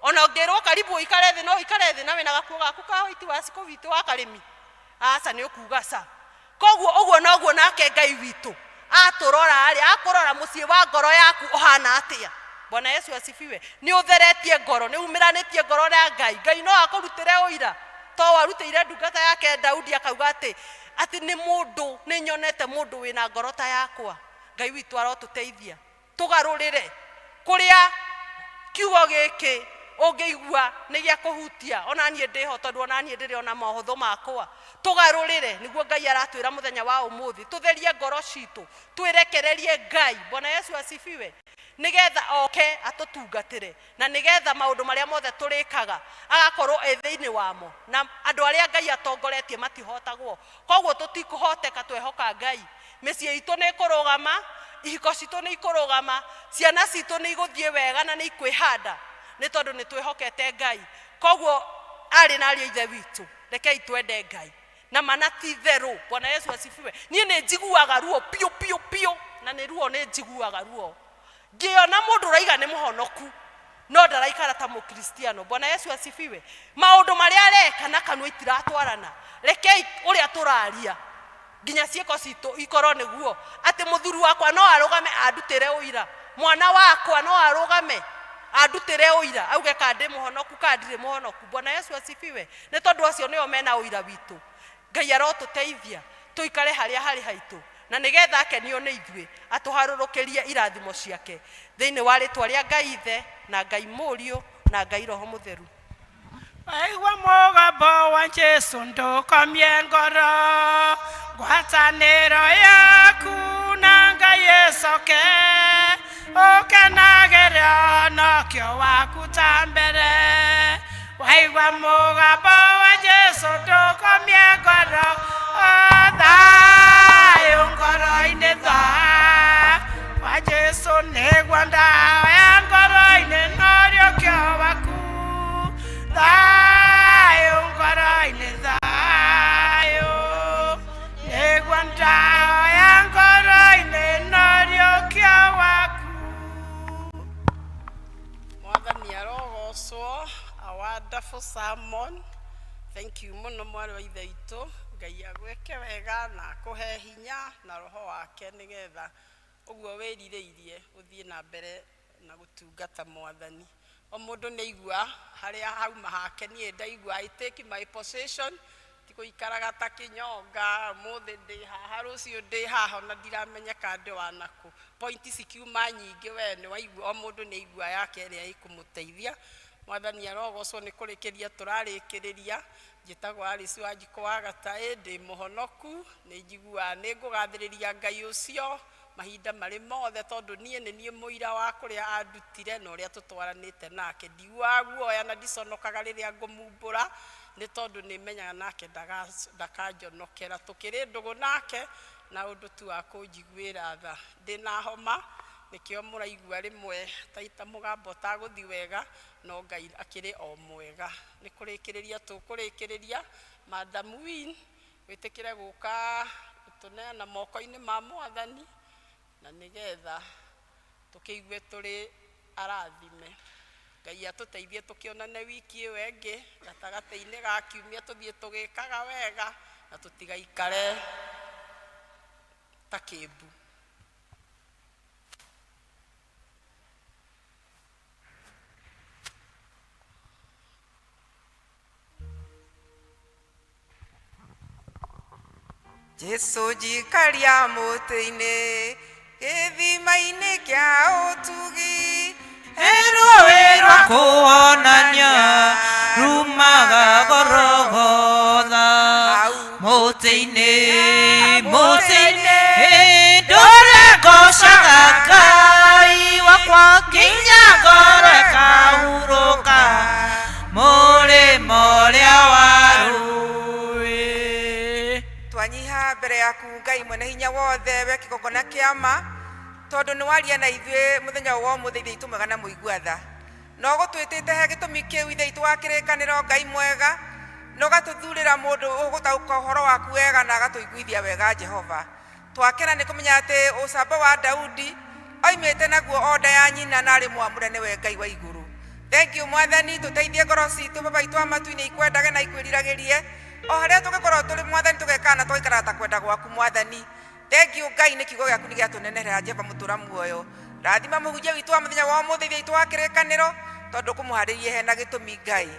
ona ngirwo karibu ikare thi no ikare thi na wina gakuo gaku ka hoiti wa siku witu wa karimi aca ni ukuga sa koguo uguo noguo nake Ngai witu aturora ari akurora mucii wa ngoro yaku ohana atia Bwana Yesu asifiwe ni utheretie ngoro ni umiranitie ngoro na Ngai no akurutire uira to warutire ndungata yake Daudi akauga ati ni mundu ni nyonete mundu wina ngoro ta yakwa Ngai witu arotuteithia tugarurire kuria kiugo giki ungeigua ni gya kuhutia ona nie ndiho tondu ona nie ndiri ona mohotho makwa tugarurire niguo Ngai aratwira muthenya wa umuthi tutherie ngoro citu twirekererie Ngai Bwana Yesu asifiwe nigetha oke atutungatire na nigetha maundu maria mothe turikaga agakorwo ethiini wamo na andu aria Ngai atongoretie matihotagwo koguo tutikuhoteka twehoka Ngai micii itu ni kurugama ihiko citu ni ikurugama ciana citu ni iguthie wega na ni ikwihanda ni tondu ni twihokete Ngai koguo ari na aria ithe witu rekei twende Ngai na manati theru Bwana Yesu asifiwe nie ni njiguaga ruo pio na ni ruo ni njiguaga ruo ngiona mundu raiga ni muhonoku no ndaraikara ta mukristiano Bwana Yesu asifiwe maundu maria areka na kanwa itiratwarana rekei uria turaria nginya cieko citu ikoro niguo ati muthuru wakwa no arugame andutire uira mwana wakwa no arugame andutire uira auge kandi muhonoku kandire muhonoku Bwana Yesu asifiwe ni tondu acio nio mena uira witu Ngai arotuteithia tuikare haria hari haitu na nigetha akenio ni ithuĩ atuharurukirie irathimo ciake thiini wa ritwa ria Ngai ithe na Ngai Mũriũ na Ngai Roho Mutheru Waigua mũgambo wa Jesũ ndũkomie ngoro, ngwatanĩro yaku na Ngai ĩcoke, ũkenagĩre ũhonokio waku ta mbere. Waigua mũgambo wa Jesũ ndũkomie ngoro, thayũ ngoro-inĩ, thayũ wa Jesũ nĩguo ndawa ya ngoro-inĩ n'ũriũkio waku. Thayũ ngoro-inĩ, thayũ nĩguo ndawa ya ngoro-inĩ n'ũriũkio waku. Mwathani arogocwo. A wonderful sermon. Thank you muno mwarĩ wa ithe itũ. Ngai agwĩke wega na akũhe hinya na roho wake nĩgetha ũguo wĩrirĩirie ũthiĩ na mbere na gũtungata Mwathani. O mũndũ nĩ aigua harĩa hauma hake, niĩ ndaigua I take my possession, ti gũikaraga ta kĩnyonga, ũmũthĩ ndĩ haha, rũciũ ndĩ haha, na ndiramenyeka ndĩ wanakũ. Point cikiuma nyingĩ, we nĩ waigua, o mũndũ nĩ aigua yake ĩrĩa ĩkũmũteithia. Mwathani arogocwo nĩ kũrĩkĩria tũrarĩkĩrĩria. Njĩtagwo Alice Wanjikũ wa Gataĩ, ndĩ mũhonoku, nĩ njiguaga nĩ ngũgathĩrĩria Ngai ũcio mahinda marĩ mothe, tondũ niĩ nĩ niĩ mũira wa kũrĩa andutire na ũrĩa tũtwaranĩte nake. Ndiguaga guoya na ndiconokaga rĩrĩa ngũmumbũra, nĩ tondũ nĩ menyaga nake ndakanjonokera. Tũkĩrĩ ndũgũ nake na ũndũ tu wa kũnjiguĩra tha. Ndĩna homa, nĩkĩo mũraigua rĩmwe taita mũgambo ũtagũthi wega, no Ngai akĩrĩ o mwega. Nĩ kũrĩkĩrĩria tũkũrĩkĩrĩria. Madam Win, wĩtĩkĩre gũka ũtũneana moko-inĩ ma Mwathani, na nĩgetha tũkĩigue tũrĩ arathime. Ngai atũteithie tũkĩonane wiki ĩyo ĩngĩ, gatagatĩ-inĩ ga kiumia tũthiĩ tũgĩkaga wega na tũtigaikare ta kĩmbu. Jesu jikaria mũtĩ-inĩ, gĩthima-inĩ kĩa ũtugi, rũĩ rwa kũonania rumaga Gologotha. Mũtĩ-inĩ, mũtĩ-inĩ, ndũrĩgocaga Ngai wakwa, kinya ngoro ĩkahurũka mũrĩmo ũrĩa wa rũĩ. Twanyiha mbere yaku Ngai mwene hinya wothe, we kĩgongona kĩa ma, tondũ nĩ waria na ithuĩ mũthenya wa ũmũthĩ ithe itũ mwega na mũigua tha. No gũtwĩtĩte he gĩtũmi kĩu ithe itũ wa kĩrĩkanĩro Ngai mwega, no gatũthurĩra mũndũ ũgũtaũka ũhoro waku wega na agatũiguithia wega Jehova. Twakena nĩ kũmenya atĩ ũcamba wa Daudi oimĩte naguo o nda ya nyina na arĩ mwamũre nĩwe Ngai wa igũrũ. Thank you Mwathani, tũteithie ngoro citũ baba itũ amatu-inĩ ikwendage na ikwĩriragĩrie, o harĩa tũgĩkorwo tũrĩ Mwathani tũgekana twaikara ta kwenda gwaku Mwathani. Thank you Ngai, nĩ kiugo gĩaku nĩ gĩatũnenerera Jehova mũtũra muoyo. Rathima mũhunjia witũ wa mũthenya wa ũmũthĩ ithe itũ wa kĩrĩkanĩro, tondũ kũmũharĩrie hena gĩtũmi Ngai.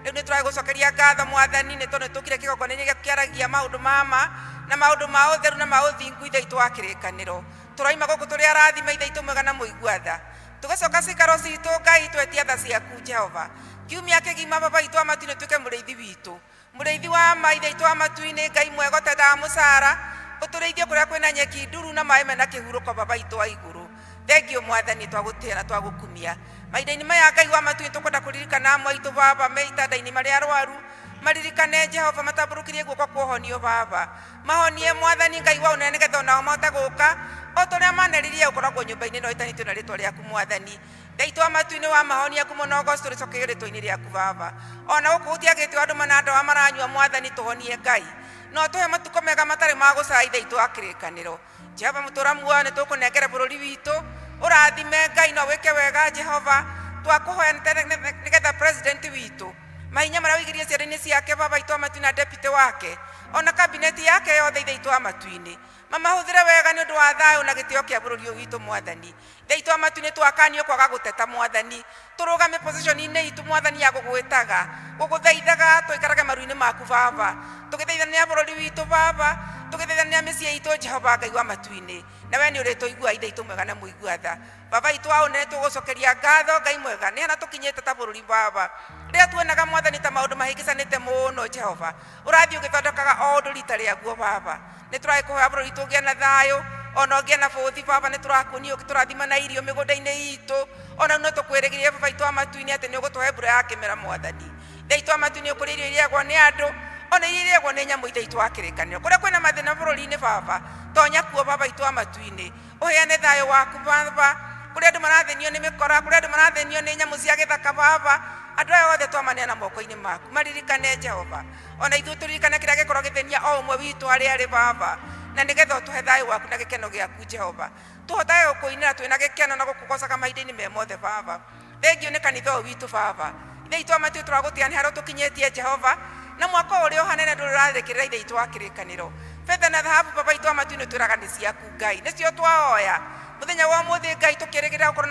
Rĩu nĩ tũragũcokeria ngatho Mwathani, nĩ tondũ nĩ tũkire kĩgongona-inĩ gĩaku kĩaragia maũndũ mama na maũndũ ma ũtheru na ma ũthingu ithe itũ wa kĩrĩkanĩro. Tũroima gũkũ tũrĩ arathima ithe itũ mwega na mũigua tha. Tũgacoka cikaro citũ Ngai twetia tha ciaku Jehova. Kiumia kĩgima baba itũ amatu-inĩ tuĩke mũrĩithi witũ, mũrĩithi wa ma ithe itũ amatu-inĩ Ngai mwega ũtendaga mũcara, ũtũrĩithie kũrĩa kwĩna nyeki nduru na maĩ mena kĩhurũko baba itũ wa igũrũ. Thank you Mwathani, twagũtĩĩa na twagũkumia. Mahinda-inĩ maya Ngai wa matu-inĩ tũkwenda kũririkana amwe aitũ baba me itanda-inĩ marĩa arwaru, maririkane Jehova matambũrũkirie guoko kwa ũhonio baba. Mahonie Mwathani Ngai wa ũnene nĩgetha onao mahote gũka o tũrĩa maneririe ũkoragwo nyũmba-inĩ ĩno ĩtanĩtio na rĩtwa rĩaku Mwathani. Ngai twa matu-inĩ wa mahonia kũmũno ũgocũ tũrĩcokeire rĩtwa-inĩ rĩaku baba. Ona gũkũ gũtiagĩtwo andũ manandawa maranyua Mwathani, tũhonie Ngai, no tũhe matukũ mega matarĩ ma gũcaya ithe itũ wa kĩrĩkanĩro. Jehova mũtũra muoyo nĩ tũkũnengere bũrũri witũ, ũrathime Ngai no wĩke wega Jehova. Twakũhoya nĩgetha president witũ mahinya marĩa wĩigĩrie ciande-inĩ ciake baba itũ amatu na deputy wake, ona kabineti yake yothe ithe itũ amatu-inĩ mamahũthĩre wega nĩ ũndũ wa thayũ na gĩtĩo kĩa bũrũri ũyũ witũ Mwathani. Ithe itũ amatu-inĩ twakanio kwaga gũteta Mwathani, tũrũgame position-inĩ itũ Mwathani ya gũgwĩtaga, gũgũthaithaga tũikarage maru-inĩ maku baba, tũgĩthaithania bũrũri witũ baba, tugithethania mĩciĩ itũ Jehova Ngai wa matu-inĩ nawe nĩ ũrĩtũigua ithe itũ mwega na mũigua tha baba itũ aũnene tũgũcokeria ngatho Ngai mwega nĩ hana tũkinyĩte ta bũrũri baba rĩrĩa tuonaga mwathani ta maũndũ mahĩngĩcanĩte mũno Jehova ũrathiĩ ũgĩthondekaga o ũndũ rita rĩaguo baba nĩ tũragĩkũhoya bũrũri tũgĩe na thayũ ona ũgĩe na bũthi baba nĩ tũrakuonia ũgĩtũrathima na irio mĩgũnda-inĩ itũ ona no tũkwĩrĩgĩrĩre baba itũ amatu-inĩ atĩ nĩ ũgũtũhe mbura ya kĩmera mwathani ithe itũ amatu-inĩ ũkũrĩ irio irĩagwo nĩ andũ ona irio irĩagwo nĩ nyamũ ithe itũ wa kĩrĩkanĩro kũrĩa kwĩna mathĩna bũrũri-inĩ baba tonya kuo baba itũ amatu-inĩ ũheane thayũ waku baba kũrĩa andũ marathenio nĩ mĩkora kũrĩa andũ marathenio nĩ nyamũ cia gĩthaka baba andũ aya othe twamaneana moko-inĩ maku maririkane Jehova ona ithuĩ tũririkane kĩrĩa gĩkorwo gĩthenia o ũmwe witũ harĩa arĩ baba na nĩgetha ũtũhe thayũ waku na gĩkeno gĩaku Jehova tũhotage gũkũinĩra twĩna gĩkeno na gũkũgocaga mahinda-inĩ me mothe baba thengio nĩ kanitha ũyũ witũ baba ithe itũ amatu tũragũtĩa nĩ harĩa tũkinyĩtie Jehova na mwaka ũrĩa ũhanene ndũrĩ ũrathĩkĩrĩra ithe itũ wa kĩrĩkanĩro betha na thahabu baba itũ amatu-inĩ twĩraga nĩ ciaku Ngai nĩcio twahoya mũthenya wa ũmũthĩ Ngai tũkĩrĩgĩrĩra gũkorwo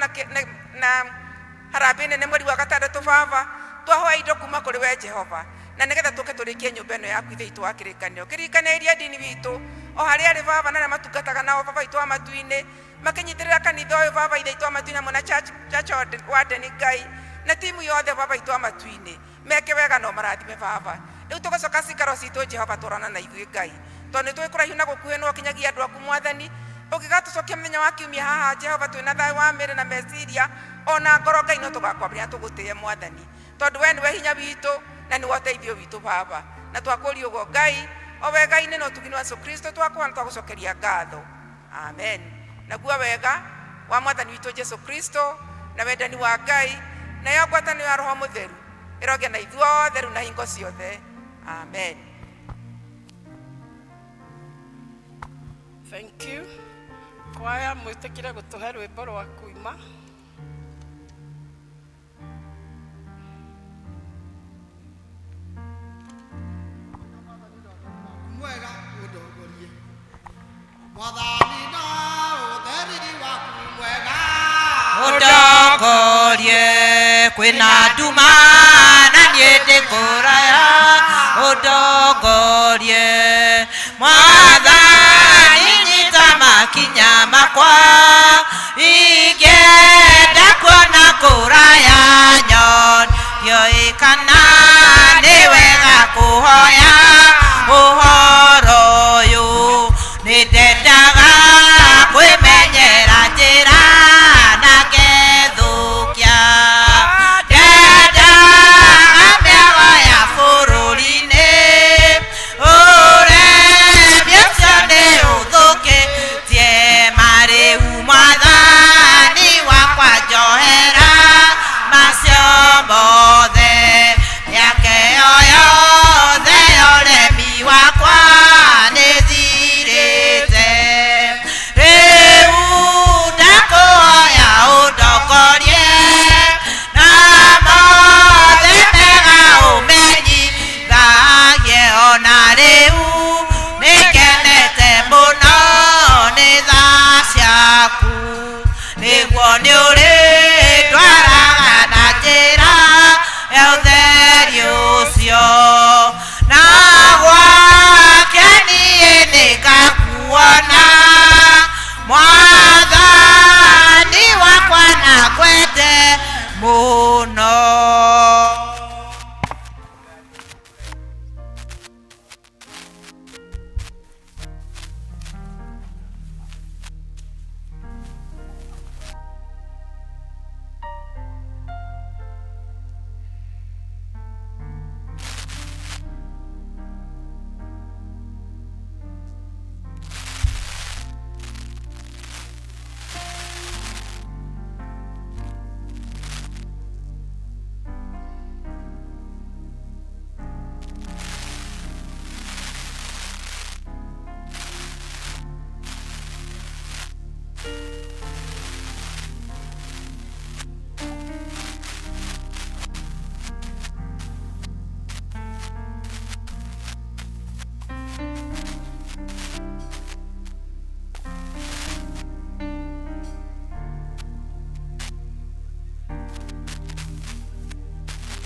na harambĩ nene mweri wa gatandatũ baba twahoya indo kuma kũrĩ we Jehova na nĩgetha tũke tũrĩkie nyũmba ĩno yaku ithe itũ wa kĩrĩkanĩro kĩrĩkanĩria ndini witũ o harĩa arĩ baba na arĩa matungataga nao baba itũ amatu-inĩ makĩnyitĩrĩra kanitha ũyũ baba ithe itũ amatu-inĩ hamwe na church wardeni Ngai na timu yothe baba itũ amatu-inĩ meke wega no marathime baba rĩu tũgacoka cikaro citũ Jehova tũrana na ithuĩ Ngai tondũ nĩ tũĩ kũraihu na gũkuhĩ no kinyagia andũ aku mwathani ũngĩgatũcokia mũthenya wa kiumia haha Jehova twĩna thayũ wa mĩĩrĩ na meciria ona ngoro Ngai no tũgakwambĩrĩria tũgũtĩe mwathani tondũ we nĩwe hinya witũ na nĩwe ũteithio witũ baba na twakũria ũguo Ngai o wega-inĩ na ũtugi wa Yesu Kristo twakũhana twagũcokeria ngatho amen naguo wega wa mwathani witũ Yesu Kristo na wendani wa Ngai na yo ngwatanĩro ya Roho Mũtheru ĩrogĩa na ithuothe rĩu na hingo ciothe amen. Thank you. Kwaya mwĩtĩkire gũtũhe rwĩmbo rwa kuima. Mwega ũndongorie mwathani na ũtheri waku mwega ũndongorie kwĩna nduma na niĩ ndĩkũraya ũndongorie mwathani nyita makinya makwa ingĩenda kuona kũraya nyonio ĩkana